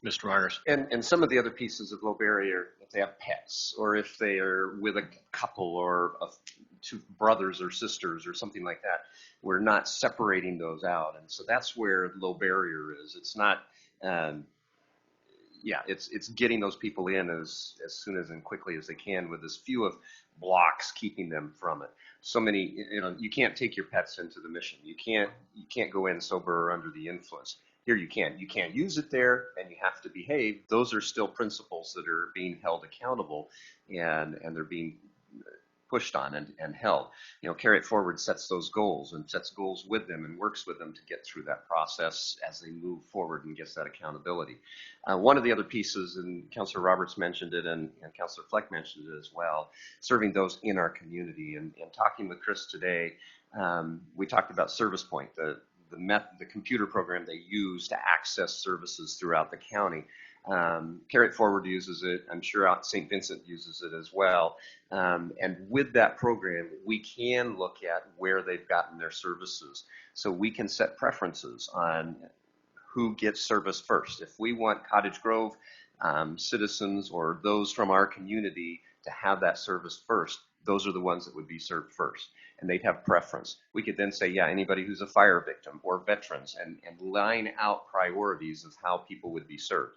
Speaker 1: Mr. Myers.
Speaker 13: And some of the other pieces of low barrier, if they have pets, or if they are with a couple, or two brothers or sisters, or something like that, we're not separating those out. And so that's where low barrier is. It's not, it's getting those people in as soon as and quickly as they can, with as few of blocks keeping them from it. So many, you can't take your pets into the mission. You can't go in sober or under the influence. Here you can. You can't use it there, and you have to behave. Those are still principles that are being held accountable, and they're being pushed on and held. Carry It Forward sets those goals and sets goals with them and works with them to get through that process as they move forward and gets that accountability. One of the other pieces, and Councilor Roberts mentioned it and Councilor Fleck mentioned it as well, serving those in our community. And talking with Chris today, we talked about Service Point, the computer program they use to access services throughout the county. Carry It Forward uses it. I'm sure St. Vincent uses it as well. And with that program, we can look at where they've gotten their services. So we can set preferences on who gets service first. If we want Cottage Grove citizens or those from our community to have that service first, those are the ones that would be served first. And they'd have preference. We could then say, anybody who's a fire victim or veterans, and line out priorities of how people would be served.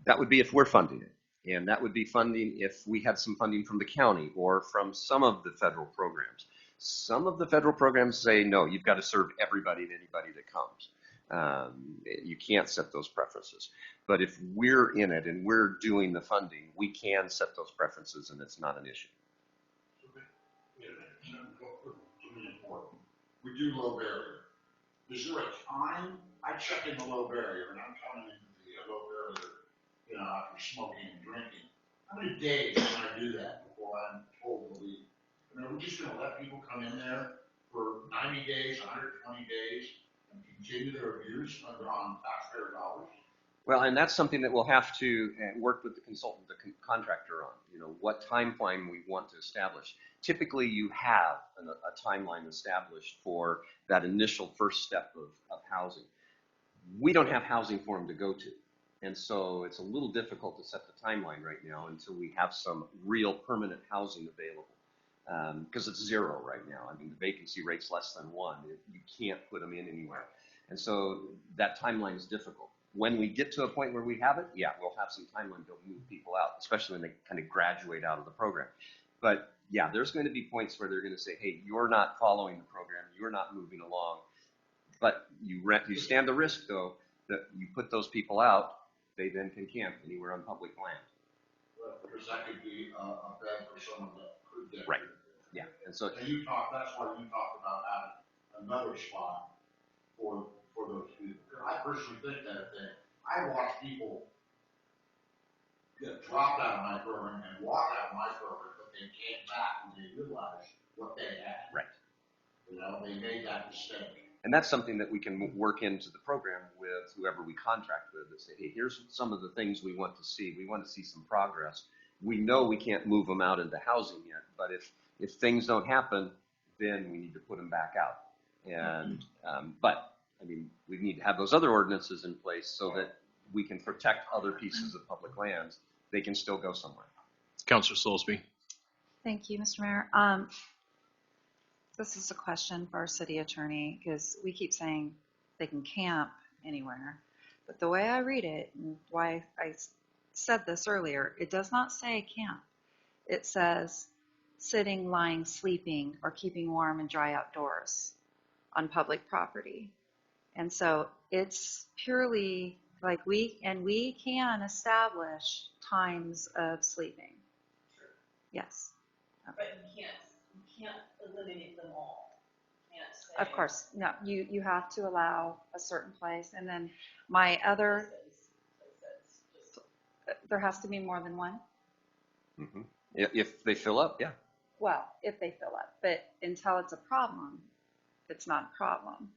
Speaker 13: That would be if we're funding it. And that would be funding if we had some funding from the county or from some of the federal programs. Some of the federal programs say, no, you've got to serve everybody and anybody that comes. You can't set those preferences. But if we're in it and we're doing the funding, we can set those preferences, and it's not an issue.
Speaker 18: We do low barrier. Is there a time? I check in the low barrier, and I'm coming into the low barrier, after smoking and drinking. How many days can I do that before I'm told to leave? Are we just going to let people come in there for 90 days, 120 days, and continue their abuse on taxpayer dollars?
Speaker 13: Well, and that's something that we'll have to work with the consultant, the contractor on, what timeline we want to establish. Typically, you have a timeline established for that initial first step of housing. We don't have housing for them to go to. And so it's a little difficult to set the timeline right now until we have some real permanent housing available. Because it's zero right now. I mean, the vacancy rate's less than 1. You can't put them in anywhere. And so that timeline is difficult. When we get to a point where we have it, we'll have some timeline to move people out, especially when they kind of graduate out of the program. But there's going to be points where they're going to say, hey, you're not following the program, you're not moving along. But you stand the risk, though, that you put those people out, they then can camp anywhere on public land.
Speaker 18: Well, because that could be a bed for someone that could get
Speaker 13: right. Yeah, and so
Speaker 18: that's why you talked about having another spot for those people. I personally think that I watch people get dropped out of my program and walk out of my program, but they came back when they realized what they had.
Speaker 13: Right.
Speaker 18: They made that mistake.
Speaker 13: And that's something that we can work into the program with whoever we contract with, and say, hey, here's some of the things we want to see. We want to see some progress. We know we can't move them out into housing yet, but if things don't happen, then we need to put them back out. And we need to have those other ordinances in place so that we can protect other pieces of public lands. They can still go somewhere.
Speaker 1: Councilor Soulsby.
Speaker 21: Thank you, Mr. Mayor. This is a question for our city attorney, because we keep saying they can camp anywhere. But the way I read it, and why I said this earlier, it does not say camp. It says sitting, lying, sleeping, or keeping warm and dry outdoors on public property. And so it's purely Like we can establish times of sleeping. Yes. Okay.
Speaker 4: But you can't eliminate them all. You can't say.
Speaker 21: Of course, no, you have to allow a certain place. And then my other, there has to be more than one.
Speaker 3: Mm-hmm. If they fill up, yeah.
Speaker 21: Well, if they fill up, but until it's a problem, it's not a problem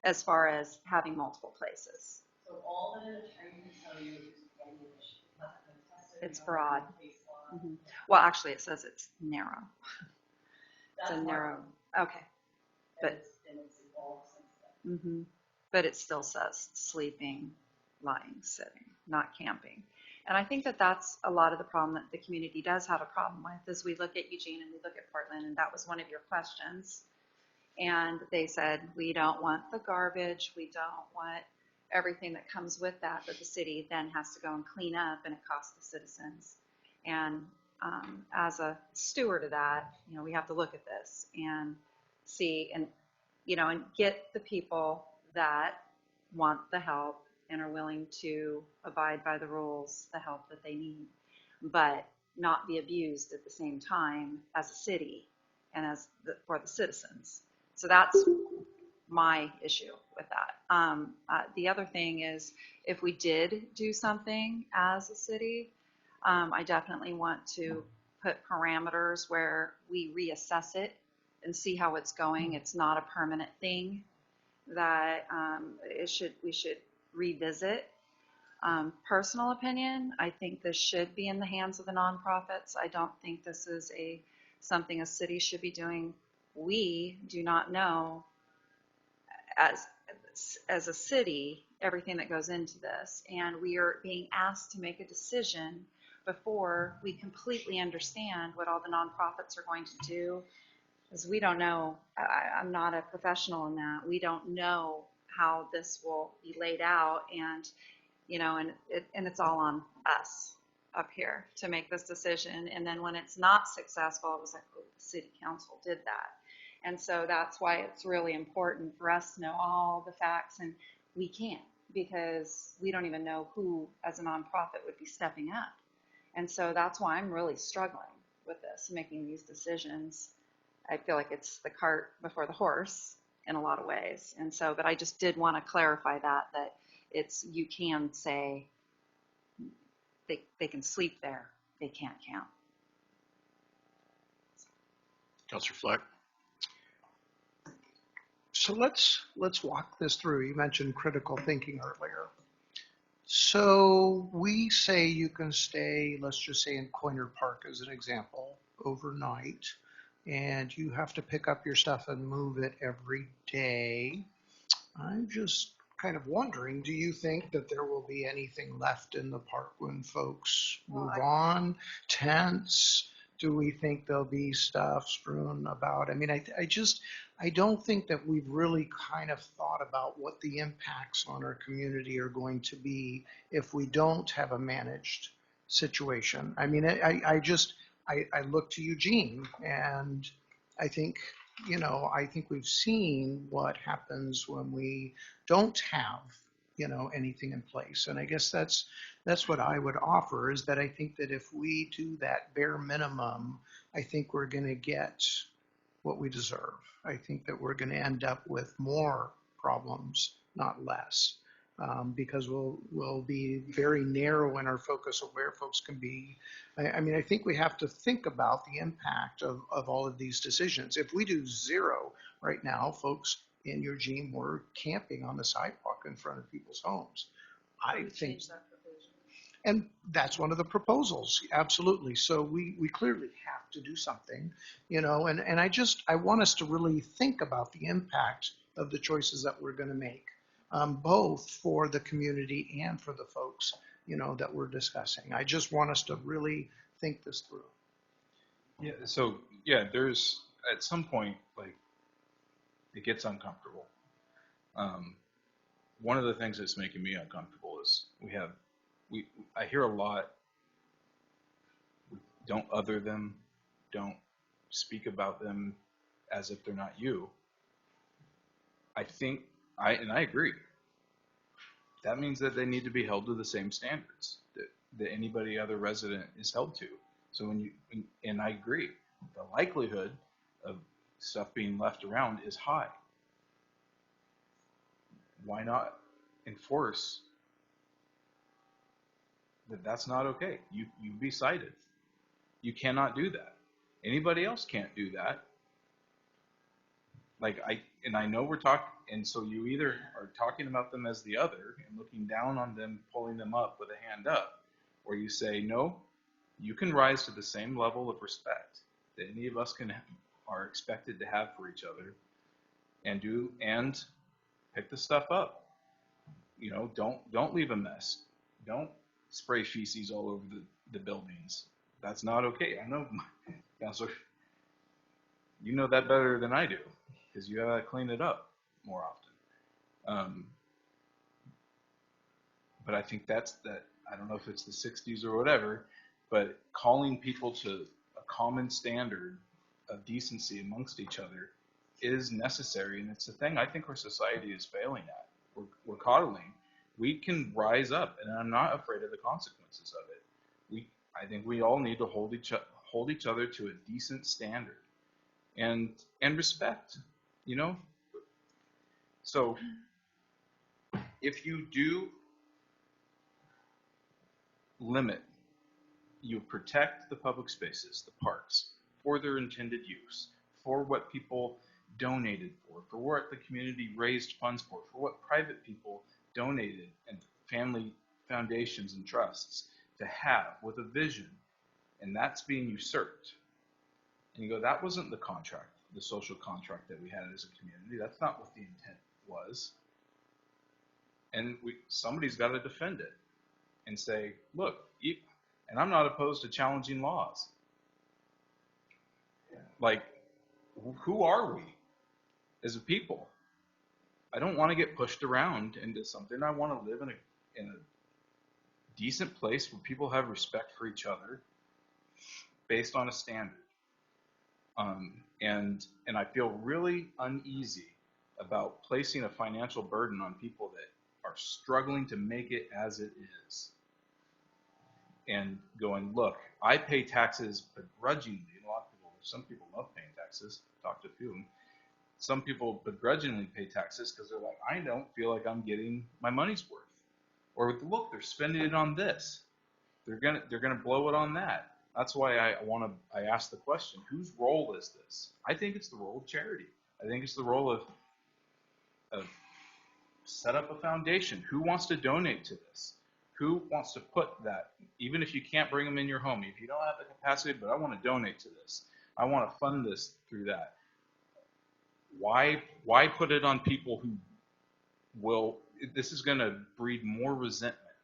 Speaker 21: as far as having multiple places.
Speaker 4: So all that an attorney can tell you is language hasn't been tested.
Speaker 21: It's broad. Mm-hmm. Well, actually, it says it's narrow. It's a narrow. Okay. But
Speaker 4: it's evolved since then.
Speaker 21: mm-hmm. But it still says sleeping, lying, sitting, not camping. And I think that that's a lot of the problem that the community does have a problem with is we look at Eugene and we look at Portland, and that was one of your questions. And they said, we don't want the garbage, we don't want everything that comes with that the city then has to go and clean up, and it costs the citizens. And as a steward of that, we have to look at this and see and get the people that want the help and are willing to abide by the rules, the help that they need, but not be abused at the same time as a city and for the citizens. So that's my issue with that. The other thing is, if we did do something as a city, I definitely want to put parameters where we reassess it and see how it's going. It's not a permanent thing that we should revisit. Personal opinion, I think this should be in the hands of the nonprofits. I don't think this is something a city should be doing. We do not know as a city everything that goes into this, and we are being asked to make a decision before we completely understand what all the nonprofits are going to do, because we don't know. I'm not a professional in that. We don't know how this will be laid out, and it's all on us up here to make this decision. And then when it's not successful, it was like, oh, the city council did that. And so that's why it's really important for us to know all the facts, and we can't, because we don't even know who as a nonprofit would be stepping up. And so that's why I'm really struggling with this, making these decisions. I feel like it's the cart before the horse in a lot of ways. And so, but I just did want to clarify that you can say they can sleep there, they can't camp.
Speaker 1: Councilor Fleck.
Speaker 7: So let's walk this through. You mentioned critical thinking earlier. So we say you can stay, let's just say in Coiner Park as an example, overnight, and you have to pick up your stuff and move it every day. I'm just kind of wondering, do you think that there will be anything left in the park when folks move on? Tents? Do we think there'll be stuff strewn about? I mean, I don't think that we've really kind of thought about what the impacts on our community are going to be if we don't have a managed situation. I mean, I look to Eugene, and I think we've seen what happens when we don't have, anything in place. And I guess that's what I would offer, is that I think that if we do that bare minimum, I think we're going to get what we deserve. I think that we're going to end up with more problems, not less, because we'll be very narrow in our focus of where folks can be. I mean, I think we have to think about the impact of all of these decisions. If we do zero right now, folks in Eugene were camping on the sidewalk in front of people's homes. I think, and that's one of the proposals, absolutely. So we clearly have to do something, and I want us to really think about the impact of the choices that we're going to make, both for the community and for the folks, that we're discussing. I just want us to really think this through.
Speaker 9: Yeah. So yeah, there's at some point, like, it gets uncomfortable. One of the things that's making me uncomfortable is I hear a lot, don't other them, don't speak about them as if they're not you. I think, and I agree. that means that they need to be held to the same standards that anybody other resident is held to. So and I agree, the likelihood of stuff being left around is high. Why not enforce that that's not okay? You be cited. You cannot do that. Anybody else can't do that. I know we're talking, and so you either are talking about them as the other and looking down on them, pulling them up with a hand up, or you say, no, you can rise to the same level of respect that any of us are expected to have for each other, and pick the stuff up. Don't leave a mess. Don't spray feces all over the buildings. That's not okay. I know, Counselor, you know that better than I do, because you gotta clean it up more often. But I think that's that. I don't know if it's the 60s or whatever, but calling people to a common standard of decency amongst each other is necessary, and it's a thing I think our society is failing at. We're coddling. We can rise up, and I'm not afraid of the consequences of it. I think we all need to hold each other to a decent standard, and respect. So if you do limit, you protect the public spaces, the parks, for their intended use, for what people donated for what the community raised funds for what private people donated and family foundations and trusts to have with a vision, and that's being usurped. And you go, that wasn't the contract, the social contract that we had as a community. That's not what the intent was. And somebody's got to defend it and say, look, and I'm not opposed to challenging laws. Like, who are we as a people? I don't want to get pushed around into something. I want to live in a decent place where people have respect for each other based on a standard. And I feel really uneasy about placing a financial burden on people that are struggling to make it as it is. And going, look, I pay taxes begrudgingly. Some people love paying taxes. Talk to a few of them. Some people begrudgingly pay taxes because they're like, I don't feel like I'm getting my money's worth. Or look, they're spending it on this. They're gonna blow it on that. That's why I ask the question, whose role is this? I think it's the role of charity. I think it's the role of set up a foundation. Who wants to donate to this? Who wants to put that, even if you can't bring them in your home, if you don't have the capacity, but I want to donate to this. I want to fund this through that. Why put it on people who this is going to breed more resentment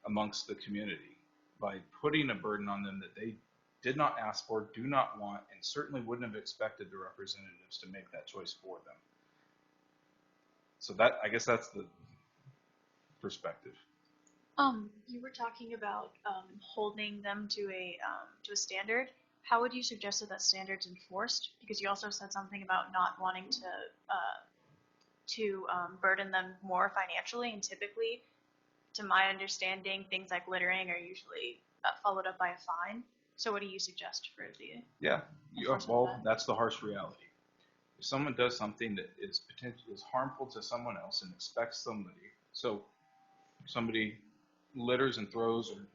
Speaker 9: amongst the community by putting a burden on them that they did not ask for, do not want, and certainly wouldn't have expected the representatives to make that choice for them. So I guess that's the perspective.
Speaker 20: You were talking about holding them to a standard. How would you suggest that standard's enforced? Because you also said something about not wanting to burden them more financially, and typically, to my understanding, things like littering are usually followed up by a fine. So what do you suggest for the?
Speaker 9: Yeah, that's the harsh reality. If someone does something that is potentially harmful to someone else and expects somebody litters and throws, or an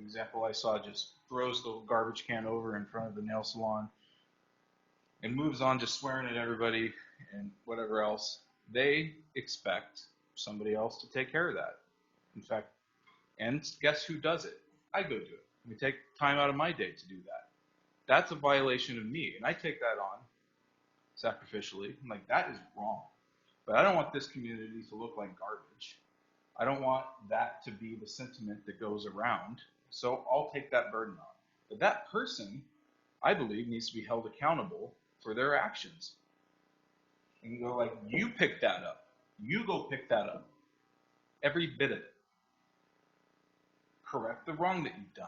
Speaker 9: example I saw, just throws the garbage can over in front of the nail salon and moves on just swearing at everybody and whatever else, they expect somebody else to take care of that. In fact, and guess who does it? I go do it. I take time out of my day to do that. That's a violation of me, and I take that on sacrificially. I'm like, that is wrong. But I don't want this community to look like garbage. I don't want that to be the sentiment that goes around. So I'll take that burden on. But that person, I believe, needs to be held accountable for their actions. And you go like, you pick that up. You go pick that up. Every bit of it. Correct the wrong that you've done.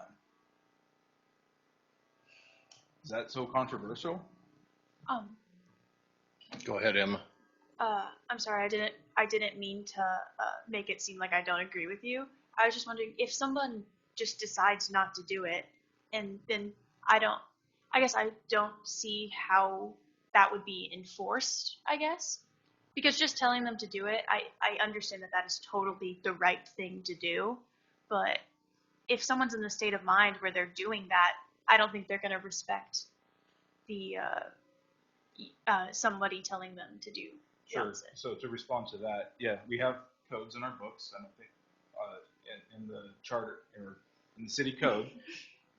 Speaker 9: Is that so controversial?
Speaker 1: Go ahead, Emma.
Speaker 20: I'm sorry, I didn't mean to make it seem like I don't agree with you. I was just wondering if someone just decides not to do it, and then I guess I don't see how that would be enforced, I guess. Because just telling them to do it, I understand that that is totally the right thing to do. But if someone's in the state of mind where they're doing that, I don't think they're going to respect the somebody telling them to do the
Speaker 9: Sure.
Speaker 20: opposite.
Speaker 9: So to respond to that, yeah, we have codes in our books. I don't think in the charter or in the city code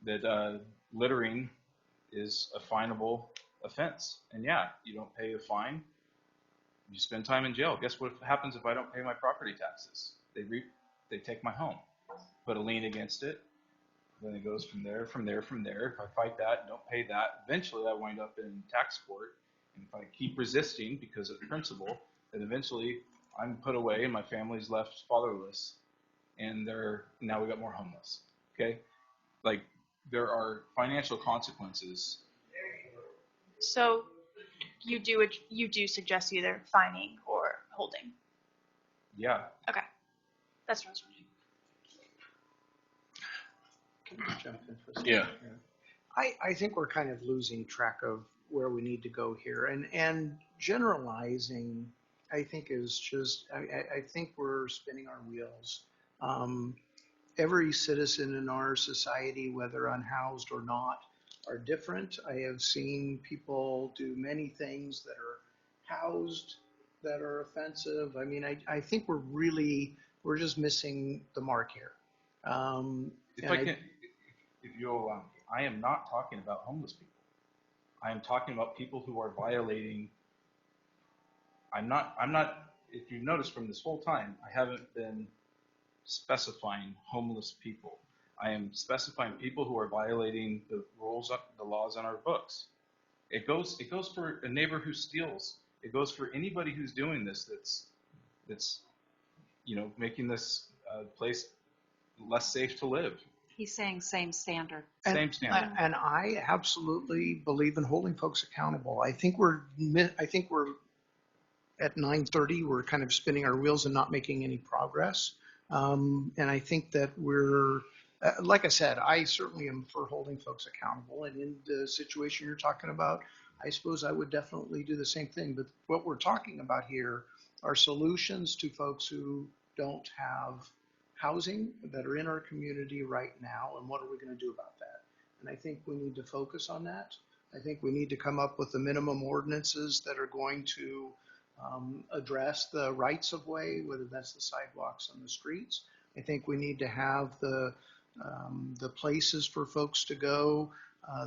Speaker 9: that littering is a finable offense. And yeah, you don't pay a fine, you spend time in jail. Guess what happens if I don't pay my property taxes? They take my home, put a lien against it. Then it goes from there. If I fight that and don't pay that, eventually I wind up in tax court. And if I keep resisting because of principle, then eventually I'm put away and my family's left fatherless, and now we got more homeless. Okay, like there are financial consequences.
Speaker 20: So you do suggest either fining or holding.
Speaker 9: Yeah.
Speaker 20: Okay, that's what I was wondering.
Speaker 7: Can I jump in for a second?
Speaker 1: Yeah.
Speaker 7: I think we're kind of losing track of where we need to go here, and generalizing, I think is just, I think we're spinning our wheels. Every citizen in our society, whether unhoused or not, are different. I have seen people do many things that are housed that are offensive. I mean, I think we're just missing the mark here.
Speaker 9: If you'll allow me, I am not talking about homeless people. I am talking about people who are violating. I'm not, if you've noticed from this whole time, I haven't been specifying homeless people. I am specifying people who are violating the rules, the laws on our books. It goes for a neighbor who steals. It goes for anybody who's doing this that's making this place less safe to live.
Speaker 21: He's saying same standard.
Speaker 9: Same standard.
Speaker 7: And I absolutely believe in holding folks accountable. I think we're at 9:30. We're kind of spinning our wheels and not making any progress. And I think that we're, like I said, I certainly am for holding folks accountable. And in the situation you're talking about, I suppose I would definitely do the same thing. But what we're talking about here are solutions to folks who don't have housing that are in our community right now, and what are we going to do about that? And I think we need to focus on that. I think we need to come up with the minimum ordinances that are going to address the rights of way, whether that's the sidewalks on the streets. I think we need to have the places for folks to go,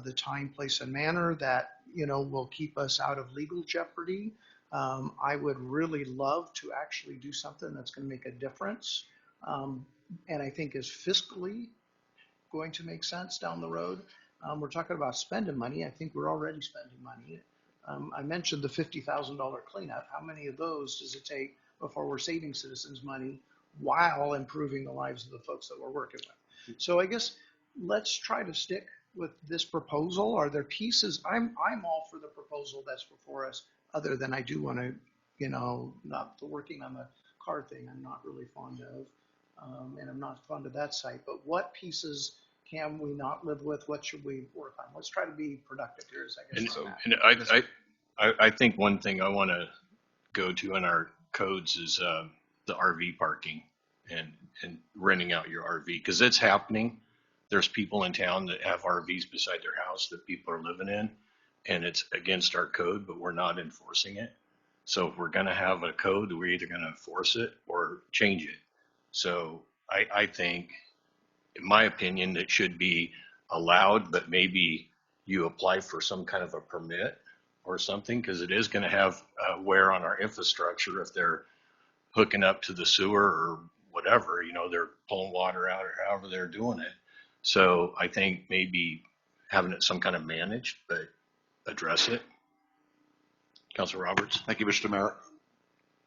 Speaker 7: the time, place, and manner that will keep us out of legal jeopardy. I would really love to actually do something that's going to make a difference. And I think is fiscally going to make sense down the road. We're talking about spending money. I think we're already spending money. I mentioned the $50,000 cleanup. How many of those does it take before we're saving citizens money while improving the lives of the folks that we're working with? So I guess let's try to stick with this proposal. Are there pieces? I'm all for the proposal that's before us, other than I do want to, not the working on the car thing I'm not really fond of. And I'm not fond of that site. But what pieces can we not live with? What should we work on? Let's try to be productive here, I guess.
Speaker 1: I think one thing I want to go to in our codes is the RV parking and renting out your RV, because it's happening. There's people in town that have RVs beside their house that people are living in, and it's against our code, but we're not enforcing it. So if we're going to have a code, we're either going to enforce it or change it. So I think, in my opinion, it should be allowed, but maybe you apply for some kind of a permit or something, because it is going to have wear on our infrastructure if they're hooking up to the sewer or whatever, they're pulling water out or however they're doing it. So I think maybe having it some kind of managed, but address it. Councilor Roberts.
Speaker 18: Thank you, Mr. Mayor.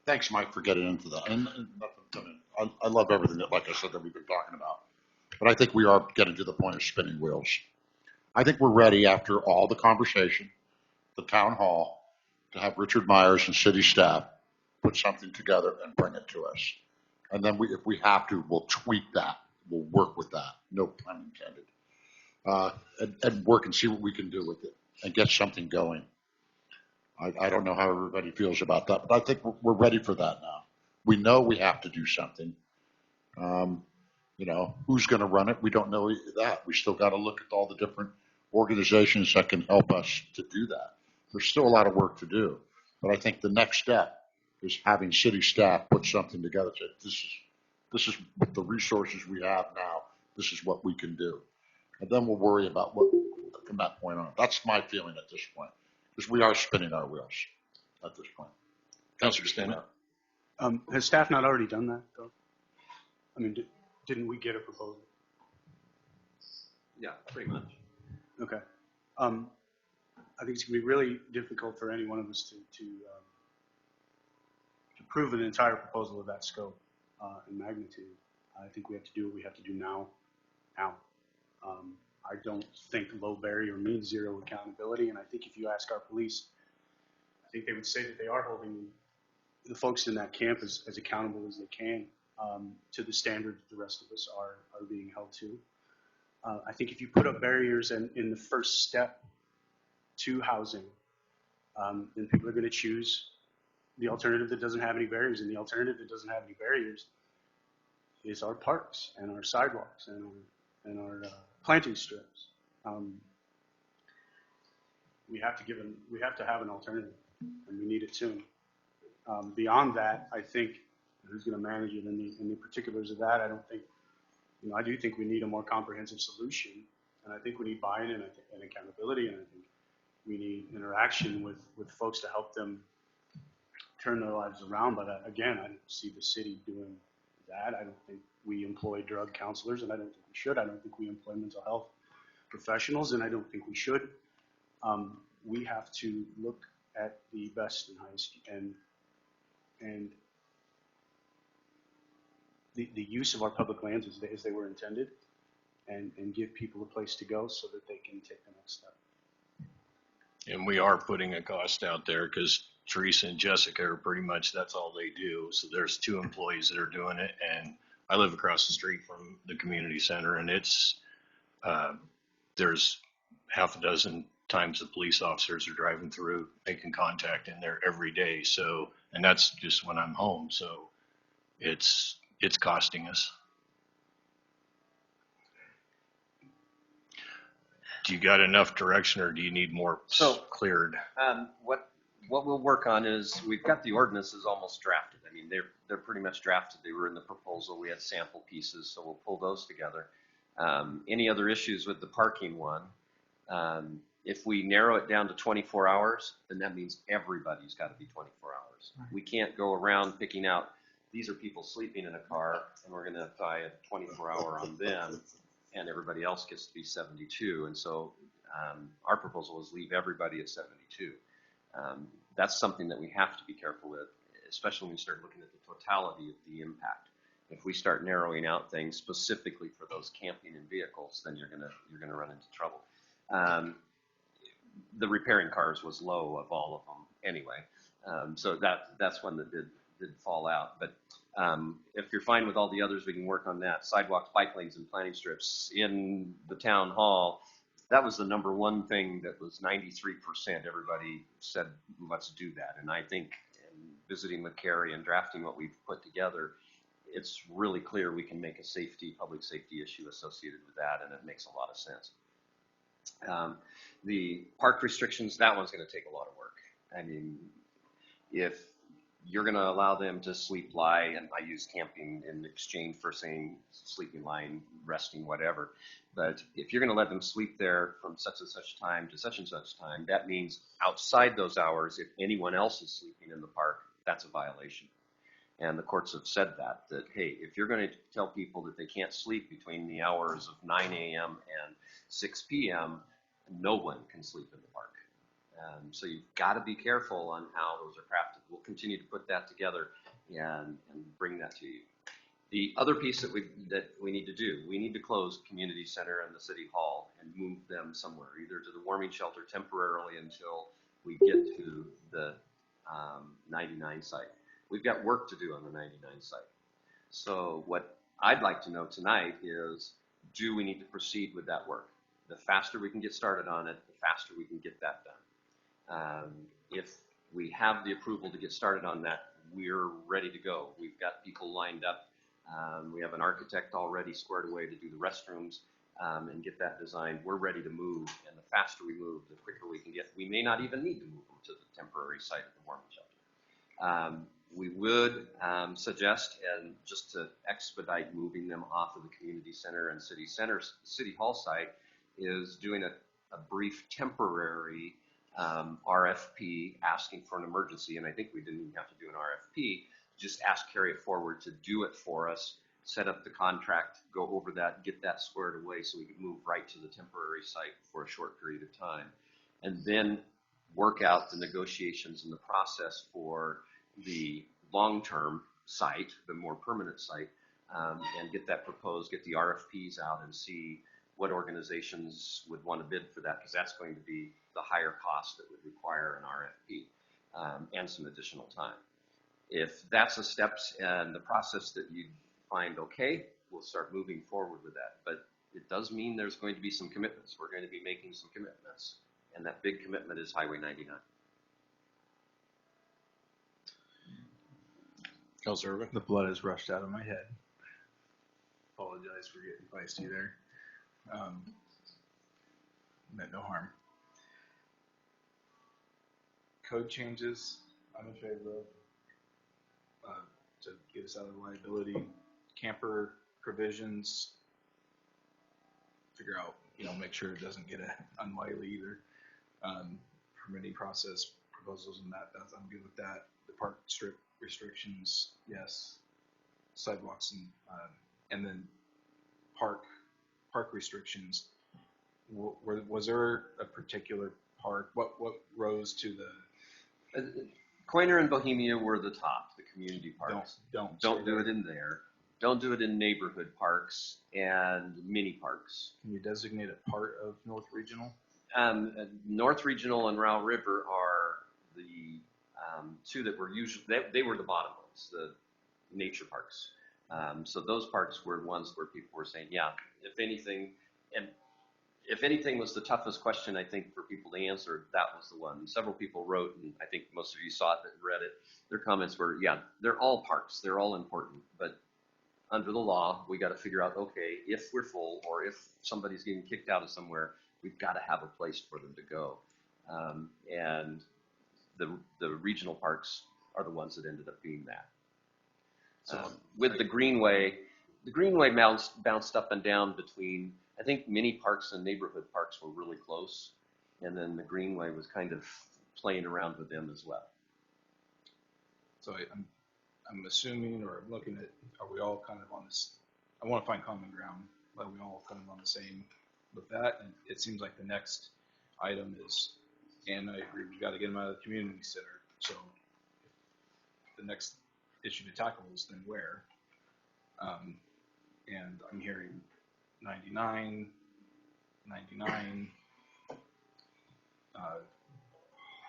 Speaker 18: Thanks, Mike, for getting into that. And I love everything that, like I said, that we've been talking about. But I think we are getting to the point of spinning wheels. I think we're ready, after all the conversation, the town hall, to have Richard Myers and city staff put something together and bring it to us. And then if we have to, we'll tweak that. We'll work with that. No pun intended. And work and see what we can do with it and get something going. I don't know how everybody feels about that, but I think we're ready for that now. We know we have to do something. Who's going to run it? We don't know that. We still got to look at all the different organizations that can help us to do that. There's still a lot of work to do, but I think the next step is having city staff put something together. Say, this is with the resources we have now. This is what we can do, and then we'll worry about what from that point on. That's my feeling at this point, because we are spinning our wheels at this point.
Speaker 1: Councilor Stanton.
Speaker 19: Has staff not already done that, though? I mean, didn't we get a proposal?
Speaker 3: Yeah, pretty much.
Speaker 19: Okay. I think it's going to be really difficult for any one of us to prove an entire proposal of that scope and magnitude. I think we have to do what we have to do now. I don't think low barrier means zero accountability, and I think if you ask our police, I think they would say that they are holding the folks in that camp as accountable as they can to the standard that the rest of us are being held to. I think if you put up barriers in the first step to housing, then people are going to choose the alternative that doesn't have any barriers, and the alternative that doesn't have any barriers is our parks and our sidewalks and our planting strips. We have to have an alternative, and we need it soon. Beyond that, I think who's going to manage it in the particulars of that, I don't think. I do think we need a more comprehensive solution, and I think we need buy-in and accountability, and I think we need interaction with folks to help them turn their lives around. But again, I don't see the city doing that. I don't think we employ drug counselors, and I don't think we should. I don't think we employ mental health professionals, and I don't think we should. We have to look at the best and highest and the use of our public lands as they were intended, and give people a place to go so that they can take the next step.
Speaker 1: And we are putting a cost out there because Teresa and Jessica are pretty much, that's all they do. So there's 2 employees that are doing it. And I live across the street from the community center, and it's, there's half a dozen times the police officers are driving through, making contact in there every day. So, and that's just when I'm home. So it's costing us. Do you got enough direction, or do you need more cleared?
Speaker 3: What we'll work on is we've got the ordinances almost drafted. I mean, they're pretty much drafted. They were in the proposal. We had sample pieces, so we'll pull those together. Any other issues with the parking one? If we narrow it down to 24 hours, then that means everybody's got to be 24 hours. Right. We can't go around picking out, these are people sleeping in a car, and we're going to apply a 24-hour on them, and everybody else gets to be 72. And so our proposal is leave everybody at 72. That's something that we have to be careful with, especially when we start looking at the totality of the impact. If we start narrowing out things specifically for those camping in vehicles, then you're gonna run into trouble. The repairing cars was low of all of them anyway, so that's one that did fall out. But if you're fine with all the others, we can work on that. Sidewalks, bike lanes, and planting strips in the town hall. That was the number one thing that was 93%. Everybody said, let's do that. And I think in visiting with Carrie and drafting what we've put together, it's really clear we can make a public safety issue associated with that, and it makes a lot of sense. The park restrictions, that one's going to take a lot of work. I mean, if you're going to allow them to sleep, lie, and I use camping in exchange for saying sleeping, lying, resting, whatever. But if you're going to let them sleep there from such and such time to such and such time, that means outside those hours, if anyone else is sleeping in the park, that's a violation. And the courts have said that, hey, if you're going to tell people that they can't sleep between the hours of 9 a.m. and 6 p.m., no one can sleep in the park. So you've got to be careful on how those are crafted. We'll continue to put that together and bring that to you. The other piece that we need to do, we need to close community center and the city hall and move them somewhere, either to the warming shelter temporarily until we get to the 99 site. We've got work to do on the 99 site. So what I'd like to know tonight is, do we need to proceed with that work? The faster we can get started on it, the faster we can get that done. If we have the approval to get started on that, we're ready to go. We've got people lined up. We have an architect already squared away to do the restrooms and get that designed. We're ready to move, and the faster we move, the quicker we can get. We may not even need to move them to the temporary site of the Mormon shelter. We would suggest, and just to expedite moving them off of the community center and city hall site, is doing a brief temporary RFP asking for an emergency. And I think we didn't even have to do an RFP, just ask Carry It Forward to do it for us, set up the contract, go over that, get that squared away so we can move right to the temporary site for a short period of time. And then work out the negotiations and the process for the long-term site, the more permanent site, and get that proposed, get the RFPs out and see what organizations would want to bid for that, because that's going to be the higher cost that would require an RFP and some additional time. If that's the steps and the process that you find okay, we'll start moving forward with that. But it does mean there's going to be some commitments. We're going to be making some commitments, and that big commitment is Highway 99.
Speaker 9: Councilor Irvin? The blood has rushed out of my head. Apologize for getting feisty there. Meant no harm. Code changes, I'm in favor of, to get us out of liability. Camper provisions, figure out, make sure it doesn't get unwily either. Permitting process proposals and that's I'm good with that. The park strip restrictions, yes. Sidewalks and then park restrictions. Was there a particular park? What rose to the?
Speaker 3: Coiner and Bohemia were the top, the community parks.
Speaker 9: Don't
Speaker 3: do it in there. Don't do it in neighborhood parks and mini parks.
Speaker 9: Can you designate a part of North Regional?
Speaker 3: North Regional and Row River are the two that were usually, they were the bottom ones, the nature parks. So those parks were ones where people were saying, yeah, if anything was the toughest question, I think, for people to answer, that was the one. Several people wrote, and I think most of you saw it and read it. Their comments were, yeah, they're all parks. They're all important. But under the law, we got to figure out, okay, if we're full or if somebody's getting kicked out of somewhere, we've got to have a place for them to go. And the regional parks are the ones that ended up being that. With the Greenway bounced up and down between, I think mini parks and neighborhood parks were really close, and then the Greenway was kind of playing around with them as well.
Speaker 9: So I'm assuming, or I'm looking at, are we all kind of on this? I want to find common ground. Are we all kind of on the same with that? And it seems like the next item is, and I agree, we've got to get them out of the community center. So the next issue to tackle is then where. And I'm hearing 99,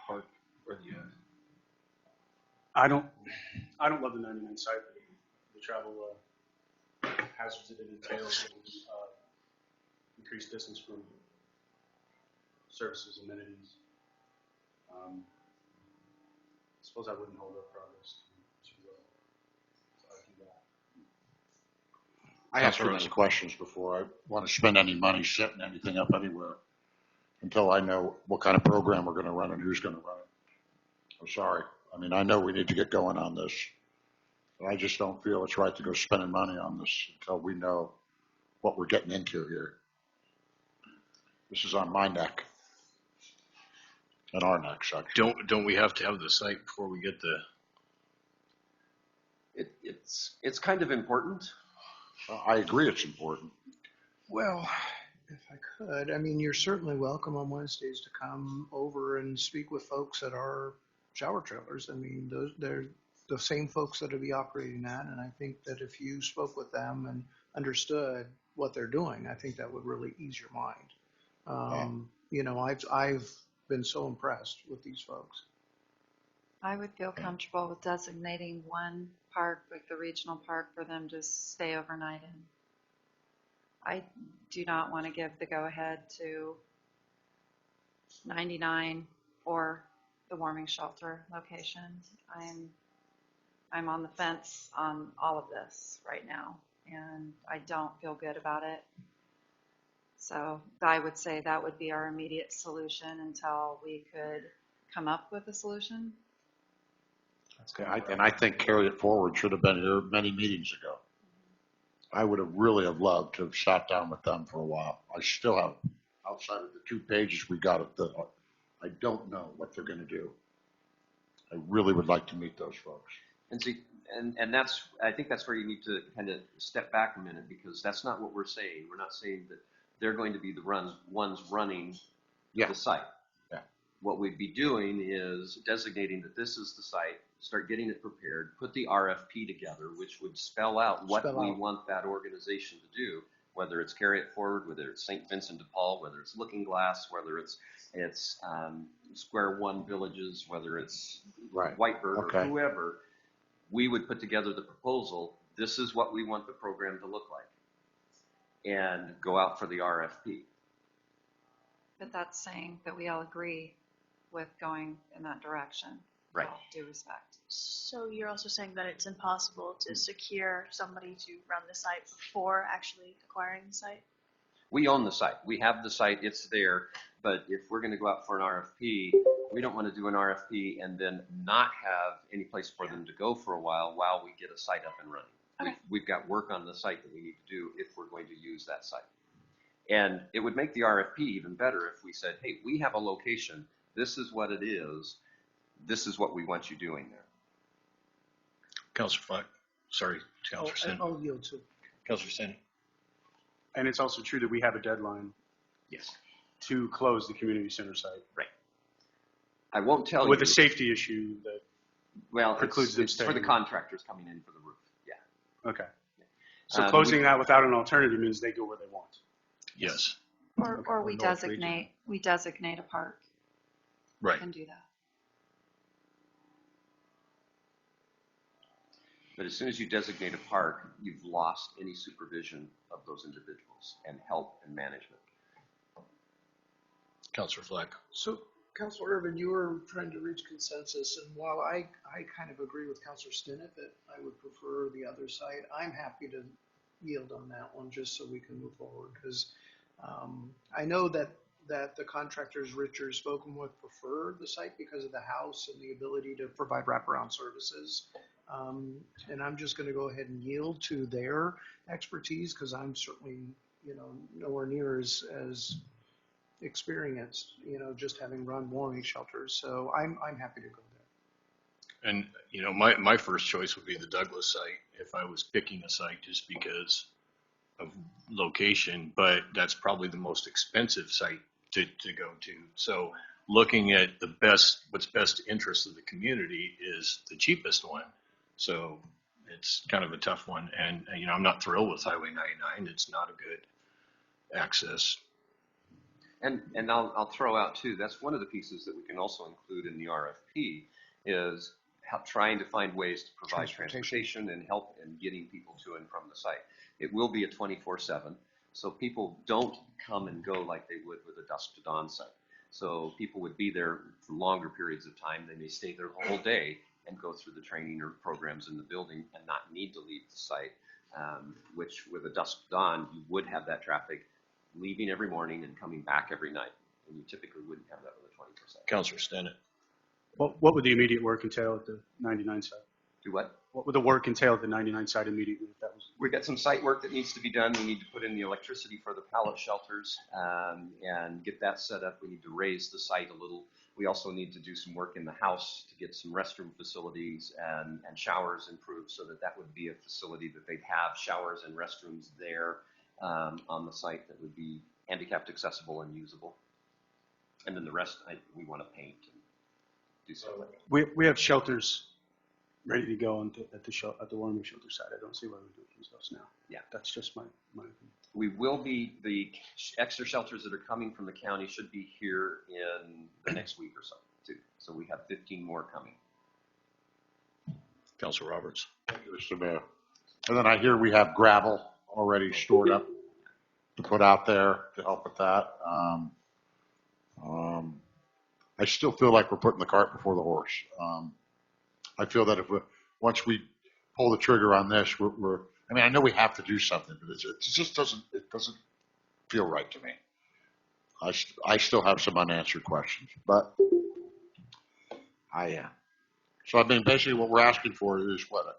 Speaker 9: park, or the.
Speaker 19: I don't love the 99 site, the travel hazards that it entails, increased distance from services, amenities. I suppose I wouldn't hold up progress to argue that.
Speaker 18: I have too many questions before I want to spend any money setting anything up anywhere until I know what kind of program we're going to run and who's going to run it. I'm sorry. I mean, I know we need to get going on this, but I just don't feel it's right to go spending money on this until we know what we're getting into here. This is on my neck and our neck section.
Speaker 1: Don't we have to have the site before we get the?
Speaker 3: It's kind of important.
Speaker 18: I agree, it's important.
Speaker 7: Well, if I could, I mean, you're certainly welcome on Wednesdays to come over and speak with folks at our shower trailers. I mean, they're the same folks that will be operating that, and I think that if you spoke with them and understood what they're doing, I think that would really ease your mind. You know, I've been so impressed with these folks.
Speaker 21: I would feel comfortable with designating one park, like the regional park, for them to stay overnight in. I do not want to give the go-ahead to 99 or the warming shelter location. I'm on the fence on all of this right now, and I don't feel good about it. So I would say that would be our immediate solution until we could come up with a solution.
Speaker 18: And I think Carry It Forward should have been here many meetings ago. I would have really have loved to have sat down with them for a while. I still have, outside of the 2 pages we got, I don't know what they're going to do. I really would like to meet those folks.
Speaker 3: And see, and that's, I think that's where you need to kind of step back a minute, because that's not what we're saying. We're not saying that they're going to be the ones running the site.
Speaker 18: Yeah.
Speaker 3: What we'd be doing is designating that this is the site, start getting it prepared, put the RFP together, which would spell out what we want that organization to do, whether it's Carry It Forward, whether it's St. Vincent de Paul, whether it's Looking Glass, whether it's Square One Villages, whether it's Whitebird or whoever. We would put together the proposal. This is what we want the program to look like, and go out for the RFP.
Speaker 21: But that's saying that we all agree with going in that direction.
Speaker 3: Right.
Speaker 21: With all due respect.
Speaker 20: So you're also saying that it's impossible to secure somebody to run the site before actually acquiring the site?
Speaker 3: We own the site. We have the site. It's there. But if we're going to go out for an RFP, we don't want to do an RFP and then not have any place for them to go for a while we get a site up and running.
Speaker 20: Okay.
Speaker 3: We've got work on the site that we need to do if we're going to use that site. And it would make the RFP even better if we said, hey, we have a location. This is what it is. This is what we want you doing there.
Speaker 1: Councilor Fleck. Sorry, Councilor Sin.
Speaker 7: I'll yield to.
Speaker 1: Councilor Sin.
Speaker 19: And it's also true that we have a deadline.
Speaker 3: Yes.
Speaker 19: To close the community center site.
Speaker 3: Right. I won't tell you.
Speaker 19: With a safety issue that precludes them
Speaker 3: it's
Speaker 19: staying.
Speaker 3: for the contractors coming in for the roof. Yeah.
Speaker 19: Okay. So closing that without an alternative means they go where they want.
Speaker 1: Yes.
Speaker 21: Or we designate a park.
Speaker 1: Right.
Speaker 21: We can do that.
Speaker 3: But as soon as you designate a park, you've lost any supervision of those individuals and help and management.
Speaker 1: Councilor Fleck.
Speaker 7: So, Councilor Irvin, you were trying to reach consensus, and while I kind of agree with Councilor Stinnett that I would prefer the other site, I'm happy to yield on that one just so we can move forward, because I know that the contractors Richard spoken with prefer the site because of the house and the ability to provide wraparound services. And I'm just going to go ahead and yield to their expertise, because I'm certainly, nowhere near as experienced, just having run warming shelters. So I'm happy to go there.
Speaker 1: And, my first choice would be the Douglas site if I was picking a site just because of location, but that's probably the most expensive site to go to. So looking at what's best interest of the community is the cheapest one. So it's kind of a tough one. And, I'm not thrilled with Highway 99. It's not a good access.
Speaker 3: And I'll throw out too, that's one of the pieces that we can also include in the RFP is trying to find ways to provide transportation and help in getting people to and from the site. It will be a 24/7, so people don't come and go like they would with a dusk to dawn site. So people would be there for longer periods of time. They may stay there the whole day and go through the training or programs in the building and not need to leave the site, which with a dusk to dawn, you would have that traffic leaving every morning and coming back every night. And you typically wouldn't have that with a 20%.
Speaker 1: Councilor Stinnett.
Speaker 19: What would the immediate work entail at the 99 site?
Speaker 3: Do what?
Speaker 19: What would the work entail at the 99 site immediately? If that was...
Speaker 3: We've got some site work that needs to be done. We need to put in the electricity for the pallet shelters and get that set up. We need to raise the site a little. We also need to do some work in the house to get some restroom facilities and showers improved so that would be a facility that they'd have showers and restrooms there on the site that would be handicapped accessible and usable. And then the rest, we want to paint and do something.
Speaker 19: We have shelters ready to go at the warming shelter site. I don't see why we do those now.
Speaker 3: Yeah.
Speaker 19: That's just my opinion.
Speaker 3: We will be, the extra shelters that are coming from the county should be here in the next week or so, too. So we have 15 more coming.
Speaker 1: Councilor Roberts.
Speaker 18: Thank you, Mr. Mayor. And then I hear we have gravel already stored up to put out there to help with that. I still feel like we're putting the cart before the horse. I feel that once we pull the trigger on this, I mean, I know we have to do something, but it just doesn't feel right to me. I still have some unanswered questions, but so I mean, basically what we're asking for is what, a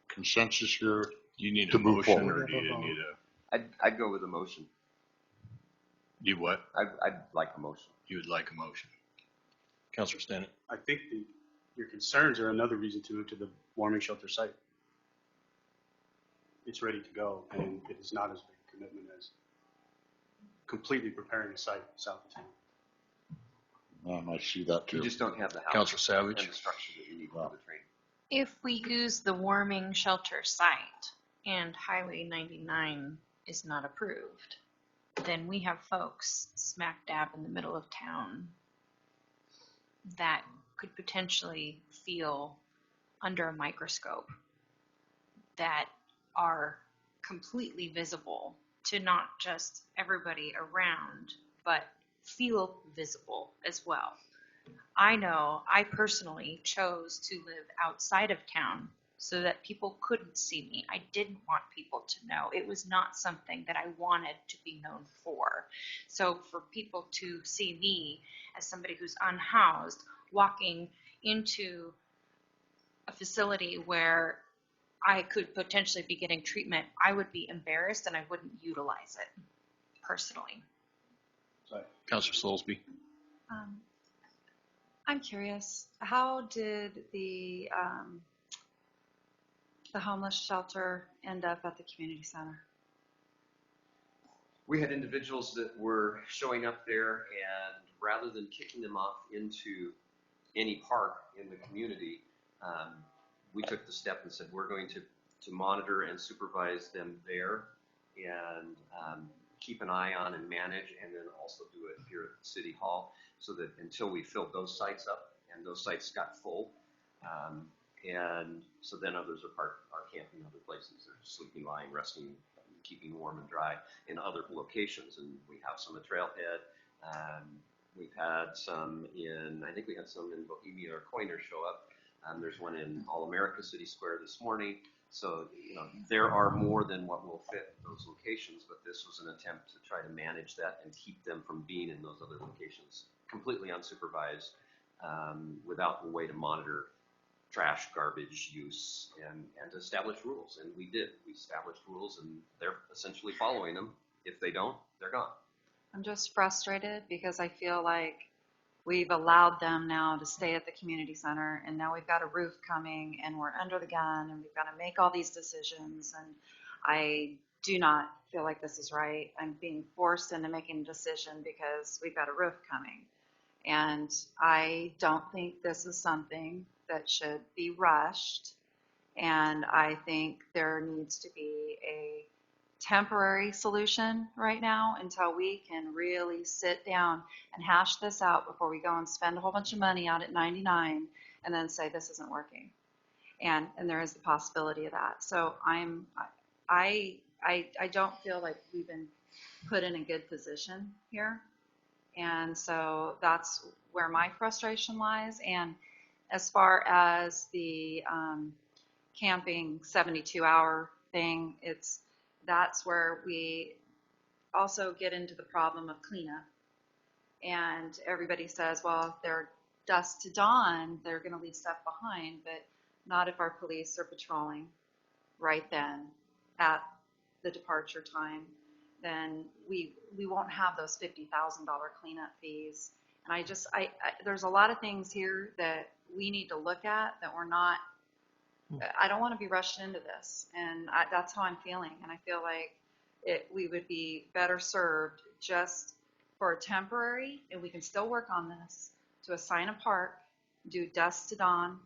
Speaker 18: consensus here?
Speaker 1: You need
Speaker 18: to
Speaker 1: a
Speaker 18: move
Speaker 1: motion,
Speaker 18: forward.
Speaker 1: or do you need a?
Speaker 3: I'd go with a motion.
Speaker 1: You what?
Speaker 3: I'd like a motion.
Speaker 1: You would like a motion. Councilor Stennett.
Speaker 19: I think your concerns are another reason to move to the warming shelter site. It's ready to go, and it is not as big a commitment as completely preparing a site south of town.
Speaker 18: I see that too.
Speaker 3: You just don't have the house
Speaker 1: Councilor Savage.
Speaker 3: and the structure that you need for the train.
Speaker 11: If we use the warming shelter site and Highway 99 is not approved, then we have folks smack dab in the middle of town that could potentially feel under a microscope, that are completely visible to not just everybody around, but feel visible as well. I know I personally chose to live outside of town so that people couldn't see me. I didn't want people to know. It was not something that I wanted to be known for. So for people to see me as somebody who's unhoused, walking into a facility where I could potentially be getting treatment, I would be embarrassed and I wouldn't utilize it personally.
Speaker 1: Councilor Soulsby.
Speaker 21: I'm curious, how did the homeless shelter end up at the community center?
Speaker 3: We had individuals that were showing up there, and rather than kicking them off into any park in the community, we took the step and said we're going to monitor and supervise them there, and keep an eye on and manage, and then also do it here at the City Hall, so that until we filled those sites up and those sites got full, and so then others are camping other places. They're sleeping, lying, resting, keeping warm and dry in other locations. And we have some at Trailhead. We've had some I think we had some in Bohemia or Coiner show up. There's one in All America City Square this morning. So, there are more than what will fit those locations, but this was an attempt to try to manage that and keep them from being in those other locations completely unsupervised, without a way to monitor trash, garbage use, and to establish rules. And we did. We established rules, and they're essentially following them. If they don't, they're gone.
Speaker 21: I'm just frustrated because I feel like we've allowed them now to stay at the community center, and now we've got a roof coming, and we're under the gun, and we've got to make all these decisions, and I do not feel like this is right. I'm being forced into making a decision because we've got a roof coming, and I don't think this is something that should be rushed, and I think there needs to be a temporary solution right now until we can really sit down and hash this out before we go and spend a whole bunch of money out at 99 and then say this isn't working. And there is the possibility of that. So I don't feel like we've been put in a good position here. And so that's where my frustration lies. And as far as the camping 72-hour thing, that's where we also get into the problem of cleanup. And everybody says, well, if they're dusk to dawn, they're going to leave stuff behind, but not if our police are patrolling right then at the departure time. Then we won't have those $50,000 cleanup fees. And there's a lot of things here that we need to look at that we're not. I don't want to be rushed into this, and that's how I'm feeling. And I feel like we would be better served just for a temporary, and we can still work on this, to assign a park, do dusk to dawn,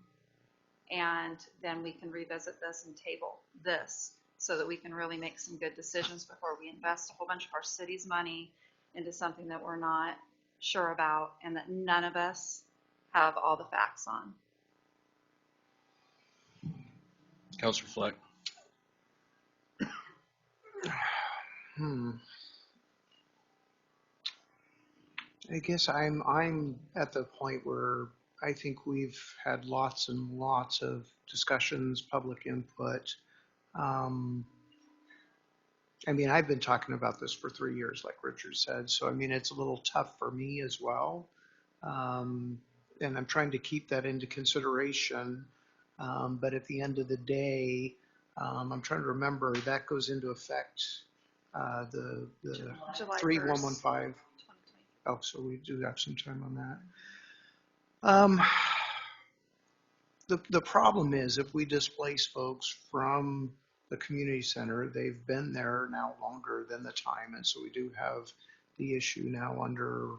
Speaker 21: and then we can revisit this and table this so that we can really make some good decisions before we invest a whole bunch of our city's money into something that we're not sure about and that none of us have all the facts on.
Speaker 1: Counselor Fleck.
Speaker 7: I guess I'm at the point where I think we've had lots and lots of discussions, public input. Um, I mean, I've been talking about this for 3 years, like Richard said. So, I mean, it's a little tough for me as well. And I'm trying to keep that into consideration. But at the end of the day, I'm trying to remember that goes into effect the
Speaker 21: July
Speaker 7: 3115. Oh, so we do have some time on that. The problem is if we displace folks from the community center, they've been there now longer than the time, and so we do have the issue now under,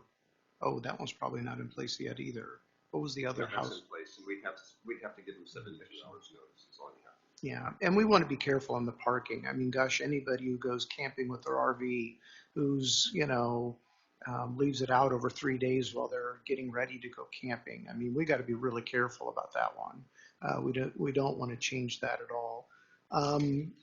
Speaker 7: oh, that one's probably not in place yet either. What was the other
Speaker 3: That's
Speaker 7: house?
Speaker 3: in place, and we'd have to give them 72 hours notice, is all you have.
Speaker 7: Yeah, and we want to be careful on the parking. I mean, gosh, anybody who goes camping with their RV, who's, leaves it out over 3 days while they're getting ready to go camping. I mean, we got to be really careful about that one. We don't want to change that at all. I'm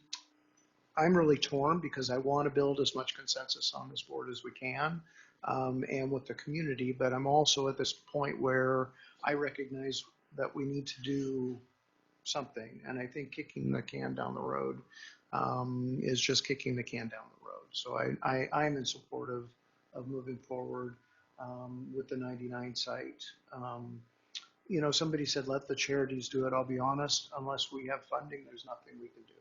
Speaker 7: really torn because I want to build as much consensus on this board as we can, and with the community, but I'm also at this point where I recognize that we need to do something. And I think kicking the can down the road is just kicking the can down the road. So I'm in support of moving forward with the 99 site. Somebody said, let the charities do it. I'll be honest, unless we have funding, there's nothing we can do.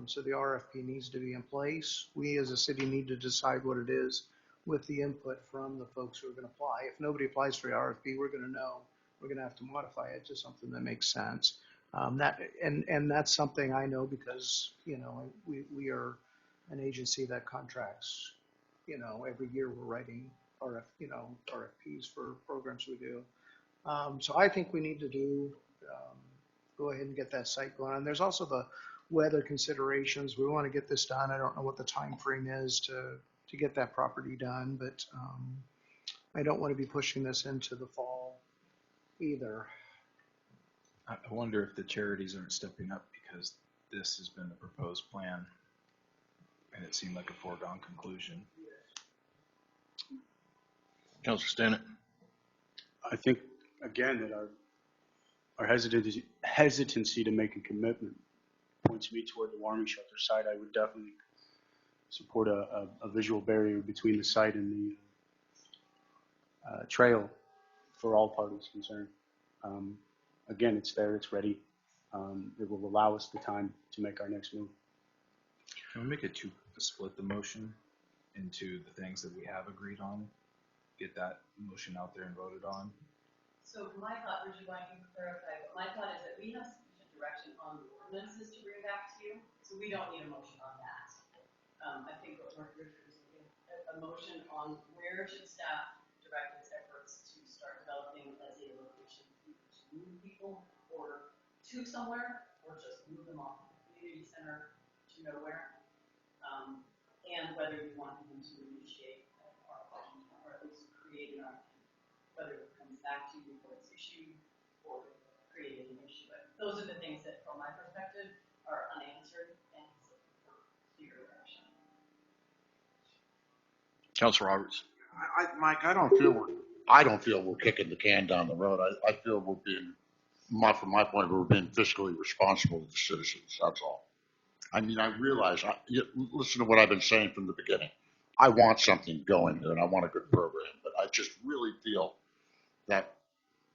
Speaker 7: So the RFP needs to be in place. We as a city need to decide what it is with the input from the folks who are going to apply. If nobody applies for the RFP, we're going to know we're going to have to modify it to something that makes sense. That's something I know because, we are an agency that contracts, every year we're writing RFPs for programs we do. So I think we need to go ahead and get that site going on. There's also the weather considerations. We want to get this done. I don't know what the time frame is to get that property done, but I don't want to be pushing this into the fall either.
Speaker 9: I wonder if the charities aren't stepping up because this has been the proposed plan and it seemed like a foregone conclusion.
Speaker 1: Councilor Stannett.
Speaker 19: I think, again, that our hesitancy to make a commitment points me toward the warming shelter site. I would definitely support a visual barrier between the site and the trail for all parties concerned. Again, it's there, it's ready. It will allow us the time to make our next move.
Speaker 9: Can we make it split the motion into the things that we have agreed on? Get that motion out there and voted on?
Speaker 4: So my thought, Richard, why don't you clarify, but my thought is that we have sufficient direction on the ordinances to bring back to you, so we don't need a motion on that. I think what Richard is looking at, a motion on where should staff direct its efforts to start developing as a location either to move people or to somewhere, or just move them off the community center to nowhere, and whether you want them to initiate RFP or at least create an RFP, whether it comes back to you before it's issued or created and issue it. Those are the things that, from my perspective, are unanswered and for clear direction.
Speaker 1: Councilor Roberts.
Speaker 18: Mike, I don't feel we're kicking the can down the road. I feel we're being, from my point, we're being fiscally responsible to the citizens. That's all. I mean, I realize, listen to what I've been saying from the beginning. I want something going here and I want a good program, but I just really feel that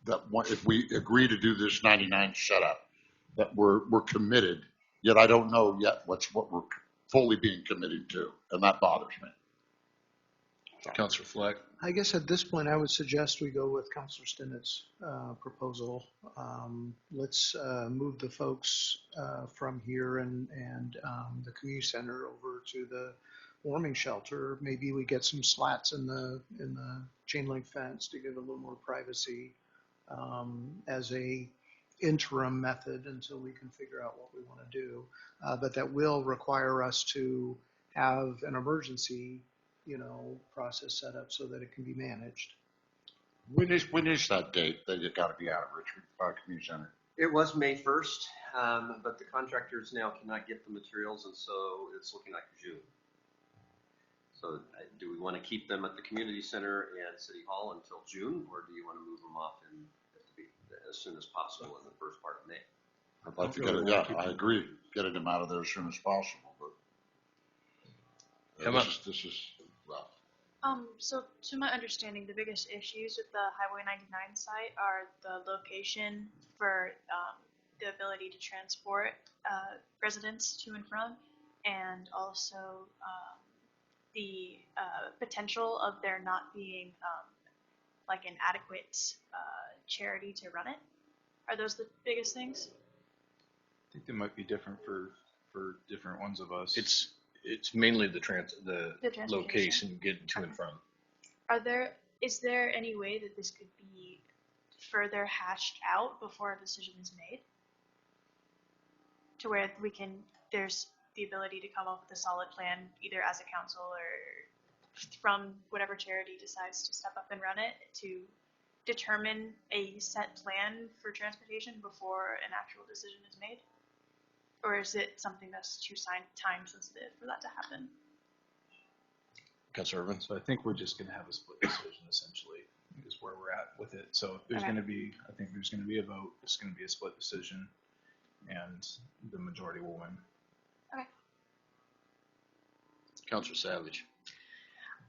Speaker 18: if we agree to do this 99 setup, that we're committed, yet I don't know yet what we're fully being committed to, and that bothers me.
Speaker 1: Councilor Fleck.
Speaker 7: I guess at this point, I would suggest we go with Councilor Stinnett's proposal. Let's move the folks from here and the community center over to the warming shelter. Maybe we get some slats in the chain link fence to give a little more privacy as a interim method until we can figure out what we want to do. But that will require us to have an emergency process set up so that it can be managed.
Speaker 18: When is that date that you got to be out of Richmond Community Center?
Speaker 3: It was May 1st. but the contractors now cannot get the materials, and so it's looking like June. So do we want to keep them at the community center and City Hall until June, or do you want to move them off as soon as possible in the first part of May?
Speaker 18: I'd like to get it, yeah, I agree, getting them out of there as soon as possible, but this is rough.
Speaker 20: So to my understanding, the biggest issues with the Highway 99 site are the location for the ability to transport residents to and from, and also the potential of there not being like an adequate charity to run it. Are those the biggest things?
Speaker 9: I think they might be different for different ones of us.
Speaker 1: It's mainly the
Speaker 20: transportation.
Speaker 1: location getting to and from.
Speaker 20: Is there any way that this could be further hashed out before a decision is made? To where there's the ability to come up with a solid plan, either as a council or from whatever charity decides to step up and run it, to determine a set plan for transportation before an actual decision is made? Or is it something that's too time sensitive for that to happen?
Speaker 1: Councilor Irvin?
Speaker 9: So I think we're just going to have a split decision, essentially, is where we're at with it. So there's going to be, I think there's going to be a vote. It's going to be a split decision, and the majority will win.
Speaker 20: Okay.
Speaker 1: Councilor Savage.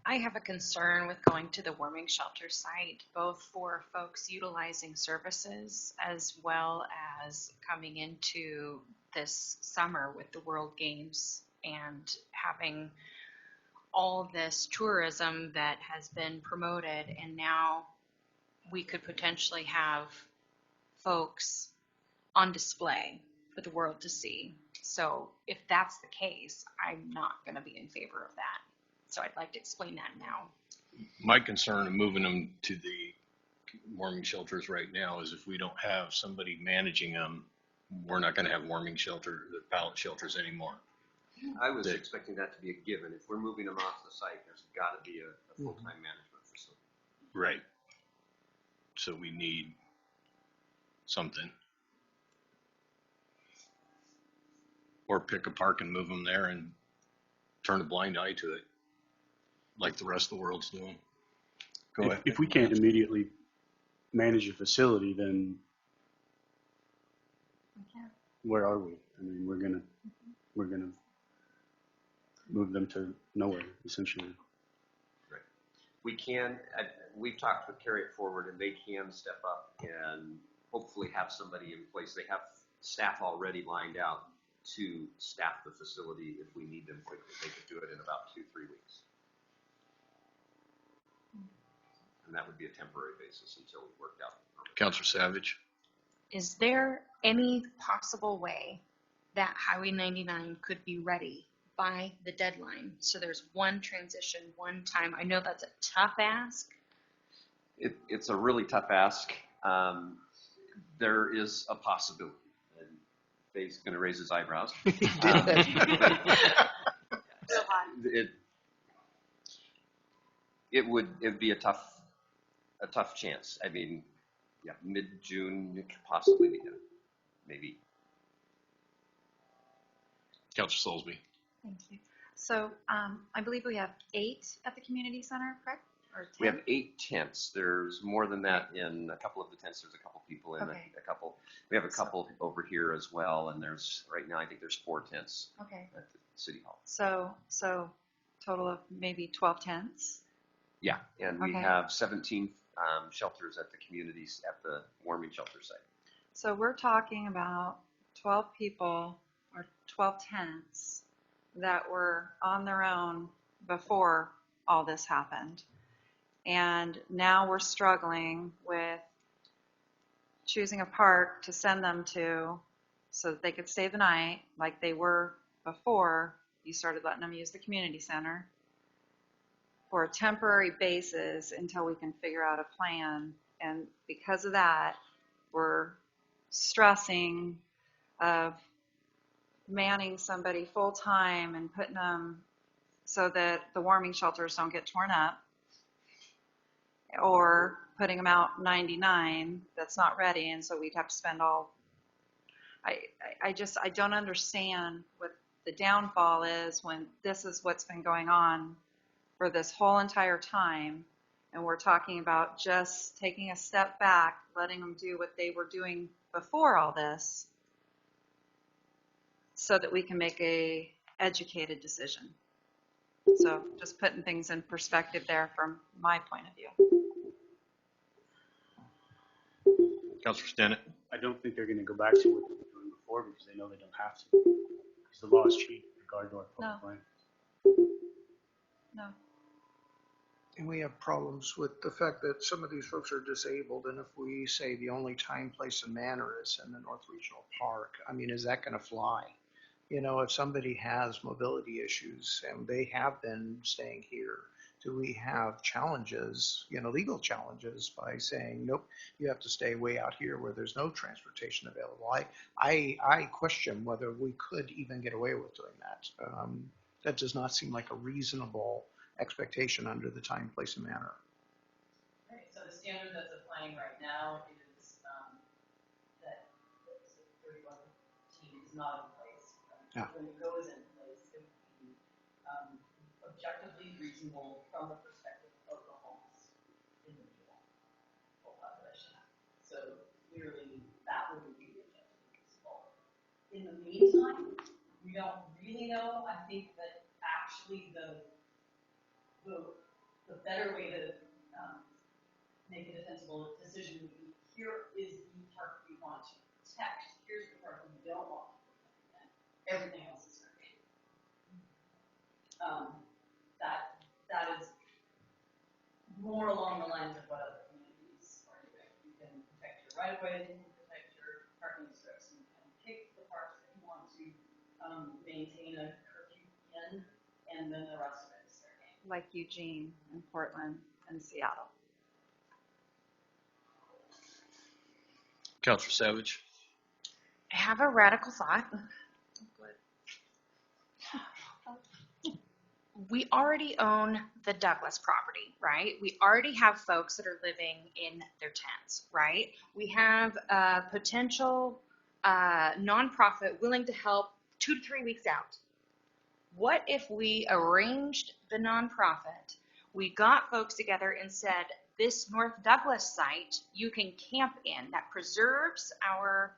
Speaker 11: I have a concern with going to the warming shelter site, both for folks utilizing services as well as coming into this summer with the World Games and having all this tourism that has been promoted, and now we could potentially have folks on display for the world to see. So if that's the case, I'm not going to be in favor of that. So I'd like to explain that now.
Speaker 1: My concern of moving them to the warming shelters right now is if we don't have somebody managing them, we're not going to have the pallet shelters anymore.
Speaker 3: I was expecting that to be a given. If we're moving them off the site, there's got to be a full-time management facility.
Speaker 1: Right. So we need something. Or pick a park and move them there and turn a blind eye to it, like the rest of the world's doing. Go ahead.
Speaker 19: If we can't immediately manage a facility, then where are we? I mean, we're gonna move them to nowhere, essentially.
Speaker 3: Right. We can. We've talked with Carry It Forward, and they can step up and hopefully have somebody in place. They have staff already lined out to staff the facility if we need them quickly. They could do it in about 2-3 weeks. And that would be a temporary basis until we worked out.
Speaker 1: Councilor Savage.
Speaker 11: Is there any possible way that Highway 99 could be ready by the deadline? So there's one transition, one time. I know that's a tough ask.
Speaker 3: It's a really tough ask. There is a possibility. And Faye's going to raise his eyebrows. It'd be a tough chance. I mean, yeah, mid-June it could possibly be done. Maybe.
Speaker 1: Councilor Soulsby.
Speaker 21: Thank you. So I believe we have 8 at the community center, correct? Or 10?
Speaker 3: We have 8 tents. There's more than that in a couple of the tents. There's a couple people in
Speaker 21: Okay.
Speaker 3: a couple. We have a couple over here as well, and there's right now I think there's 4 tents
Speaker 21: Okay.
Speaker 3: at the City Hall.
Speaker 21: So total of maybe 12 tents.
Speaker 3: Yeah, and we
Speaker 21: Okay.
Speaker 3: have 17 shelters at the communities at the warming shelter site.
Speaker 21: So we're talking about 12 people or 12 tents that were on their own before all this happened. And now we're struggling with choosing a park to send them to so that they could stay the night like they were before you started letting them use the community center for a temporary basis until we can figure out a plan. And because of that, we're stressing of manning somebody full time and putting them so that the warming shelters don't get torn up, or putting them out 99 that's not ready, and so we'd have to spend all. I don't understand what the downfall is when this is what's been going on for this whole entire time. And we're talking about just taking a step back, letting them do what they were doing before all this so that we can make a educated decision. So just putting things in perspective there from my point of view.
Speaker 1: Councilor Stinnett.
Speaker 19: I don't think they're going to go back to what they were doing before because they know they don't have to. Because the law has changed with regard to our public land.
Speaker 21: No.
Speaker 7: And we have problems with the fact that some of these folks are disabled, and if we say the only time, place, and manner is in the North Regional Park, I mean, is that going to fly? You know, if somebody has mobility issues and they have been staying here, do we have challenges, you know, legal challenges by saying, nope, you have to stay way out here where there's no transportation available? I question whether we could even get away with doing that. That does not seem like a reasonable expectation under the time, place, and manner.
Speaker 4: Right, so the standard that's applying right now is that 31 is not in place. When it goes in place, it would be objectively reasonable from the perspective of the homeless individual population. So clearly, that wouldn't be objectively reasonable. In the meantime, we don't really know. I think that actually the better way to make a defensible decision would be, here is the park we want to protect. Here's the park we don't want to protect. Everything else is okay. That is more along the lines of what other communities are doing. You can protect your right-of-way, you can protect your parking strips, and pick the parks that you want to maintain a curfew in, and then the rest of it is their game.
Speaker 21: Like Eugene and Portland and Seattle.
Speaker 1: Councilor Savage.
Speaker 11: I have a radical thought. We already own the Douglas property, right? We already have folks that are living in their tents, right? We have a potential nonprofit willing to help 2 to 3 weeks out. What if we arranged the nonprofit, we got folks together and said, this North Douglas site you can camp in, that preserves our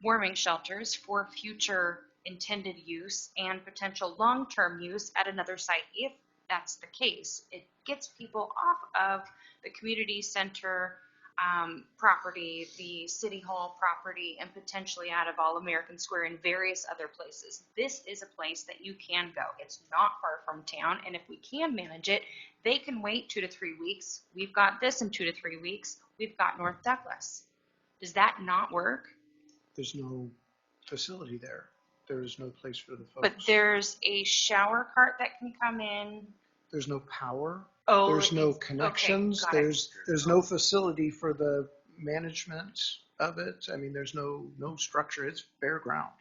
Speaker 11: warming shelters for future intended use and potential long-term use at another site if that's the case. It gets people off of the community center property, the city hall property, and potentially out of All American Square and various other places. This is a place that you can go. It's not far from town, and if we can manage it, they can wait 2 to 3 weeks. We've got this in 2 to 3 weeks. We've got North Douglas. Does that not work?
Speaker 7: There's no facility there. There is no place for the folks.
Speaker 11: But there's a shower cart that can come in.
Speaker 7: There's no power.
Speaker 11: Oh,
Speaker 7: there's no connections.
Speaker 11: Okay,
Speaker 7: there's no facility for the management of it. I mean, there's no structure. It's bare ground.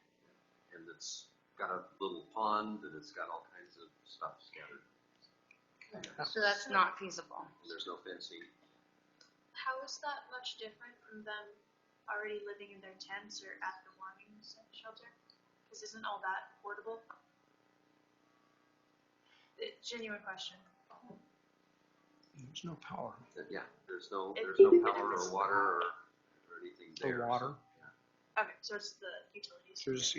Speaker 3: And it's got a little pond and it's got all kinds of stuff scattered.
Speaker 11: So that's not feasible.
Speaker 3: And there's no fencing.
Speaker 20: How is that much different from them already living in their tents or at the warming shelter? Because isn't all that portable? Genuine question.
Speaker 7: There's no power.
Speaker 3: Yeah, there's no power or water or anything there.
Speaker 7: No water.
Speaker 20: Okay, so it's the utilities.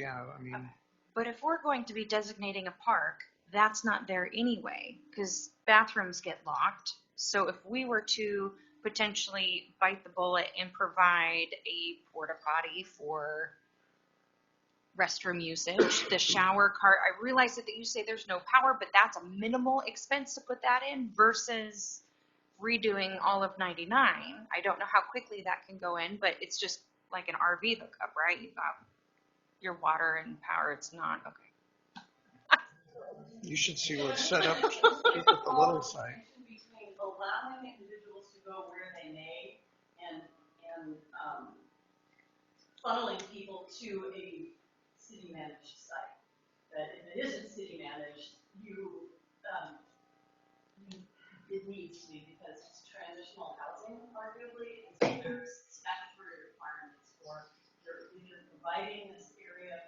Speaker 11: But if we're going to be designating a park, that's not there anyway, because bathrooms get locked. So if we were to potentially bite the bullet and provide a porta potty for restroom usage, the shower cart, I realize that you say there's no power, but that's a minimal expense to put that in versus redoing all of 99. I don't know how quickly that can go in, but it's just like an RV hookup, right? You've got your water and power. It's not, okay.
Speaker 7: You should see what's set up at the little site.
Speaker 4: Between allowing individuals to go where they may and funneling people to a city managed site. That if it isn't city managed, it needs to be because it's transitional housing, arguably, and so there's statutory requirements for if you're providing this area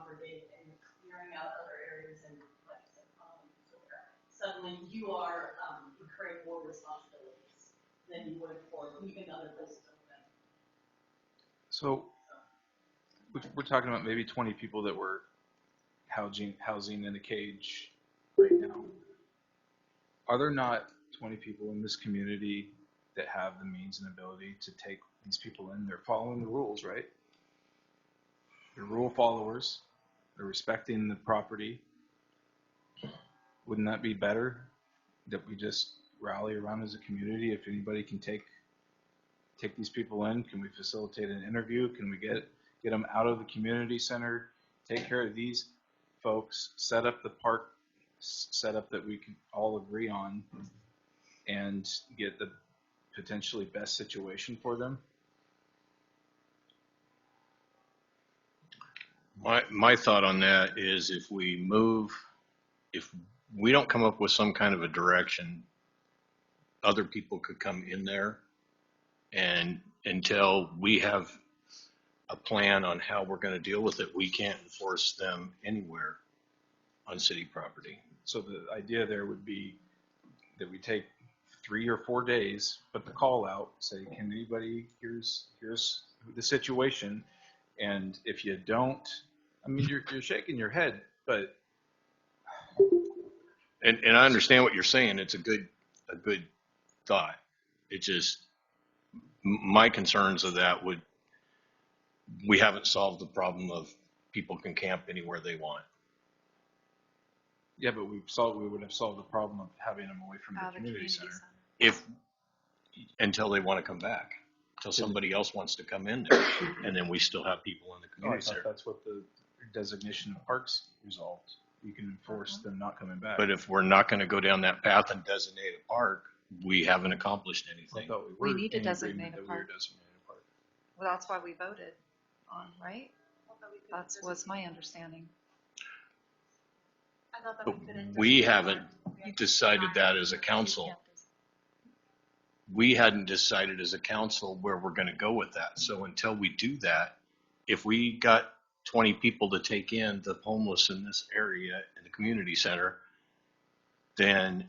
Speaker 4: congregate and you're clearing out other areas and, like I said, suddenly you are incurring more responsibilities than you would for leaving other places open.
Speaker 9: So we're talking about maybe 20 people that were housing in a cage right now. Are there not 20 people in this community that have the means and ability to take these people in? They're following the rules, right? They're rule followers. They're respecting the property. Wouldn't that be better that we just rally around as a community? If anybody can take these people in, can we facilitate an interview? Can we get them out of the community center, take care of these folks, set up the park setup that we can all agree on, and get the potentially best situation for them?
Speaker 1: My thought on that is if we don't come up with some kind of a direction, other people could come in there, and until we have a plan on how we're going to deal with it, we can't enforce them anywhere on city property.
Speaker 9: So the idea there would be that we take 3 or 4 days, put the call out, say, can anybody, here's the situation, and if you don't, I mean, you're shaking your head, but.
Speaker 1: And I understand what you're saying. It's a good thought. It just, my concerns of that we haven't solved the problem of people can camp anywhere they want.
Speaker 9: Yeah, but we would have solved the problem of having them away from the community center.
Speaker 1: Until they want to come back, until somebody else wants to come in there, and then we still have people in the community center.
Speaker 9: That's what the designation of parks resolved. You can enforce them not coming back.
Speaker 1: But if we're not going to go down that path and designate a park, we haven't accomplished anything.
Speaker 21: We need to designate a park. Well, that's why we voted on, right? That was my understanding.
Speaker 2: I thought that
Speaker 1: But
Speaker 2: we couldn't.
Speaker 1: we haven't decided that as a council. We hadn't decided as a council where we're going to go with that. So until we do that, if we got 20 people to take in the homeless in this area in the community center, then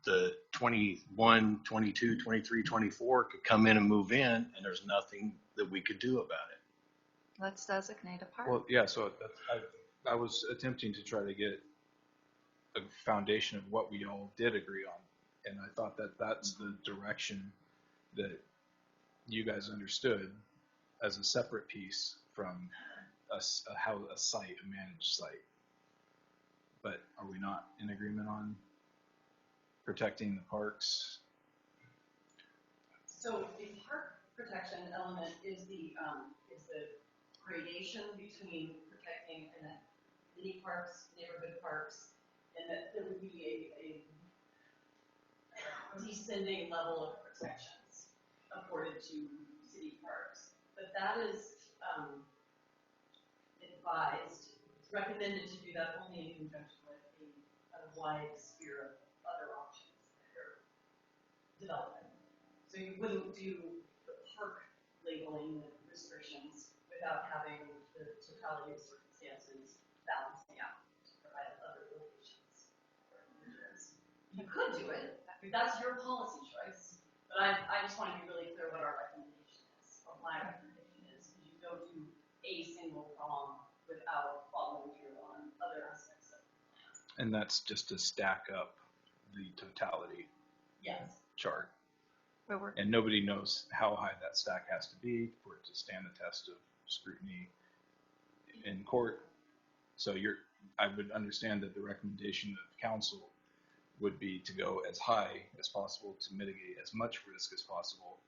Speaker 1: the 21, 22, 23, 24 could come in and move in, and there's nothing that we could do about it.
Speaker 21: Let's designate a park.
Speaker 9: Well, yeah, so I was attempting to try to get a foundation of what we all did agree on. And I thought that that's the direction that you guys understood as a separate piece from a site, a managed site. But are we not in agreement on protecting the parks?
Speaker 4: So the park protection element is the gradation between protecting city parks, neighborhood parks, and that there would be a descending level of protections afforded to city parks. But that is advised, it's recommended to do that only in conjunction with a wide sphere of other options that are developing. So you wouldn't do the park labeling restrictions without having the totality of circumstances balancing out to provide other locations. You could do it. That's your policy choice. But I just want to be really clear what our recommendation is, what my recommendation is. You go to a single prong without following through on other aspects of the plan.
Speaker 9: And that's just to stack up the totality chart. And nobody knows how high that stack has to be for it to stand the test of scrutiny in court. So I would understand that the recommendation of council would be to go as high as possible to mitigate as much risk as possible.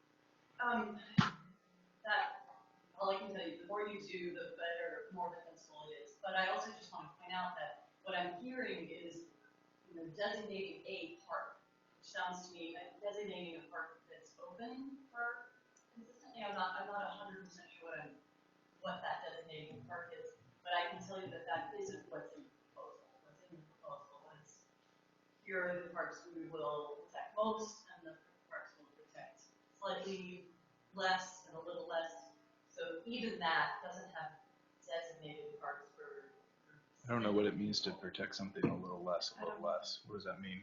Speaker 4: That, all I can tell you, the more you do, the better, more defensible it is. But I also just want to point out that what I'm hearing is, designating a park, which sounds to me like designating a park that's open for consistently. I'm not 100% sure what that designating park is, but I can tell you that isn't what's in the proposal. What's in the proposal is here are the parks we will protect most, and the parks will protect slightly less and a little less. So even that doesn't have designated parks for
Speaker 9: I don't know what it means to protect something a little less, a little less. What does that mean?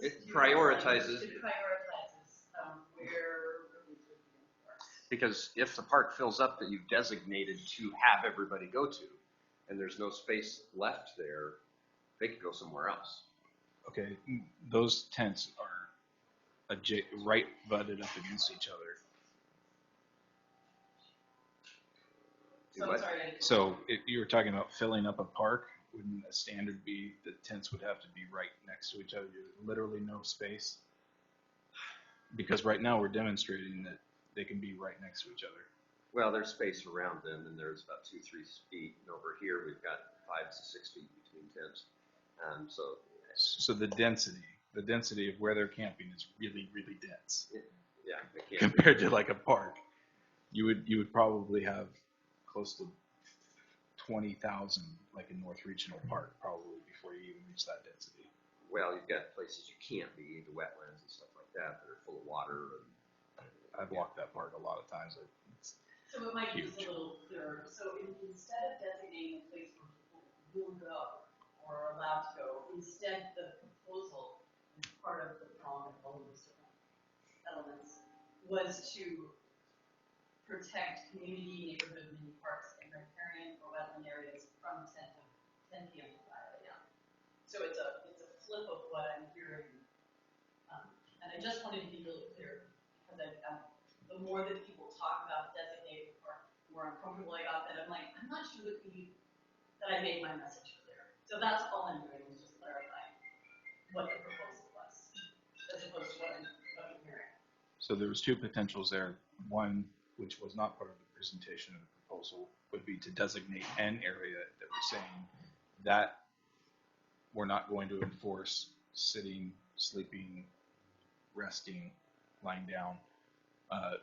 Speaker 3: It prioritizes.
Speaker 4: It prioritizes where.
Speaker 3: Because if the park fills up that you've designated to have everybody go to, and there's no space left there, they could go somewhere else.
Speaker 9: Okay, those tents are right butted up against each other. So if you were talking about filling up a park, wouldn't a standard be the tents would have to be right next to each other, literally no space? Because right now we're demonstrating that they can be right next to each other.
Speaker 3: Well, there's space around them, and there's about 2-3 feet. And over here, we've got 5 to 6 feet between tents.
Speaker 9: So the density of where they're camping is really, really dense.
Speaker 3: Yeah,
Speaker 9: compared to like a park, you would probably have close to 20,000 like in North Regional Park probably before you even reach that density.
Speaker 3: Well, you've got places you can't be, the wetlands and stuff like that are full of water. And
Speaker 9: I've walked that park a lot of times.
Speaker 4: So it might be just a little clearer. So instead of designating a place where people will go or are allowed to go, instead the proposal, as part of the prong of all of those different elements, was to protect community, neighborhood, mini parks, and riparian or wetland areas from 10 p.m. to 5 a.m. So it's a flip of what I'm hearing. And I just wanted to be really clear because the more that people talk about designated park, the more uncomfortable I got that I'm like, I'm not sure that I made my message clear. So that's all I'm doing is just clarifying what the proposal was, as opposed to what I'm hearing.
Speaker 9: So there was two potentials there. One, which was not part of the presentation of the proposal, would be to designate an area that we're saying that we're not going to enforce sitting, sleeping, resting, lying down.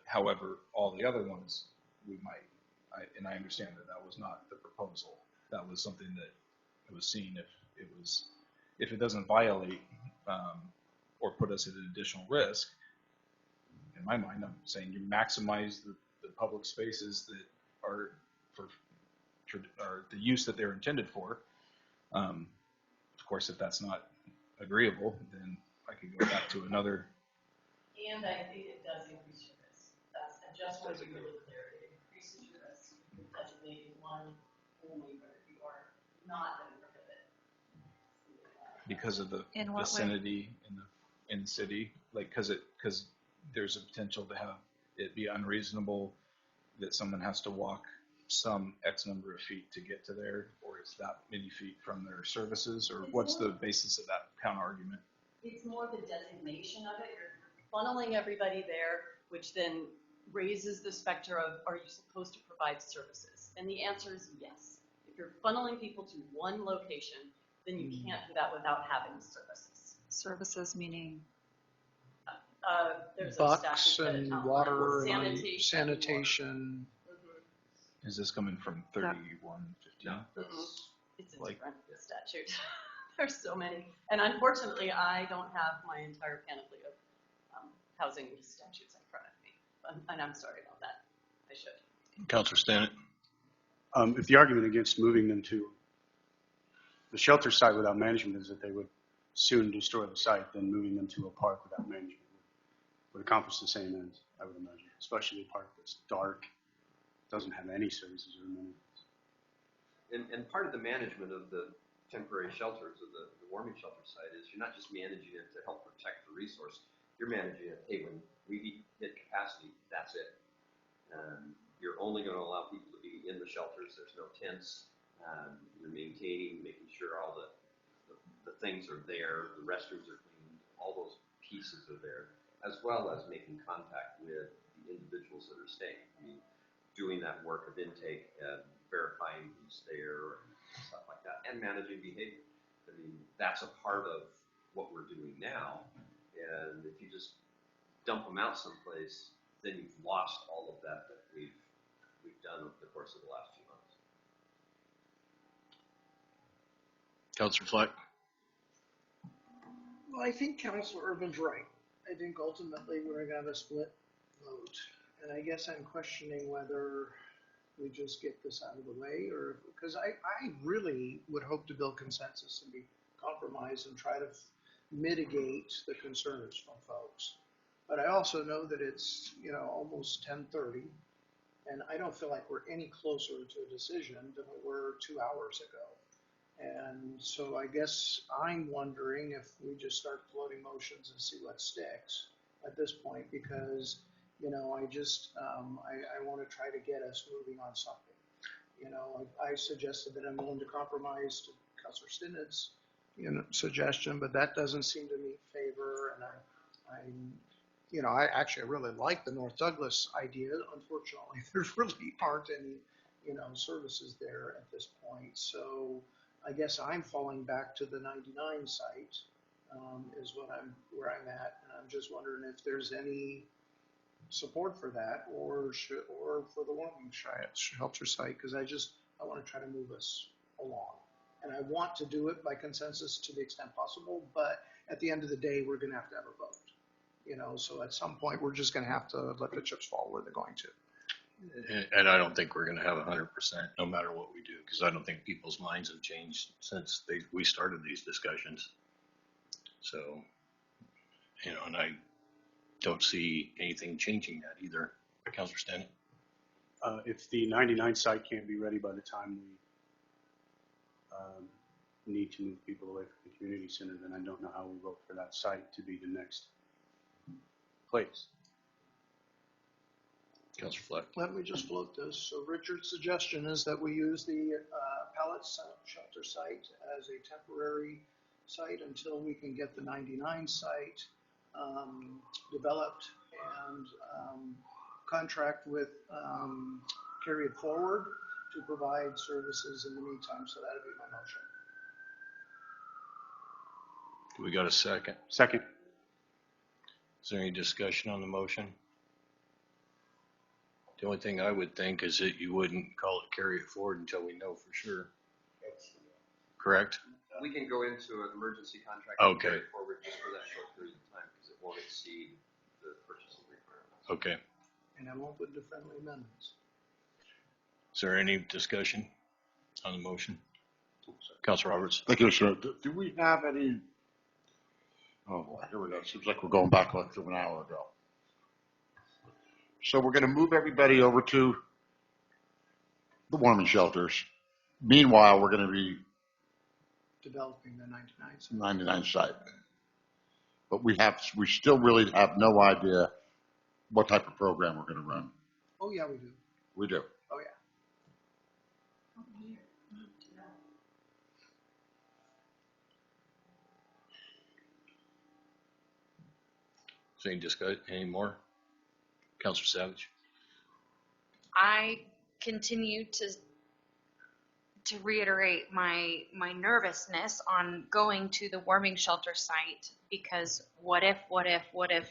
Speaker 9: However, all the other ones we might, and I understand that was not the proposal. That was something that it was seen if it doesn't violate or put us at an additional risk. In my mind, I'm saying you maximize the public spaces that are the use that they're intended for. Of course, if that's not agreeable, then I could go back to another.
Speaker 4: And I think it does increase your risk. I just want to be really clear. It increases your risk if you're designating one only where you are not going to prohibit.
Speaker 9: Because of the vicinity in the city, like because there's a potential to have it be unreasonable that someone has to walk some X number of feet to get to there, or it's that many feet from their services, or what's the basis of that counter argument?
Speaker 4: It's more the designation of it. You're funneling everybody there, which then raises the specter of, are you supposed to provide services? And the answer is yes. If you're funneling people to one location, then you can't do that without having services.
Speaker 21: Services meaning?
Speaker 4: There's
Speaker 7: bucks
Speaker 4: a
Speaker 7: and water and sanitation.
Speaker 9: Is this coming from 3115?
Speaker 3: No,
Speaker 4: it's a different statute. There's so many. And unfortunately, I don't have my entire panoply of housing statutes in front of me. And I'm sorry about that. I should.
Speaker 1: Councilor Stannett.
Speaker 19: If the argument against moving them to the shelter site without management is that they would soon destroy the site, then moving them to a park without management would accomplish the same ends, I would imagine, especially a park that's dark, doesn't have any services or amenities.
Speaker 3: And part of the management of the temporary shelters or the warming shelter site is you're not just managing it to help protect the resource, you're managing it, hey, when we hit capacity, that's it. You're only going to allow people to be in the shelters, there's no tents, you're maintaining, making sure all the things are there, the restrooms are clean, all those pieces are there, as well as making contact with the individuals that are staying. I mean, doing that work of intake and verifying who's there and stuff like that, and managing behavior. I mean, that's a part of what we're doing now, and if you just dump them out someplace, then you've lost all of that we've done over the course of the last few months.
Speaker 1: Councilor Fleck.
Speaker 7: Well, I think Councilor Urban's right. I think ultimately we're going to split vote. And I guess I'm questioning whether we just get this out of the way, or, because I really would hope to build consensus and be compromised and try to mitigate the concerns from folks. But I also know that it's, almost 10:30, and I don't feel like we're any closer to a decision than we were 2 hours ago. And so I guess I'm wondering if we just start floating motions and see what sticks at this point, because, I just, I want to try to get us moving on something. I suggested that I'm willing to compromise to Councilor Stinnett's, suggestion, but that doesn't seem to meet favor. And I really like the North Douglas idea. Unfortunately, there's really aren't any, services there at this point. So I guess I'm falling back to the 99 site, is where I'm at. And I'm just wondering if there's any support for that, or for the warming shelter site, because I want to try to move us along. And I want to do it by consensus to the extent possible, but at the end of the day, we're going to have a vote. So at some point, we're just going to have to let the chips fall where they're going to.
Speaker 1: And I don't think we're going to have 100% no matter what we do, because I don't think people's minds have changed since we started these discussions. So, and I don't see anything changing that either. Councilor Stanton?
Speaker 19: If the 99 site can't be ready by the time we need to move people away from the community center, then I don't know how we vote for that site to be the next place.
Speaker 1: Councilor Fleck?
Speaker 7: Let me just float this. So Richard's suggestion is that we use the pallet shelter site as a temporary site until we can get the 99 site developed and contract with Carry It Forward to provide services in the meantime. So that'd be my motion.
Speaker 1: Do we got a second?
Speaker 19: Second.
Speaker 1: Is there any discussion on the motion? The only thing I would think is that you wouldn't call it Carry It Forward until we know for sure. Correct?
Speaker 3: We can go into an emergency contract
Speaker 1: Okay.
Speaker 3: and carry it forward just for that short period of time because it won't exceed the purchasing requirements.
Speaker 1: Okay.
Speaker 7: And I won't put the friendly amendments.
Speaker 1: Is there any discussion on the motion? Councilor Roberts?
Speaker 18: Thank you, sir. Do we have any? Oh boy, here we go. Seems like we're going back like to an hour ago. So we're going to move everybody over to the warming shelters. Meanwhile, we're going to be
Speaker 7: Developing the 99 site.
Speaker 18: 99 site. But we still really have no idea what type of program we're going to run.
Speaker 7: Oh yeah, we do.
Speaker 18: We do.
Speaker 7: Oh yeah.
Speaker 1: So any more? Councilor Savage?
Speaker 11: I continue to reiterate my nervousness on going to the warming shelter site, because what if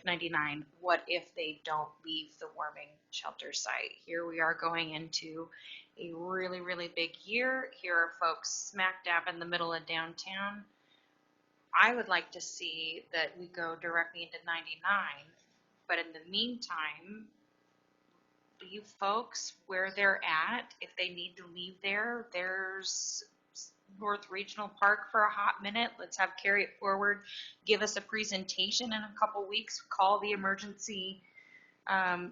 Speaker 11: 99, what if they don't leave the warming shelter site? Here we are going into a really, really big year. Here are folks smack dab in the middle of downtown. I would like to see that we go directly into 99, but in the meantime, leave folks where they're at. If they need to leave there's North Regional Park for a hot minute. Let's have Carry It Forward give us a presentation in a couple weeks, call the emergency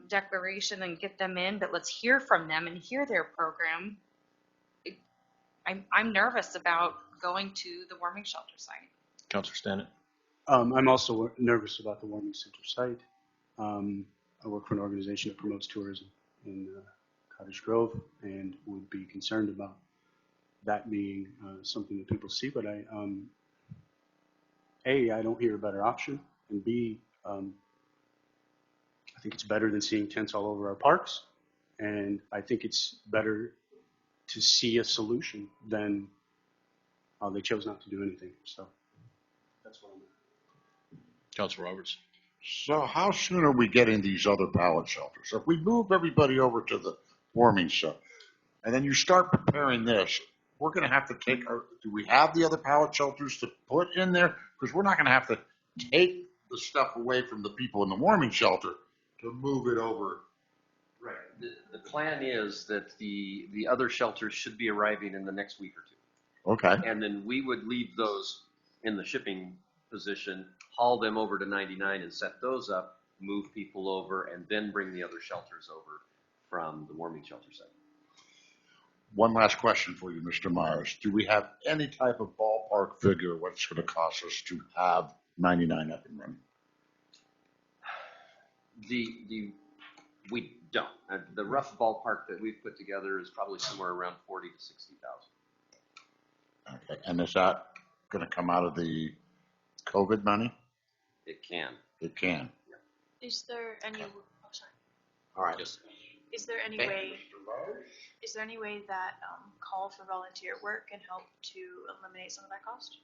Speaker 11: declaration and get them in, but let's hear from them and hear their program. I'm nervous about going to the warming shelter site.
Speaker 1: Councilor Stanton?
Speaker 19: I'm also nervous about the warming center site. I work for an organization that promotes tourism in Cottage Grove and would be concerned about that being something that people see. But I don't hear a better option, and B, I think it's better than seeing tents all over our parks, and I think it's better to see a solution than they chose not to do anything. So that's what I'm at.
Speaker 1: Councilor Roberts?
Speaker 18: So how soon are we getting these other pallet shelters? If we move everybody over to the warming shelter, and then you start preparing this, we're going to have to do we have the other pallet shelters to put in there? Because we're not going to have to take the stuff away from the people in the warming shelter to move it over.
Speaker 3: Right. The plan is that the other shelters should be arriving in the next week or two.
Speaker 18: Okay.
Speaker 3: And then we would leave those in the shipping position, haul them over to 99 and set those up, move people over, and then bring the other shelters over from the warming shelter site.
Speaker 18: One last question for you, Mr. Myers. Do we have any type of ballpark figure what it's going to cost us to have 99 up and running?
Speaker 3: We don't. The rough ballpark that we've put together is probably somewhere around 40 to 60,000.
Speaker 18: Okay. And is that going to come out of the COVID money?
Speaker 3: It can.
Speaker 18: It can.
Speaker 20: Is there any? Oh, sorry.
Speaker 18: All right.
Speaker 20: Is there any way? Is there any way that call for volunteer work can help to eliminate some of that cost?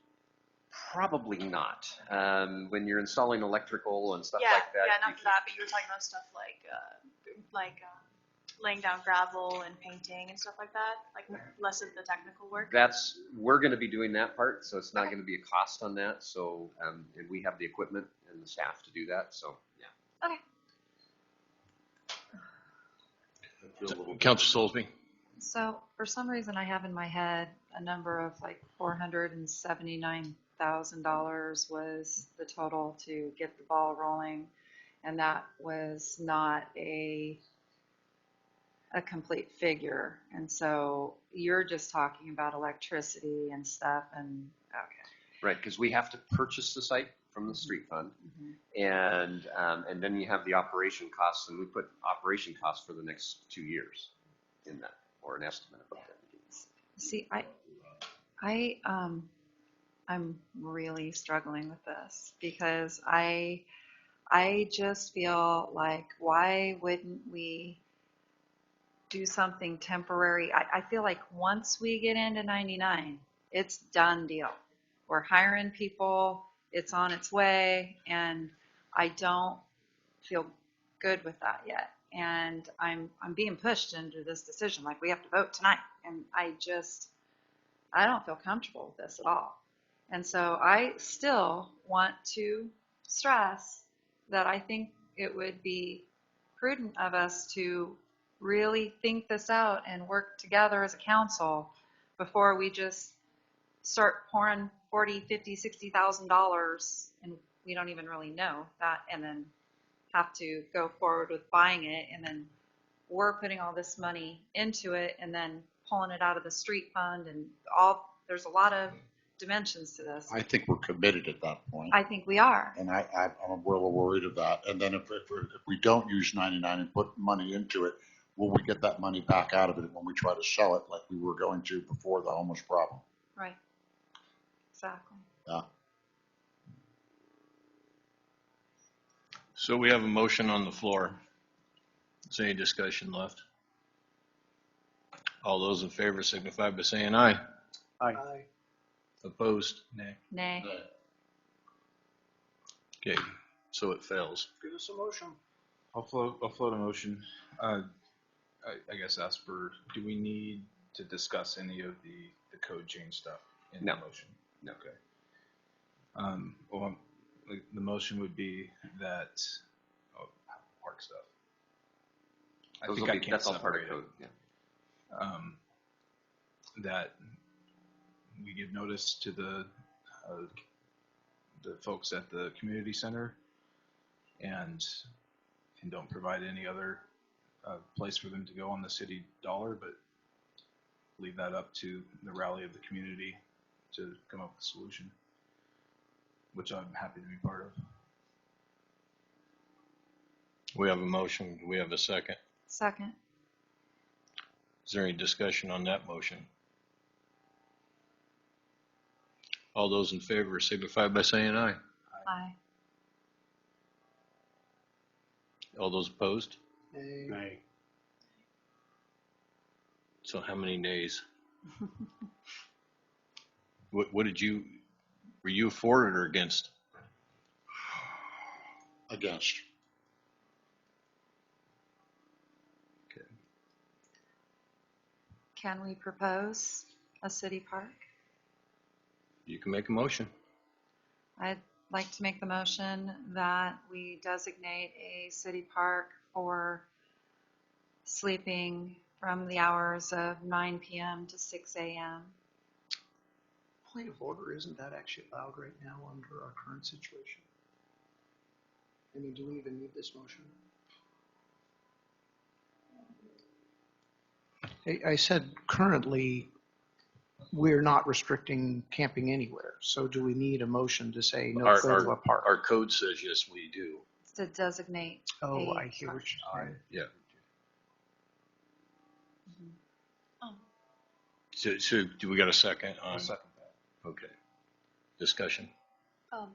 Speaker 3: Probably not. When you're installing electrical and stuff
Speaker 20: Yeah,
Speaker 3: like that.
Speaker 20: yeah, not for that, but you were talking about stuff like laying down gravel and painting and stuff like that, like less of the technical work.
Speaker 3: We're going to be doing that part, so it's not going to be a cost on that. So, and we have the equipment and the staff to do that. So, yeah.
Speaker 20: Okay.
Speaker 1: Councilor Soulsby.
Speaker 21: So for some reason, I have in my head a number of like $479,000 was the total to get the ball rolling, and that was not a complete figure. And so you're just talking about electricity and stuff, and okay.
Speaker 3: Right, because we have to purchase the site from the street fund, and then you have the operation costs, and we put operation costs for the next 2 years in that, or an estimate of that.
Speaker 21: See, I'm really struggling with this because I just feel like, why wouldn't we do something temporary? I feel like once we get into 99, it's done deal. We're hiring people, it's on its way, and I don't feel good with that yet. And I'm being pushed into this decision, like we have to vote tonight, and I don't feel comfortable with this at all. And so I still want to stress that I think it would be prudent of us to really think this out and work together as a council before we just start pouring $40,000, $50,000, $60,000 and we don't even really know that, and then have to go forward with buying it, and then we're putting all this money into it and then pulling it out of the street fund, and there's a lot of dimensions to this.
Speaker 18: I think we're committed at that point.
Speaker 21: I think we are.
Speaker 18: And I'm a little worried of that. And then if we don't use 99 and put money into it, will we get that money back out of it when we try to sell it like we were going to before the homeless problem?
Speaker 21: Right. Exactly.
Speaker 18: Yeah.
Speaker 1: So we have a motion on the floor. Is there any discussion left? All those in favor signify by saying aye.
Speaker 19: Aye.
Speaker 1: Opposed? Nay.
Speaker 21: Nay.
Speaker 1: Okay, so it fails.
Speaker 7: Give us a motion.
Speaker 9: I'll float a motion. I guess ask for, do we need to discuss any of the code change stuff in
Speaker 3: No.
Speaker 9: the motion?
Speaker 3: No.
Speaker 9: Okay. Well, the motion would be that park stuff. I think I can't
Speaker 3: that's all part
Speaker 9: separate
Speaker 3: of code.
Speaker 9: it.
Speaker 3: Yeah.
Speaker 9: That we give notice to the folks at the community center, and don't provide any other place for them to go on the city dollar, but leave that up to the rally of the community to come up with a solution, which I'm happy to be part of.
Speaker 1: We have a motion. Do we have a second?
Speaker 21: Second.
Speaker 1: Is there any discussion on that motion? All those in favor signify by saying aye.
Speaker 21: Aye.
Speaker 1: All those opposed?
Speaker 19: Nay.
Speaker 1: So how many nays? What did you, were you for it or against?
Speaker 18: Against.
Speaker 1: Okay.
Speaker 21: Can we propose a city park?
Speaker 1: You can make a motion.
Speaker 21: I'd like to make the motion that we designate a city park for sleeping from the hours of 9 p.m. to 6 a.m.
Speaker 7: Point of order, isn't that actually allowed right now under our current situation? I mean, do we even need this motion? I said currently we're not restricting camping anywhere. So do we need a motion to say no, go to a park?
Speaker 1: Our code says yes, we do.
Speaker 21: It's to designate.
Speaker 7: Oh,
Speaker 21: a
Speaker 7: I hear what you're saying.
Speaker 1: Yeah.
Speaker 21: Oh.
Speaker 1: So do we got a second on?
Speaker 9: I'll second that.
Speaker 1: Okay. Discussion.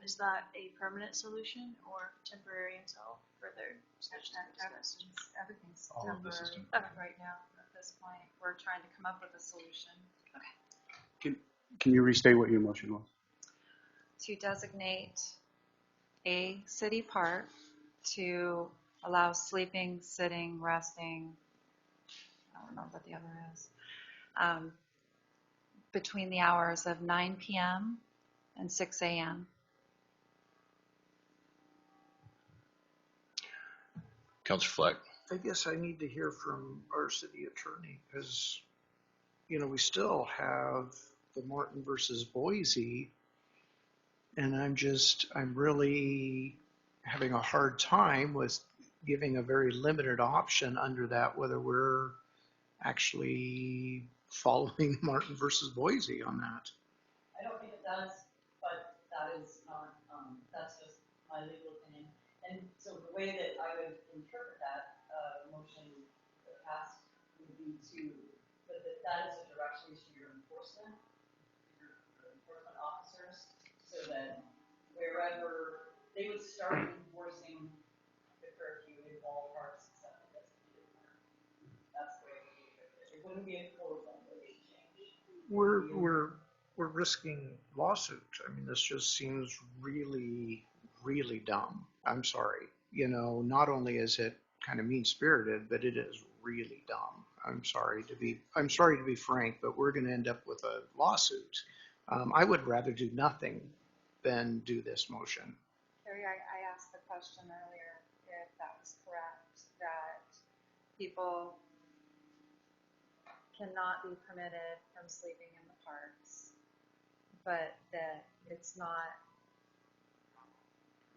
Speaker 20: Is that a permanent solution or temporary until further discussion?
Speaker 21: Everything's
Speaker 9: All of this is
Speaker 21: temporary right now. At this point, we're trying to come up with a solution. Okay.
Speaker 19: Can you restate what your motion was?
Speaker 21: To designate a city park to allow sleeping, sitting, resting. I don't know what the other is. Between the hours of 9 p.m. and 6 a.m.
Speaker 1: Councilor Fleck.
Speaker 7: I guess I need to hear from our city attorney because, you know, we still have the Martin versus Boise, and I'm really having a hard time with giving a very limited option under that, whether we're actually following Martin versus Boise on that.
Speaker 4: I don't think it does, but that is not, that's just my legal opinion. And so the way that I would interpret that motion that passed would be to, but that is a direction to your enforcement officers, so that wherever they would start enforcing the curfew in all parks except the designated park. That's the way it would be. It wouldn't be a code change.
Speaker 7: We're risking lawsuit. I mean, this just seems really, really dumb. I'm sorry. You know, not only is it kind of mean-spirited, but it is really dumb. I'm sorry to be frank, but we're going to end up with a lawsuit. I would rather do nothing than do this motion.
Speaker 21: Carrie, I asked the question earlier if that was correct, that people cannot be permitted from sleeping in the parks, but that it's not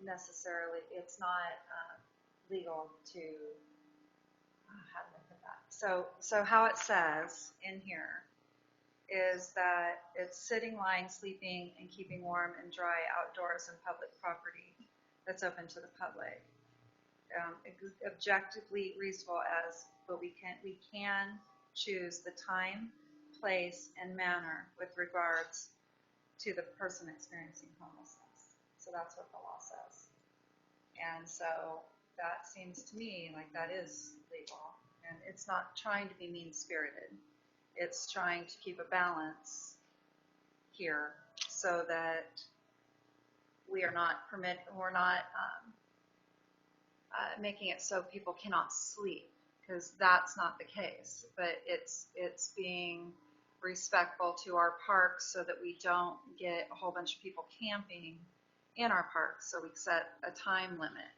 Speaker 21: necessarily, it's not legal to, how do I put that? So how it says in here is that it's sitting, lying, sleeping, and keeping warm and dry outdoors in public property that's open to the public. Objectively reasonable as, but we can choose the time, place, and manner with regards to the person experiencing homelessness. So that's what the law says. And so that seems to me like that is legal. And it's not trying to be mean-spirited. It's trying to keep a balance here so that we're not making it so people cannot sleep, because that's not the case. But it's being respectful to our parks so that we don't get a whole bunch of people camping in our parks. So we set a time limit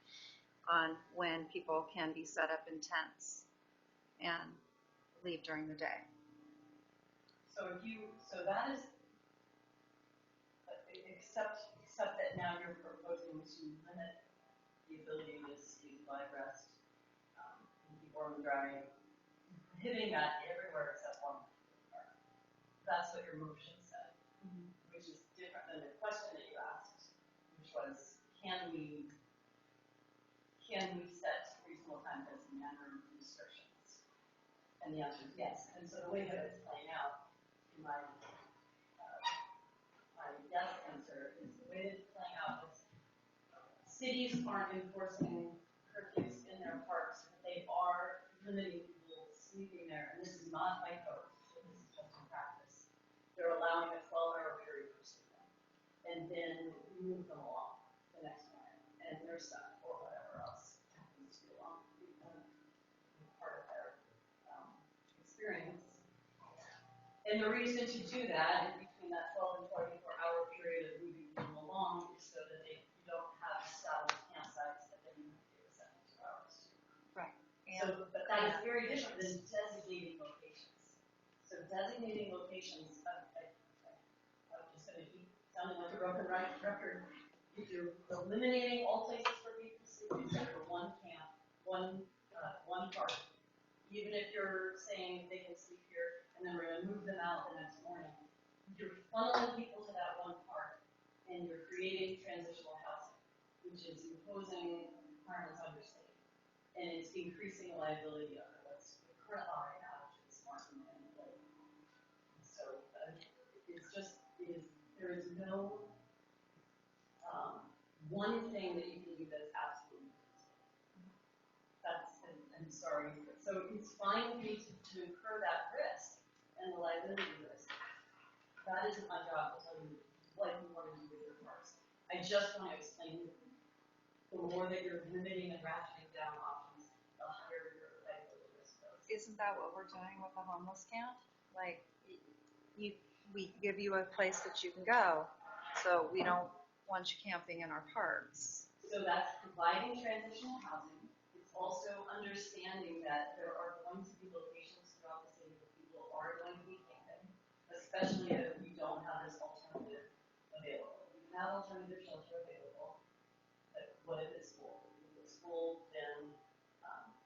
Speaker 21: on when people can be set up in tents and leave during the day.
Speaker 4: So that is, except that now you're proposing to limit the ability to sleep, lie, rest, and keep warm and dry, hitting that everywhere except one park. That's what your motion said, which is different than the question that you asked, which was, can we set reasonable time, place, and manner restrictions? And the answer is yes. And so the way that it's playing out, in my yes answer, is the way that it's playing out is cities aren't enforcing curfews in their parks, but they are limiting people sleeping there. And this is not by code, so this is just in practice. They're allowing a 12-hour period for sleeping, and then move them along the next morning, and they're stuck or whatever else happens to be part of their experience. And the reason to do that in between that 12 and 24-hour period of moving them along is so that you don't have established campsites that then you have to give 72 hours to.
Speaker 21: Right.
Speaker 4: So, but that is very different than designating locations. So designating locations, I'm just gonna keep sounding like a broken record. If you're eliminating all places for people to sleep except for one camp, one park, even if you're saying they can sleep here and then we're gonna move them out the next morning, you're funneling people to that one park and you're creating transitional housing, which is imposing requirements on your state. And it's increasing the liability of what's the current law right now, which is Martin and Blake. So there is no one thing that you can do that's absolutely. I'm sorry. So it's fine for me to incur that risk and the liability risk. That isn't my job to tell you what you want to do with your parks. I just want to explain the more that you're limiting and ratcheting down options, the higher your liability risk goes.
Speaker 21: Isn't that what we're doing with the homeless camp? Like, we give you a place that you can go, so we don't want you camping in our parks.
Speaker 4: So that's providing transitional housing. It's also understanding that there are going to be locations throughout the city where people are going to be camping, especially if we don't have this alternative available. We have alternative shelter available, but what if it's full? If it's full, then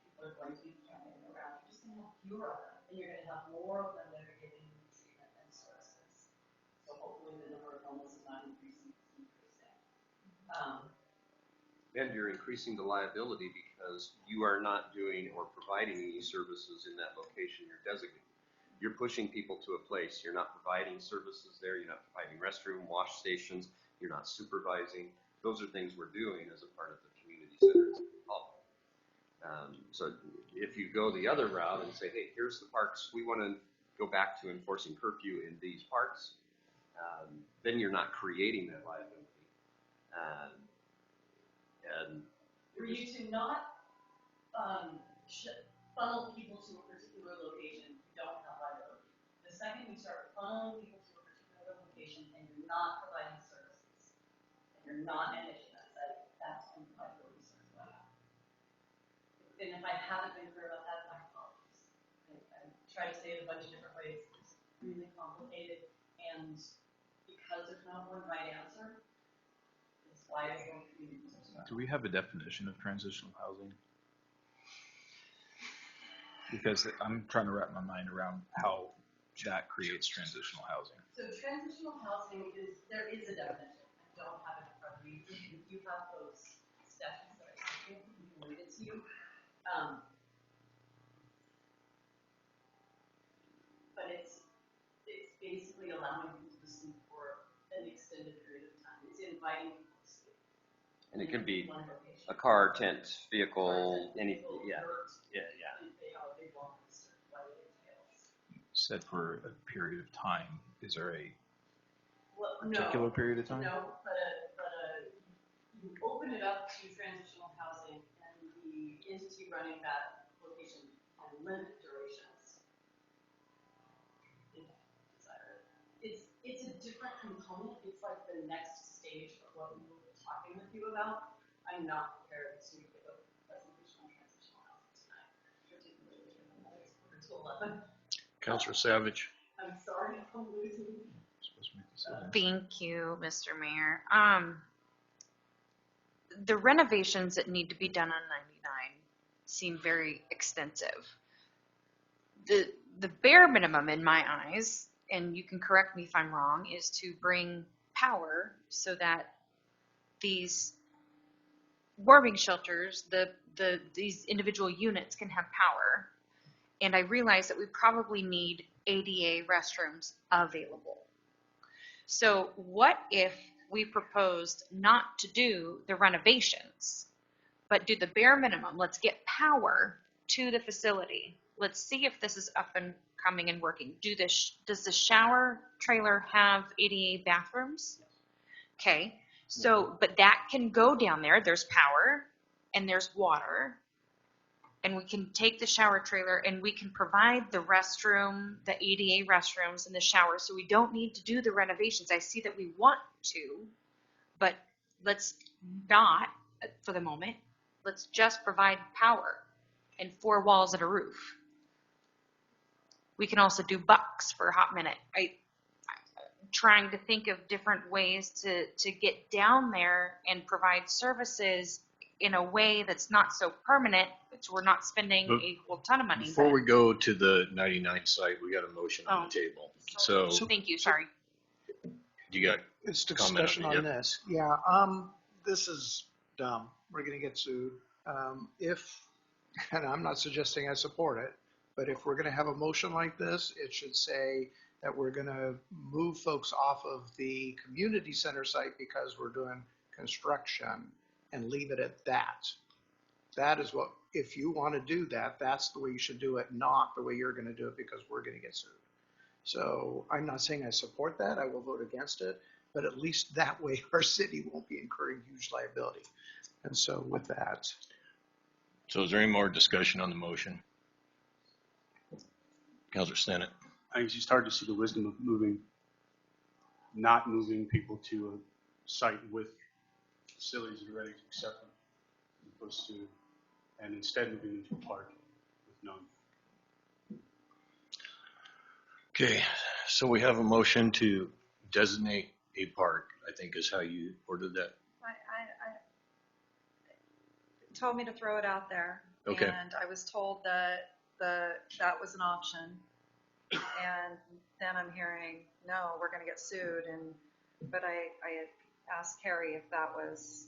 Speaker 4: people are going to be camping around. You're just going to have fewer of them, and you're going to have more of them that are getting treatment and services. So hopefully the number of homeless is not increasing, it's decreasing.
Speaker 3: And you're increasing the liability because you are not doing or providing any services in that location you're designating. You're pushing people to a place. You're not providing services there. You're not providing restroom, wash stations. You're not supervising. Those are things we're doing as a part of the community center. So if you go the other route and say, hey, here's the parks, we want to go back to enforcing curfew in these parks, then you're not creating that liability. And
Speaker 4: for you to not funnel people to a particular location, you don't have liability. The second you start funneling people to a particular location and you're not providing services, and you're not managing that site, that's when liability starts going up. And if I haven't been clear about that, my apologies. I tried to say it a bunch of different ways. It's really complicated, and because there's no one right answer, it's why I think communities are so.
Speaker 9: Do we have a definition of transitional housing? Because I'm trying to wrap my mind around how that creates transitional housing.
Speaker 4: So transitional housing there is a definition. I don't have it in front of me. If you have those statutes that I think we can read it to you. But it's basically allowing people to sleep for an extended period of time. It's inviting people to sleep.
Speaker 3: And it can be a car, tent, vehicle, anything. Yeah.
Speaker 9: Said for a period of time. Is there a particular period of time?
Speaker 4: No, but you open it up to transitional housing, and the entity running that location can limit durations if desired. It's a different component. It's like the next stage of what we will be talking with you about. I'm not prepared to give a presentation on transitional housing tonight, particularly given that it's 11.
Speaker 1: Councilor Savage.
Speaker 4: I'm sorry, I'm losing.
Speaker 11: Thank you, Mr. Mayor. The renovations that need to be done on 99 seem very extensive. The bare minimum in my eyes, and you can correct me if I'm wrong, is to bring power so that these warming shelters, these individual units can have power. And I realize that we probably need ADA restrooms available. So what if we proposed not to do the renovations, but do the bare minimum? Let's get power to the facility. Let's see if this is up and coming and working. Does the shower trailer have ADA bathrooms? Okay, so, but that can go down there. There's power and there's water. And we can take the shower trailer and we can provide the restroom, the ADA restrooms and the shower. So we don't need to do the renovations. I see that we want to, but let's not for the moment. Let's just provide power. and 4 walls and a roof. We can also do bucks for a hot minute. I'm trying to think of different ways to get down there and provide services in a way that's not so permanent, which we're not spending
Speaker 1: But
Speaker 11: a whole ton of money.
Speaker 1: Before we go to the 99 site, we got a motion on
Speaker 11: Oh.
Speaker 1: the table. So
Speaker 11: Thank you, sorry.
Speaker 1: you got
Speaker 7: It's
Speaker 1: comment
Speaker 7: discussion
Speaker 1: on it,
Speaker 7: on
Speaker 1: yep.
Speaker 7: this. Yeah, this is dumb. We're gonna get sued. And I'm not suggesting I support it, but if we're gonna have a motion like this, it should say that we're gonna move folks off of the community center site because we're doing construction and leave it at that. That is what, if you want to do that, that's the way you should do it, not the way you're gonna do it because we're gonna get sued. So I'm not saying I support that. I will vote against it, but at least that way our city won't be incurring huge liability. And so with that,
Speaker 1: So is there any more discussion on the motion? Councilor Stennett.
Speaker 19: I think it's just hard to see the wisdom of not moving people to a site with facilities that are ready to accept them, as opposed to, and instead moving them to a park with none.
Speaker 1: Okay, so we have a motion to designate a park, I think is how you ordered that.
Speaker 21: I told me to throw it out there.
Speaker 1: Okay.
Speaker 21: And I was told that that was an option. And then I'm hearing, no, we're going to get sued. But I asked Carrie if that was,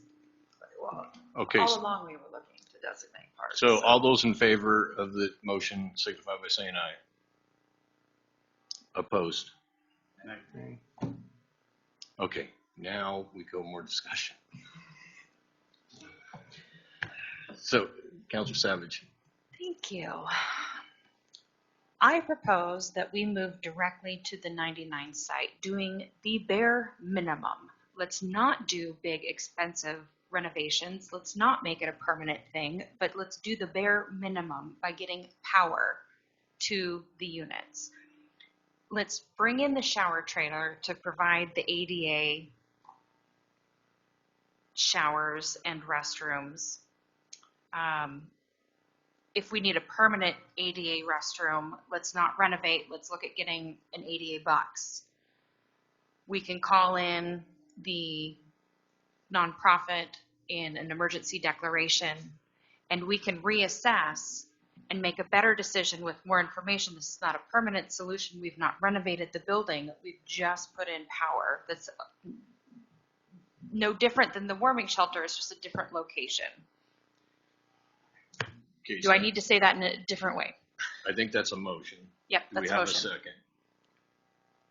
Speaker 21: well,
Speaker 1: Okay.
Speaker 21: all along we were looking to designate parks.
Speaker 1: So all those in favor of the motion signify by saying aye. Opposed? Okay, now we go more discussion. So, Councilor Savage.
Speaker 11: Thank you. I propose that we move directly to the 99 site, doing the bare minimum. Let's not do big, expensive renovations. Let's not make it a permanent thing, but let's do the bare minimum by getting power to the units. Let's bring in the shower trailer to provide the ADA showers and restrooms. If we need a permanent ADA restroom, let's not renovate. Let's look at getting an ADA box. We can call in the nonprofit in an emergency declaration, and we can reassess and make a better decision with more information. This is not a permanent solution. We've not renovated the building. We've just put in power. That's no different than the warming shelter. It's just a different location.
Speaker 1: Okay,
Speaker 11: Do I need to say that in a different way?
Speaker 1: I think that's a motion.
Speaker 11: Yep,
Speaker 1: Do
Speaker 11: that's
Speaker 1: we
Speaker 11: a
Speaker 1: have
Speaker 11: motion.
Speaker 1: a second?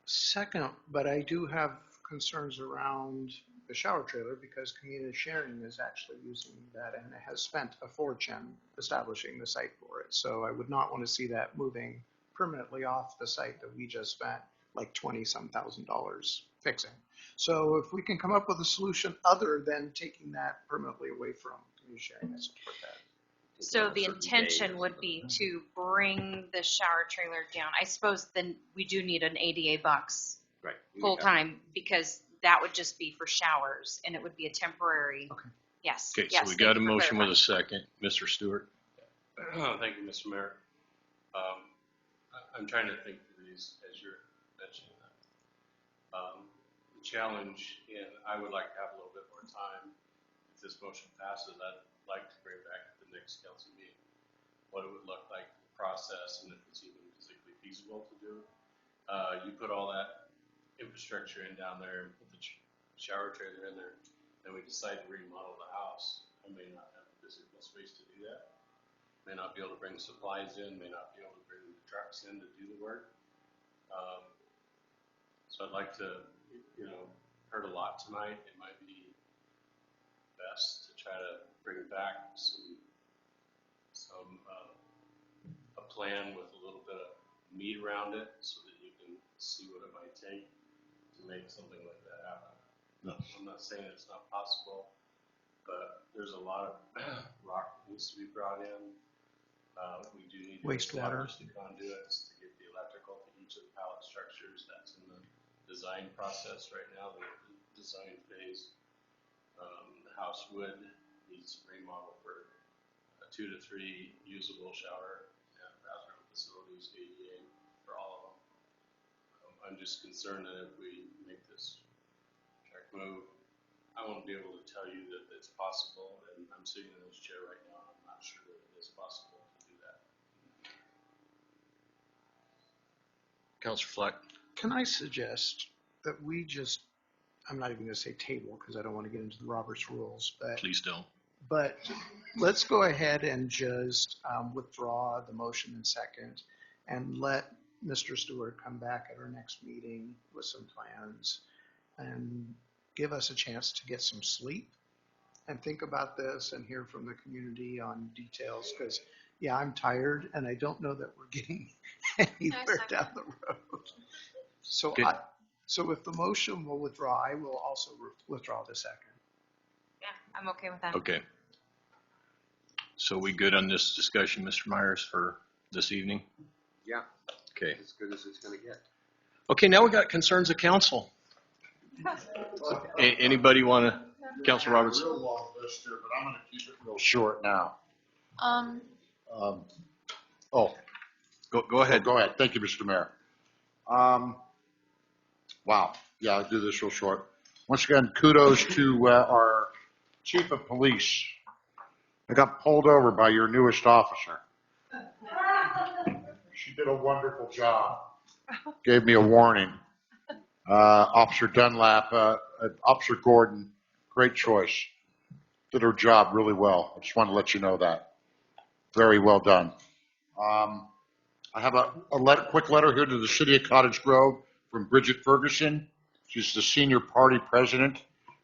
Speaker 7: second, but I do have concerns around the shower trailer because community sharing is actually using that and it has spent a fortune establishing the site for it. So I would not want to see that moving permanently off the site that we just spent like $20-some thousand fixing. So if we can come up with a solution other than taking that permanently away from community sharing, I support that.
Speaker 11: So the intention would be to bring the shower trailer down. I suppose then we do need an ADA box
Speaker 3: Right.
Speaker 11: full time because that would just be for showers and it would be a temporary.
Speaker 7: Okay.
Speaker 11: Yes.
Speaker 1: Okay,
Speaker 11: yes,
Speaker 1: so we
Speaker 11: thank
Speaker 1: got a
Speaker 11: you for
Speaker 1: motion with
Speaker 11: clarifying.
Speaker 1: a second. Mr. Stewart?
Speaker 6: Thank you, Mr. Mayor. I'm trying to think through these as you're mentioning them. The challenge, and I would like to have a little bit more time. If this motion passes, I'd like to bring back at the next council meeting what it would look like, the process, and if it's even physically feasible to do. You put all that infrastructure in down there, put the shower trailer in there, and we decide to remodel the house. I may not have the physical space to do that. May not be able to bring supplies in, may not be able to bring the trucks in to do the work. So I'd like to, heard a lot tonight. It might be best to try to bring back a plan with a little bit of meat around it so that you can see what it might take to make something like that happen.
Speaker 1: No.
Speaker 6: I'm not saying it's not possible, but there's a lot of rock that needs to be brought in. We do need to
Speaker 7: Wastewater.
Speaker 6: establish the conduits to get the electrical to each of the pallet structures. That's in the design process right now, the design phase. The house would need some remodel for 2 to 3 usable shower and bathroom facilities, ADA for all of them. I'm just concerned that if we make this track move, I won't be able to tell you that it's possible, and I'm sitting in this chair right now, I'm not sure that it is possible to do that.
Speaker 1: Councilor Fleck.
Speaker 7: Can I suggest that we just, I'm not even going to say table because I don't want to get into the Roberts rules, but
Speaker 1: Please don't.
Speaker 7: But let's go ahead and just withdraw the motion in second and let Mr. Stewart come back at our next meeting with some plans and give us a chance to get some sleep and think about this and hear from the community on details. Because, yeah, I'm tired and I don't know that we're getting anywhere down the road. So,
Speaker 1: Okay.
Speaker 7: So if the motion will withdraw, I will also withdraw the second.
Speaker 11: Yeah, I'm okay with that.
Speaker 1: Okay. So we good on this discussion, Mr. Myers, for this evening?
Speaker 3: Yeah.
Speaker 1: Okay.
Speaker 3: As good as it's going to get.
Speaker 1: Okay, now we got concerns of council. Anybody want to, Councilor Roberts?
Speaker 18: Real long list here, but I'm going to keep it real short now.
Speaker 1: Go ahead.
Speaker 18: Go ahead. Thank you, Mr. Mayor. Wow. Yeah, I'll do this real short. Once again, kudos to our chief of police. I got pulled over by your newest officer. She did a wonderful job. Gave me a warning. Officer Dunlap, Officer Gordon, great choice. Did her job really well. I just want to let you know that. Very well done. I have a quick letter here to the city of Cottage Grove from Bridget Ferguson. She's the senior party president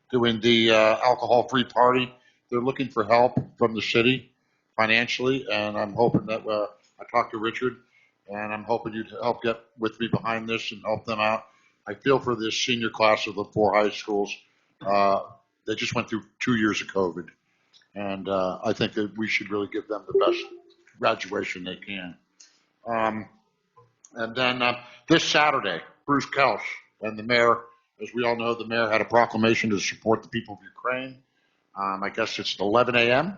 Speaker 18: doing the alcohol-free party. They're looking for help from the city financially, and I'm hoping that I talked to Richard, and I'm hoping you to help get with me behind this and help them out. I feel for this senior class of the 4 high schools. They just went through 2 years of COVID, and I think that we should really give them the best graduation they can. And then this Saturday, Bruce Kelsch and the mayor, as we all know, the mayor had a proclamation to support the people of Ukraine. I guess it's at 11 a.m.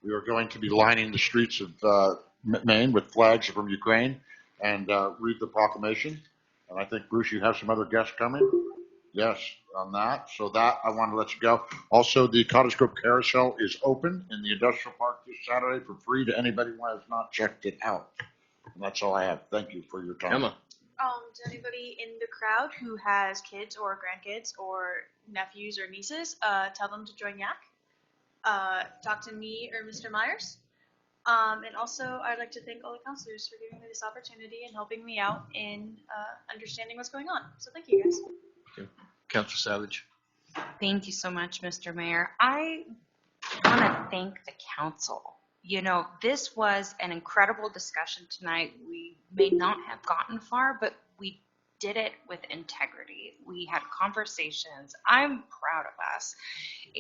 Speaker 18: We are going to be lining the streets of Maine with flags from Ukraine and read the proclamation. And I think, Bruce, you have some other guests coming? Yes, on that. So that, I want to let you go. Also, the Cottage Grove Carousel is open in the industrial park this Saturday for free to anybody who has not checked it out. And that's all I have. Thank you for your time.
Speaker 1: Emma.
Speaker 20: To anybody in the crowd who has kids or grandkids or nephews or nieces, tell them to join YAC. Talk to me or Mr. Myers. And also, I'd like to thank all the counselors for giving me this opportunity and helping me out in understanding what's going on. So thank you, guys.
Speaker 1: Okay. Councilor Savage.
Speaker 11: Thank you so much, Mr. Mayor. I want to thank the council. You know, this was an incredible discussion tonight. We may not have gotten far, but we did it with integrity. We had conversations. I'm proud of us.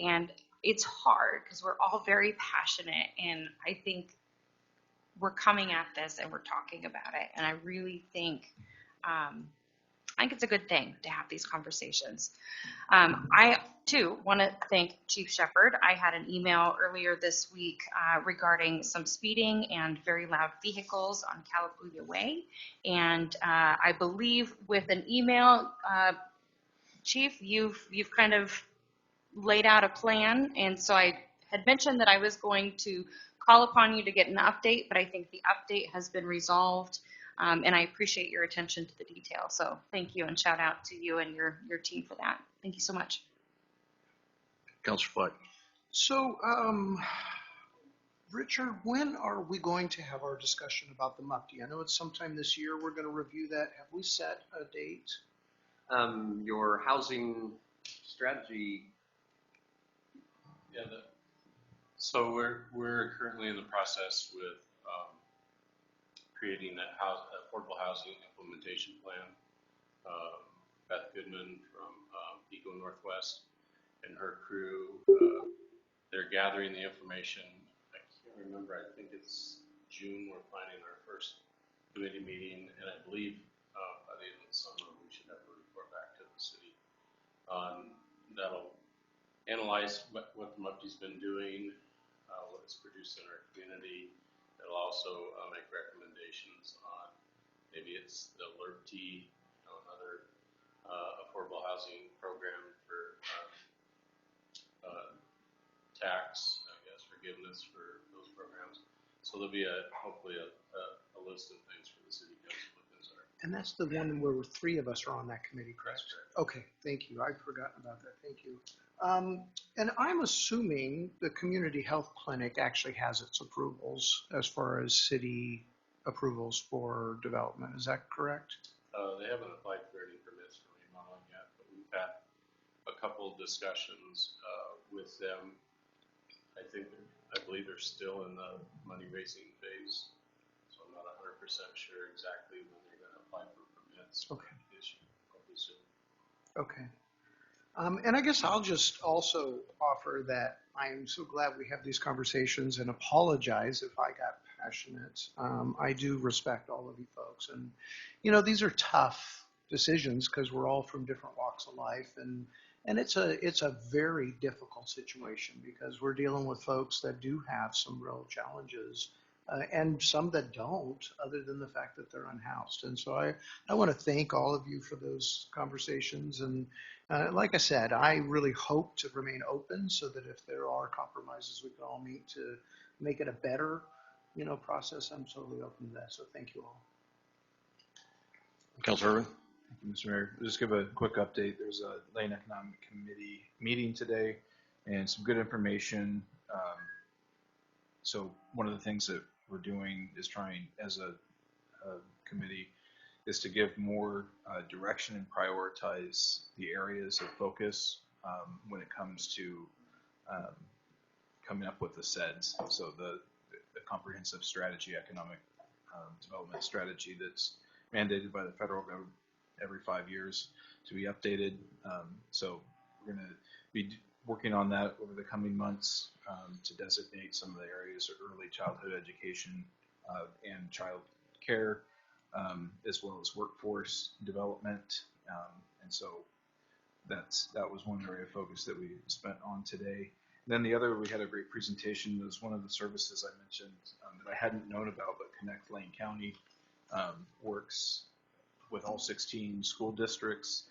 Speaker 11: And it's hard because we're all very passionate. And I think we're coming at this and we're talking about it. And I really think, it's a good thing to have these conversations. I, too, want to thank Chief Shepard. I had an email earlier this week regarding some speeding and very loud vehicles on Calapooya Way. And I believe with an email, Chief, you've kind of laid out a plan. And so I had mentioned that I was going to call upon you to get an update, but I think the update has been resolved. And I appreciate your attention to the detail. So thank you and shout out to you and your team for that. Thank you so much.
Speaker 1: Councilor Fleck.
Speaker 7: So, Richard, when are we going to have our discussion about the MUFTI? I know it's sometime this year. We're going to review that. Have we set a date?
Speaker 3: Your housing strategy.
Speaker 6: Yeah. So we're currently in the process with creating a affordable housing implementation plan. Beth Goodman from Eco Northwest and her crew, they're gathering the information. I can't remember, I think it's June, we're planning our first committee meeting, and I believe by the end of the summer we should have a report back to the city. That'll analyze what the MUFTI's been doing, what that's produced in our community. It'll also make recommendations on maybe it's the LRT, another affordable housing program for tax, I guess, forgiveness for those programs. So there'll be hopefully a list of things for the city council to consider.
Speaker 7: And that's the one where 3 of us are on that committee, correct? Okay, thank you. I'd forgotten about that. Thank you. And I'm assuming the community health clinic actually has its approvals as far as city approvals for development. Is that correct?
Speaker 6: They haven't applied for any permits for remodeling yet, but we've had a couple of discussions with them. I believe they're still in the money raising phase, so I'm not 100% sure exactly when they're going to apply for permits.
Speaker 7: Okay.
Speaker 6: Hopefully soon.
Speaker 7: Okay. And I guess I'll just also offer that I'm so glad we have these conversations and apologize if I got passionate. I do respect all of you folks. And, these are tough decisions because we're all from different walks of life. And it's a very difficult situation because we're dealing with folks that do have some real challenges and some that don't, other than the fact that they're unhoused. And so I want to thank all of you for those conversations. And like I said, I really hope to remain open so that if there are compromises we can all meet to make it a better, process. I'm totally open to that. So thank you all.
Speaker 1: Councilor Irvin?
Speaker 9: Thank you, Mr. Mayor. I'll just give a quick update. There's a Lane Economic Committee meeting today and some good information. So one of the things that we're doing is trying as a committee is to give more direction and prioritize the areas of focus when it comes to coming up with the SEDS. So the comprehensive strategy, economic development strategy that's mandated by the federal government every 5 years to be updated. So we're going to be working on that over the coming months to designate some of the areas of early childhood education and child care, as well as workforce development. And so that was one area of focus that we spent on today. And then the other, we had a great presentation. It was one of the services I mentioned that I hadn't known about, but Connect Lane County works with all 16 school districts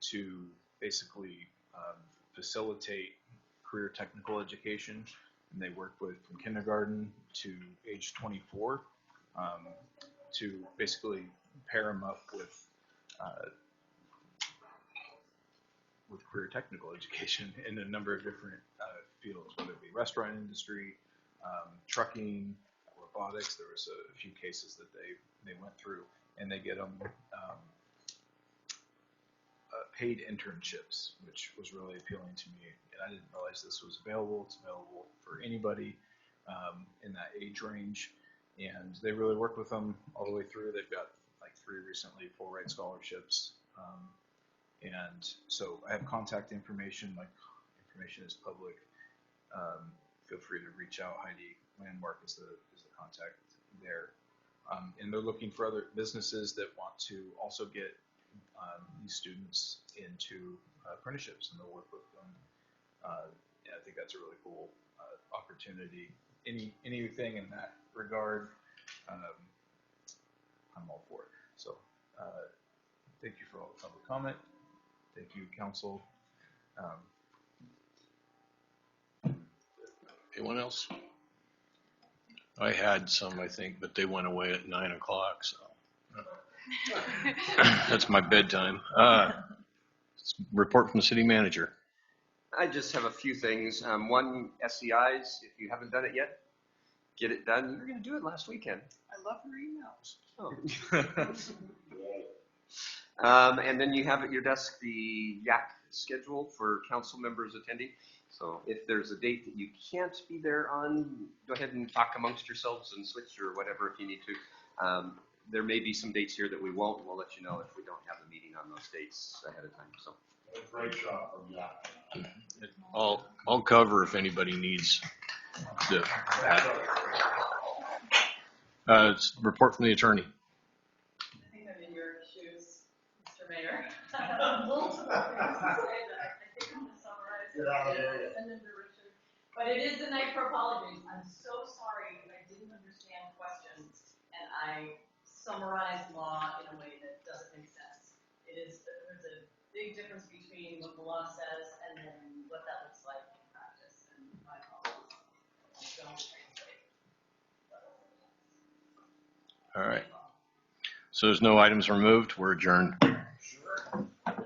Speaker 9: to basically facilitate career technical education. And they work with from kindergarten to age 24 to basically pair them up with career technical education in a number of different fields, whether it be restaurant industry, trucking, robotics. There was a few cases that they went through, and they get them paid internships, which was really appealing to me. And I didn't realize this was available. It's available for anybody in that age range, and they really work with them all the way through. They've got like 3 recently full ride scholarships. And so I have contact information, like information is public. Feel free to reach out. Heidi Landmark is the contact there. And they're looking for other businesses that want to also get these students into apprenticeships, and they'll work with them. And I think that's a really cool opportunity. Anything in that regard, I'm all for it. So thank you for all the public comment. Thank you, council.
Speaker 1: Anyone else? I had some, I think, but they went away at 9 o'clock, so that's my bedtime. Report from the city manager.
Speaker 3: I just have a few things. One, SEIs, if you haven't done it yet, get it done. You were going to do it last weekend.
Speaker 7: I love your emails.
Speaker 3: Oh. And then you have at your desk the YAC schedule for council members attending. So if there's a date that you can't be there on, go ahead and talk amongst yourselves and switch or whatever if you need to. There may be some dates here that we won't, and we'll let you know if we don't have a meeting on those dates ahead of time. So
Speaker 18: Great job from YAC.
Speaker 1: I'll cover if anybody needs the report from the attorney.
Speaker 4: I think I'm in your shoes, Mr. Mayor. Multiple things to say that I think I'm going to summarize it and send them to Richard. But it is the night for apologies. I'm so sorry if I didn't understand questions and I summarized law in a way that doesn't make sense. There's a big difference between what the law says and then what that looks like in practice. And my apologies. Don't translate.
Speaker 1: All right. So there's no items removed. We're adjourned.